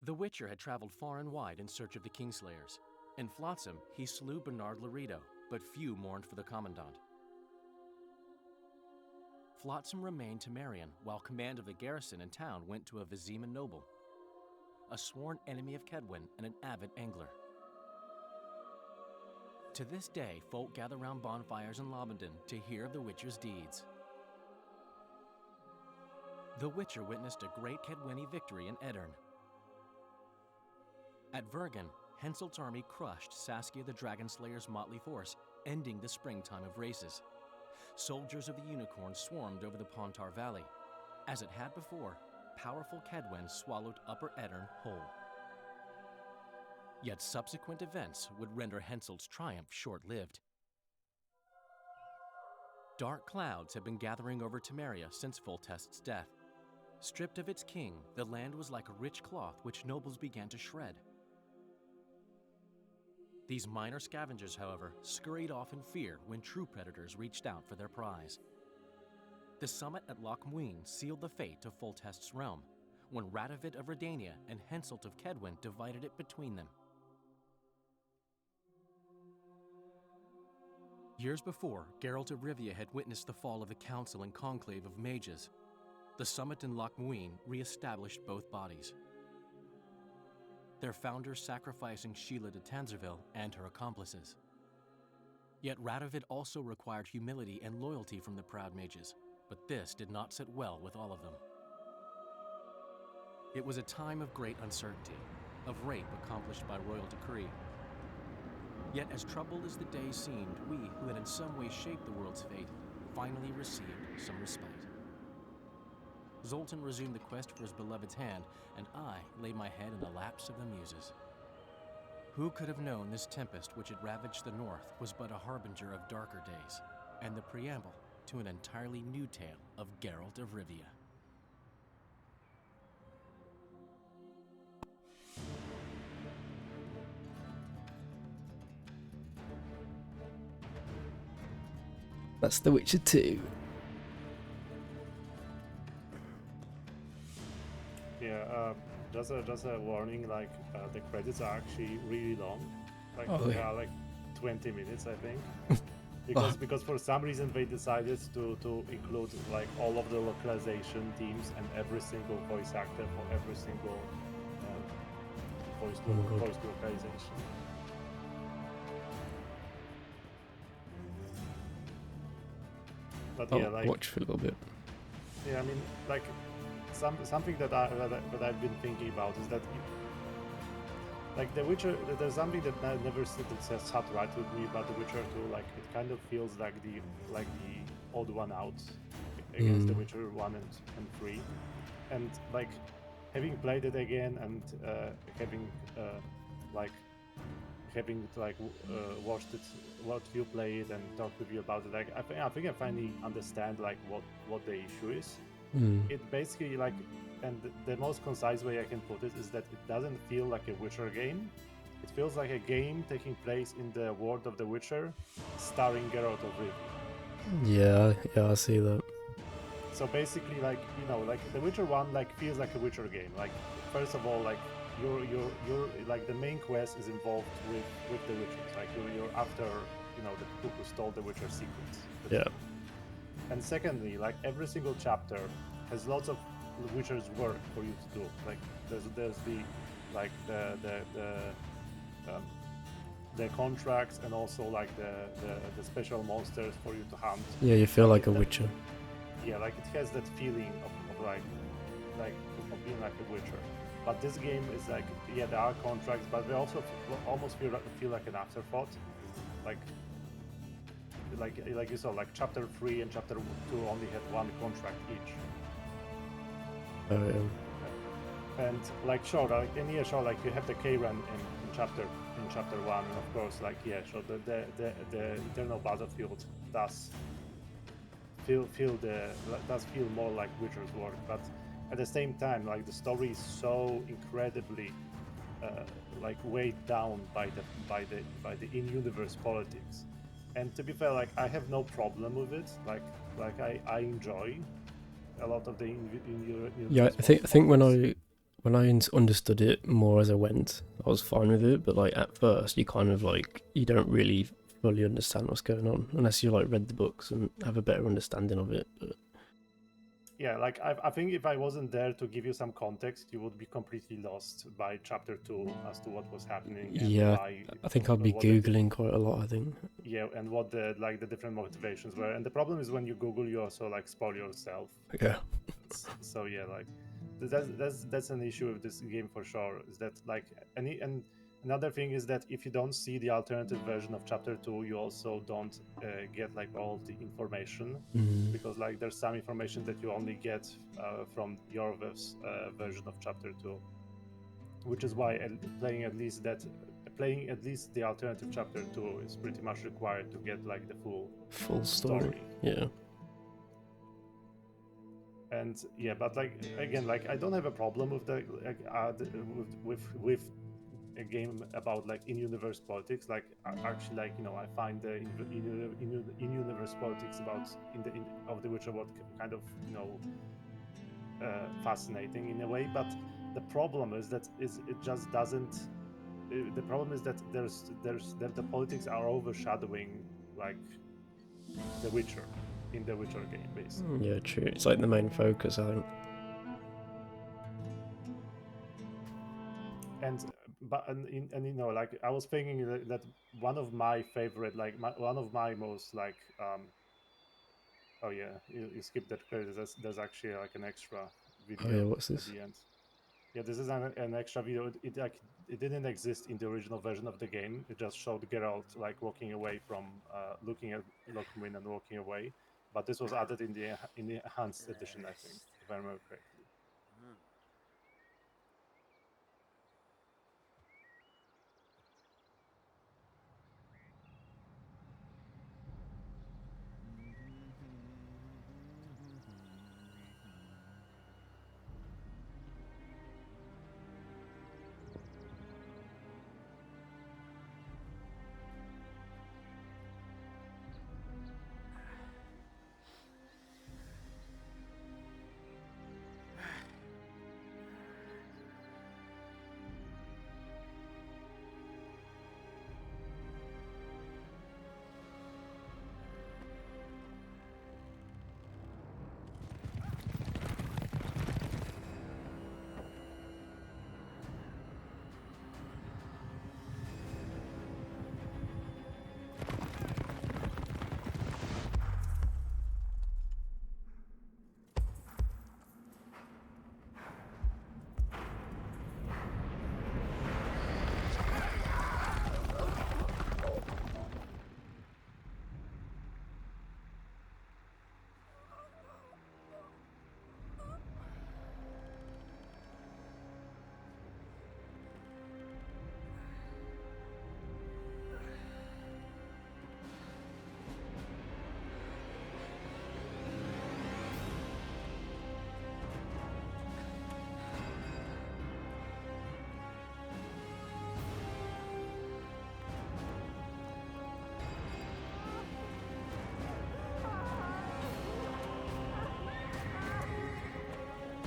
The Witcher had traveled far and wide in search of the Kingslayers. In Flotsam, he slew Bernard Laredo, but few mourned for the Commandant. Flotsam remained Temerian, while command of the garrison and town went to a Vizima noble, a sworn enemy of Kedwen and an avid angler. To this day, folk gather round bonfires in Lobenden to hear of the Witcher's deeds. The Witcher witnessed a great Kedweni victory in Edirn. At Vergen, Henselt's army crushed Saskia the Dragonslayer's motley force, ending the springtime of races. Soldiers of the Unicorn swarmed over the Pontar Valley. As it had before, powerful Kedwen swallowed Upper Edirn whole. Yet subsequent events would render Henselt's triumph short-lived. Dark clouds had been gathering over Temeria since Foltest's death. Stripped of its king, the land was like a rich cloth which nobles began to shred. These minor scavengers, however, scurried off in fear when true predators reached out for their prize. The summit at Loch Muin sealed the fate of Foltest's realm, when Radovid of Redania and Henselt of Kedwen divided it between them. Years before, Geralt of Rivia had witnessed the fall of the Council and Conclave of Mages. The summit in Loch Muin re-established both bodies, their founders sacrificing Sheila de Tanzerville and her accomplices. Yet Radovid also required humility and loyalty from the proud mages, but this did not sit well with all of them. It was a time of great uncertainty, of rape accomplished by royal decree. Yet as troubled as the days seemed, we, who had in some way shaped the world's fate, finally received some respite. Zoltan resumed the quest for his beloved's hand, and I laid my head in the laps of the muses. Who could have known this tempest which had ravaged the north was but a harbinger of darker days, and the preamble to an entirely new tale of Geralt of Rivia. That's The Witcher 2. Yeah, just a warning, like, the credits are actually really long. Like, they are like 20 minutes, I think. Because for some reason they decided to include like all of the localization teams and every single voice actor for every single voice localization. But yeah, like, watch for a little bit. Yeah, I mean, like, something that I've been thinking about is that, like, The Witcher, there's something that I never sat right with me about The Witcher 2. Like, it kind of feels like the odd one out against The Witcher 1 and 3, and like having played it again and having watched you play it and talked with you about it, like I think I finally understand like what the issue is. It basically, like, and the most concise way I can put it is that it doesn't feel like a Witcher game. It feels like a game taking place in the world of The Witcher, starring Geralt of Rivia. Yeah, I see that. So basically, like, you know, like The Witcher 1 like feels like a Witcher game. Like, first of all, like you're like the main quest is involved with the Witchers. Like you're after, you know, the people who stole the Witcher secrets. Yeah. And secondly, like every single chapter has lots of Witcher's work for you to do. Like there's the like the contracts and also like the special monsters for you to hunt. Yeah, you feel like a Witcher. Yeah, like it has that feeling of like of being like a Witcher. But this game is like, yeah, there are contracts, but they also almost feel like an afterthought. Like you saw, like chapter 3 and chapter 2 only had one contract each. Oh yeah. And like sure, like like you have the K run in chapter 1, and of course, like yeah, sure, the Eternal Battlefield does feel more like Witcher's work, but at the same time, like the story is so incredibly like weighed down by the in-universe politics. And to be fair, like I have no problem with it. Like I enjoy a lot of the in-universe. Yeah, I think when when I understood it more as I went, I was fine with it. But like at first, you kind of like you don't really fully understand what's going on unless you like read the books and have a better understanding of it. But Yeah, like I think if I wasn't there to give you some context, you would be completely lost by chapter 2 as to what was happening. And yeah, why, I think I'd be googling quite a lot. I think. Yeah, and what the different motivations were. And the problem is when you Google, you also like spoil yourself. Yeah. So yeah, like that's an issue with this game for sure. Is that like another thing is that if you don't see the alternative version of chapter 2, you also don't get like all the information, because like there's some information that you only get from Yorvev's version of chapter 2, which is why playing at least the alternative chapter 2 is pretty much required to get like the full story. Yeah. And yeah, but like again, like I don't have a problem with the with a game about like in-universe politics. Like actually, like I find the in-universe politics of The Witcher what kind of fascinating in a way. But the problem is that it just doesn't. The problem is that the politics are overshadowing like The Witcher in The Witcher game, basically. Yeah, true. It's like the main focus, I think. And like I was thinking that one of my favorite, like one of my most like oh yeah, you skipped that credit. There's actually like an extra video. Oh yeah, what's this? At the end. Yeah, this is an extra video. It didn't exist in the original version of the game. It just showed Geralt like walking away from looking at Lockmuin and walking away. But this was added in the enhanced edition, I think, if I remember correctly.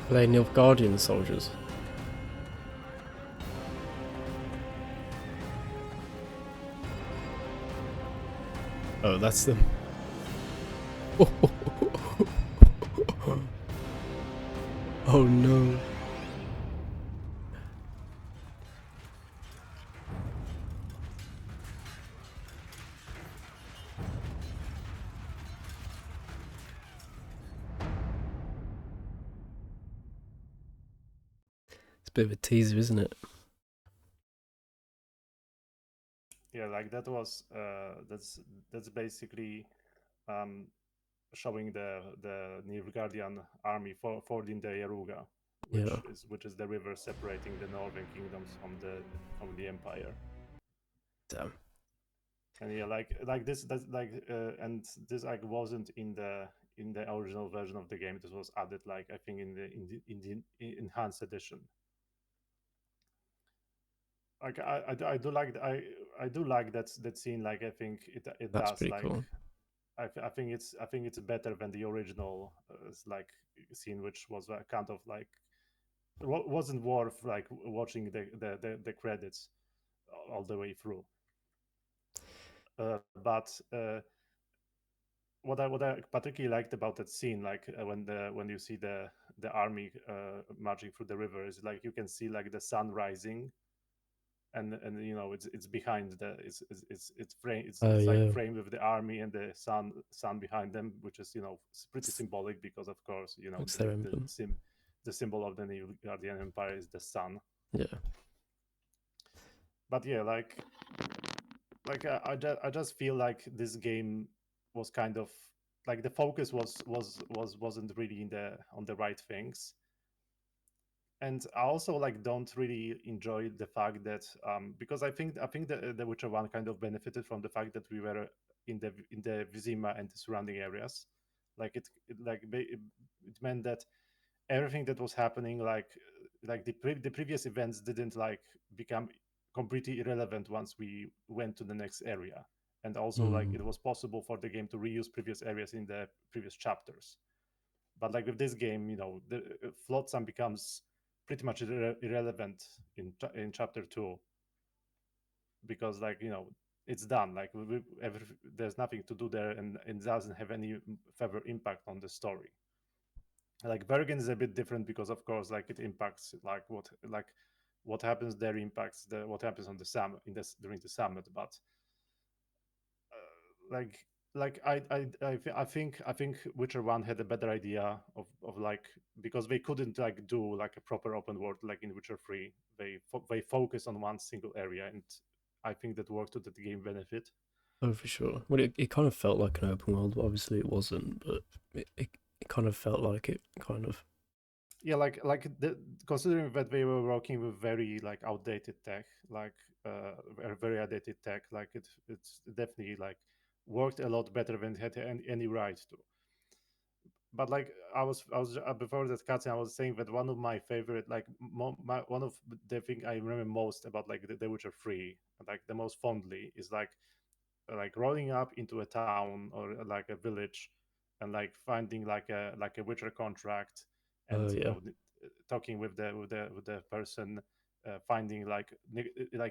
Are they Nilfgaardian soldiers? Oh, that's them. Oh no. It's a bit of a teaser, isn't it? Yeah, like that was that's basically showing the Nilfgaardian army fording the Yaruga, which is the river separating the northern kingdoms from the empire. Damn. And yeah, like this and this like wasn't in the original version of the game. This was added like I think in the enhanced edition. Like I do like that scene. Like I think it That's does pretty like cool. I think it's better than the original like scene, which was kind of like wasn't worth like watching the credits all the way through. But what I particularly liked about that scene, like when you see the army marching through the river, is like you can see like the sun rising, and you know it's behind the it's frame Oh it's like yeah. framed with the army and the sun behind them, which is, you know, pretty symbolic because of course, you know, It's their emblem. the symbol of the New Guardian Empire is the sun. Yeah. But yeah, I just feel like this game was kind of like the focus wasn't really in the on the right things. And I also like don't really enjoy the fact that because I think the Witcher One kind of benefited from the fact that we were in the Vizima and the surrounding areas. Like it meant that everything that was happening, like the previous events didn't like become completely irrelevant once we went to the next area. And also like it was possible for the game to reuse previous areas in the previous chapters. But like with this game, you know, the Flotsam becomes pretty much irrelevant in chapter 2 because, like, you know, it's done. Like there's nothing to do there, and it doesn't have any further impact on the story. Like Bergen is a bit different because of course like it impacts what happens there impacts what happens on the summit during the summit. But like I think Witcher One had a better idea of like, because they couldn't like do like a proper open world like in Witcher Three. They focus on one single area, and I think that worked to the game benefit. Oh, for sure. Well, it kind of felt like an open world, but obviously it wasn't. But it kind of felt like it, kind of. Yeah, considering that they were working with very like outdated tech, very outdated tech, like it's definitely like worked a lot better than it had any right to. But like I was before that cutscene, I was saying that one of my favorite, like one of the thing I remember most about like the Witcher Three, like the most fondly, is like rolling up into a town or like a village, and like finding like a Witcher contract, Oh and you yeah. know talking with the person, finding like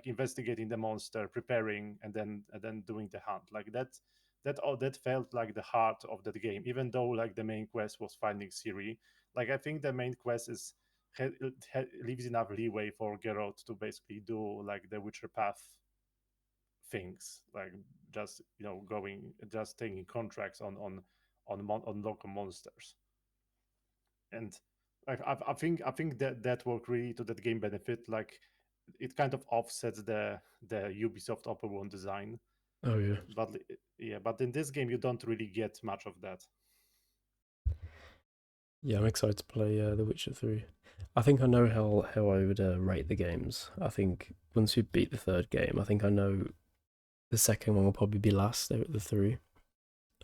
investigating the monster, preparing, and then doing the hunt. Like that felt like the heart of that game, even though like the main quest was finding Ciri. Like I think the main quest is leaves enough leeway for Geralt to basically do like the Witcher path things, like just, you know, going just taking contracts on local monsters. And like I think that worked really to that game benefit. Like it kind of offsets the Ubisoft open world design. Oh yeah. But yeah, but in this game you don't really get much of that. Yeah, I'm excited to play The Witcher 3. I think I know how I would rate the games. I think once we beat the third game, I think I know the second one will probably be last out of the three.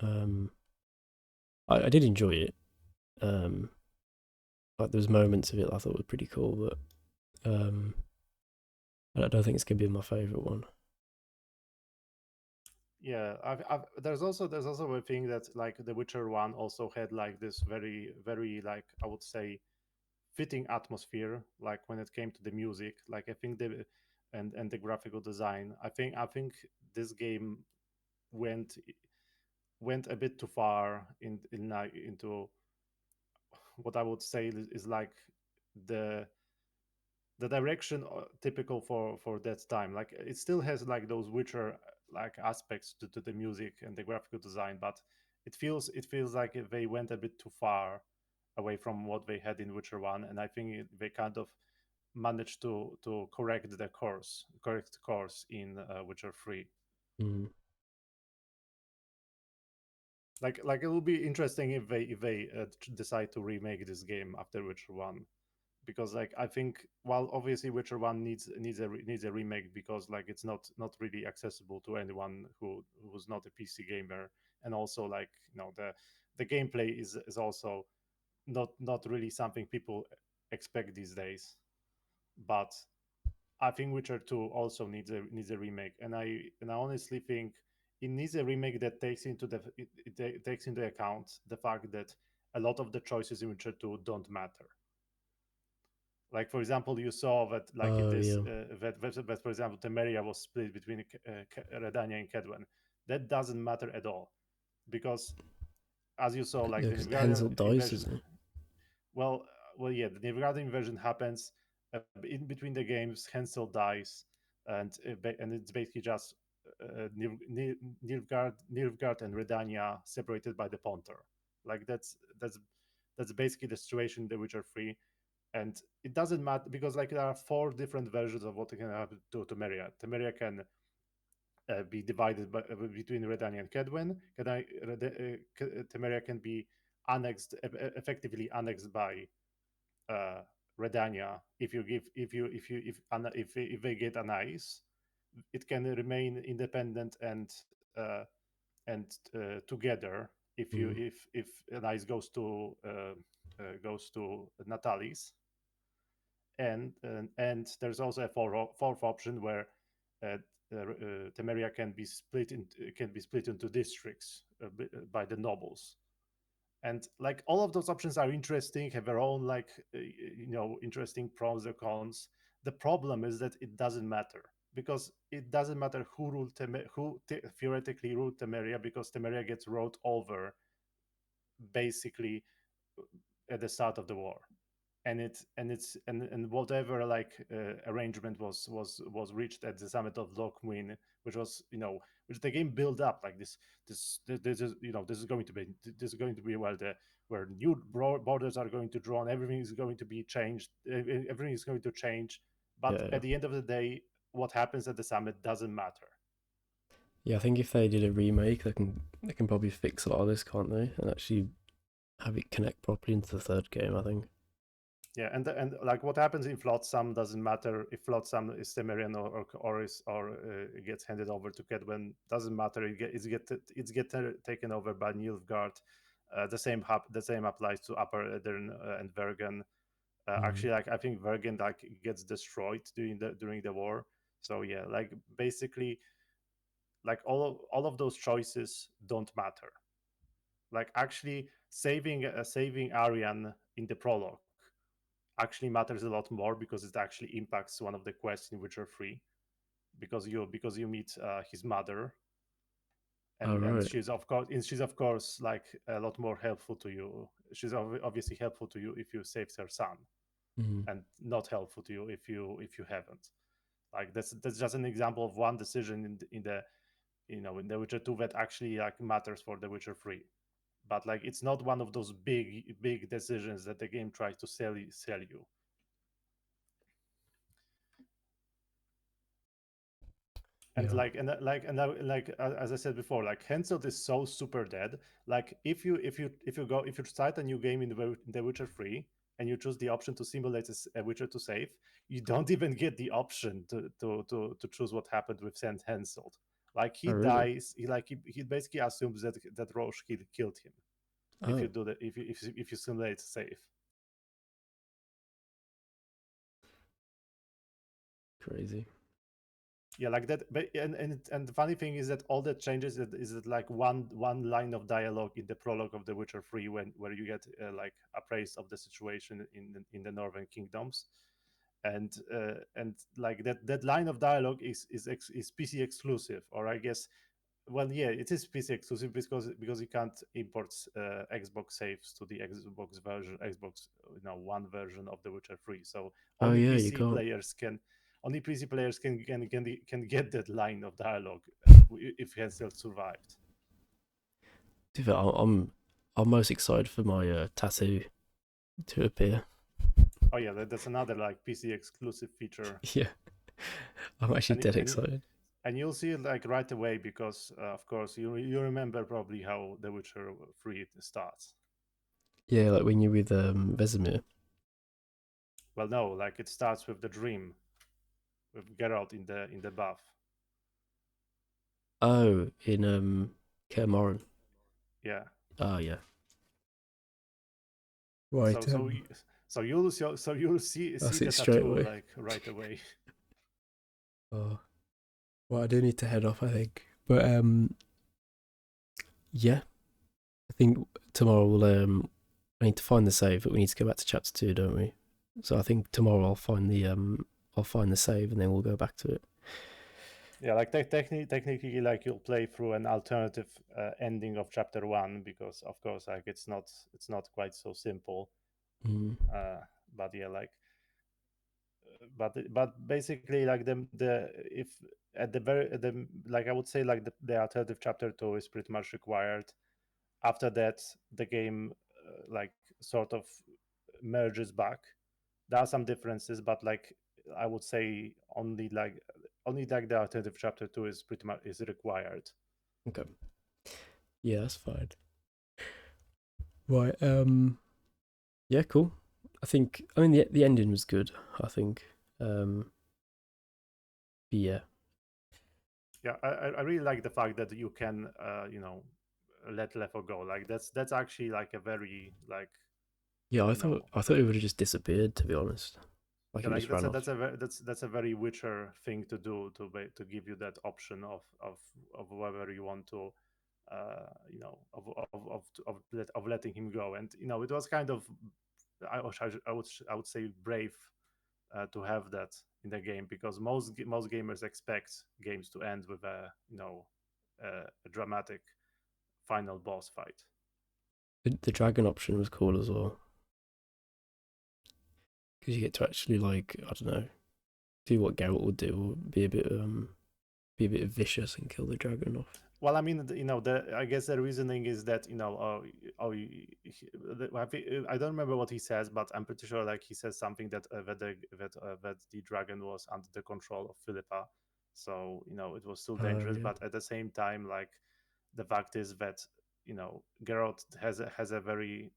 I did enjoy it. Like there's moments of it I thought were pretty cool, but I don't think it's gonna be my favorite one. Yeah, there's also a thing that like The Witcher One also had like this very like I would say fitting atmosphere, like when it came to the music. Like I think and the graphical design. I think this game went went a bit too far into what I would say is like the direction typical for that time. Like it still has like those Witcher like aspects to the music and the graphical design, but it feels like they went a bit too far away from what they had in Witcher One, and I think they kind of managed to correct course in Witcher Three. Mm. Like it will be interesting if they decide to remake this game after Witcher One, because like I think while obviously Witcher One needs a remake because like it's not really accessible to anyone who's not a PC gamer, and also like, you know, the gameplay is also not really something people expect these days. But I think Witcher Two also needs a remake, and I honestly think it needs a remake that takes it takes into account the fact that a lot of the choices in Witcher Two don't matter. Like for example, you saw that like Oh, it is yeah. that for example Temeria was split between Redania and Kedwen. That doesn't matter at all, because as you saw, like Yeah, the because Nilfgaardian Hensel dies, invasion. doesn't he? Well, yeah, the Nilfgaardian invasion happens in between the games. Hensel dies, and it's basically just Nilfgaard and Redania separated by the Pontar. Like that's basically the situation in The Witcher 3. And it doesn't matter because like there are 4 different versions of what can happen to Temeria. Temeria can be divided between Redania and Kedwen. Temeria can be annexed, effectively annexed by Redania. If they get an ice, it can remain independent uh, and together. If an ice goes to Natalis, and there's also a fourth option where Temeria can be split into districts by the nobles. And like all of those options are interesting, have their own like interesting pros or cons. The problem is that it doesn't matter, because it doesn't matter who theoretically ruled Temeria, because Temeria gets rolled over basically at the start of the war. And whatever like arrangement was reached at the summit of Lochmuin, which was which the game built up like this is this is going to be where new borders are going to draw, and everything is going to be changed, everything is going to change, but Yeah, at the end of the day, what happens at the summit doesn't matter. yeah. I think if they did a remake, they can probably fix a lot of this, can't they? And actually have it connect properly into the third game, I think. Yeah, and like what happens in Flotsam doesn't matter. If Flotsam is Temerian or gets handed over to Kedwen, doesn't matter. It's get taken over by Nilfgaard. The same applies to Upper Edirne and Vergen. Actually, like I think Vergen like gets destroyed during the war. So yeah, like basically, like all of those choices don't matter. Like actually saving Arian in the prologue actually matters a lot more, because it actually impacts one of the quests in Witcher 3, because you meet his mother, Oh, and right. she's of course like a lot more helpful to you. She's obviously helpful to you if you saved her son, Mhm. and not helpful to you if you haven't. Like that's just an example of one decision in the Witcher 2 that actually like matters for the Witcher 3. But like it's not one of those big decisions that the game tries to sell you. And Yeah. as I said before, like Henselt is so super dead. Like if you start a new game in The Witcher 3 and you choose the option to simulate a Witcher to save, you don't even get the option to choose what happened with Henselt. Like he Oh, really? dies, he basically assumes that Roche killed him. If you Oh, do that, if you simulate save. crazy. Yeah, like that. But and the funny thing is that all that changes is that like one line of dialogue in the prologue of The Witcher 3, where you get like appraised of the situation in the Northern Kingdoms, and like that line of dialogue is PC exclusive, or I guess. Well, yeah, it is PC exclusive because you can't import Xbox saves to the Xbox One version of The Witcher 3. So Oh, only yeah, you PC can't. players can get that line of dialogue if Henselt survived. To be fair, I'm most excited for my tattoo to appear. Oh yeah, that's another like PC exclusive feature. Yeah, I'm actually dead and, excited. And you'll see it like right away, because of course you remember probably how The Witcher 3 starts. Yeah, like when you're with Vesemir. Well, no, like it starts with the dream, with Geralt in the bath. Oh, in Kaer Morhen. Yeah. Oh, yeah. Right. So you'll see I'll see the it straight tattoo away. like right away. Oh, well, I do need to head off, I think. But yeah, I think tomorrow we'll I need to find the save, but we need to go back to chapter 2, don't we? So I think tomorrow I'll find the save and then we'll go back to it. Yeah, like technically, like you'll play through an alternative ending of chapter 1 because, of course, like it's not quite so simple. Mm. But yeah, like, but basically, like the if at the like I would say like the alternative chapter 2 is pretty much required. After that, the game like sort of merges back. There are some differences, but like I would say only like the alternative chapter 2 is pretty much is required. Okay. Yeah, that's fine. Right. Yeah, cool. I mean the ending was good, I think. But yeah. Yeah, I really like the fact that you can you know, let Lefo go. Like that's actually like a very like Yeah, I thought it would have just disappeared, to be honest. Like yeah, it like just ran off. that's a very Witcher thing to do, to give you that option of whether you want to you know, of letting him go. And you know, it was kind of I would say brave to have that in the game, because most gamers expect games to end with a, you know, a dramatic final boss fight. The dragon option was cool as well, because you get to actually, like, I don't know, do what Geralt would do, or be a bit vicious and kill the dragon off. Well, I mean, you know, I guess the reasoning is that, you know, I don't remember what he says, but I'm pretty sure like he says something that that the dragon was under the control of Philippa, so you know it was still dangerous. Yeah. But at the same time, like the fact is that, you know, Geralt has a very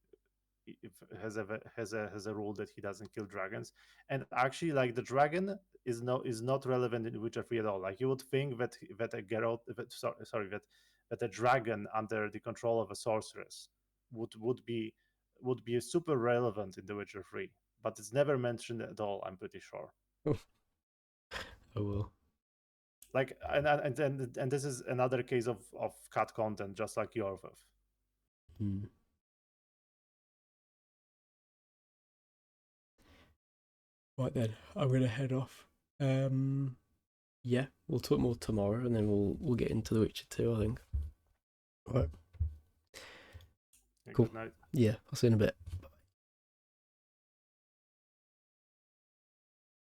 has a rule that he doesn't kill dragons, and actually like the dragon is not relevant in Witcher 3 at all. Like you would think that a Geralt that a dragon under the control of a sorceress would be super relevant in The Witcher 3, but it's never mentioned at all, I'm pretty sure. Oh well. Like and this is another case of cut content, just like Yorveth. Right then, I'm gonna head off. Yeah, we'll talk more tomorrow, and then we'll get into The Witcher 2, I think. Right. Okay, Cool. good night. Yeah, I'll see you in a bit.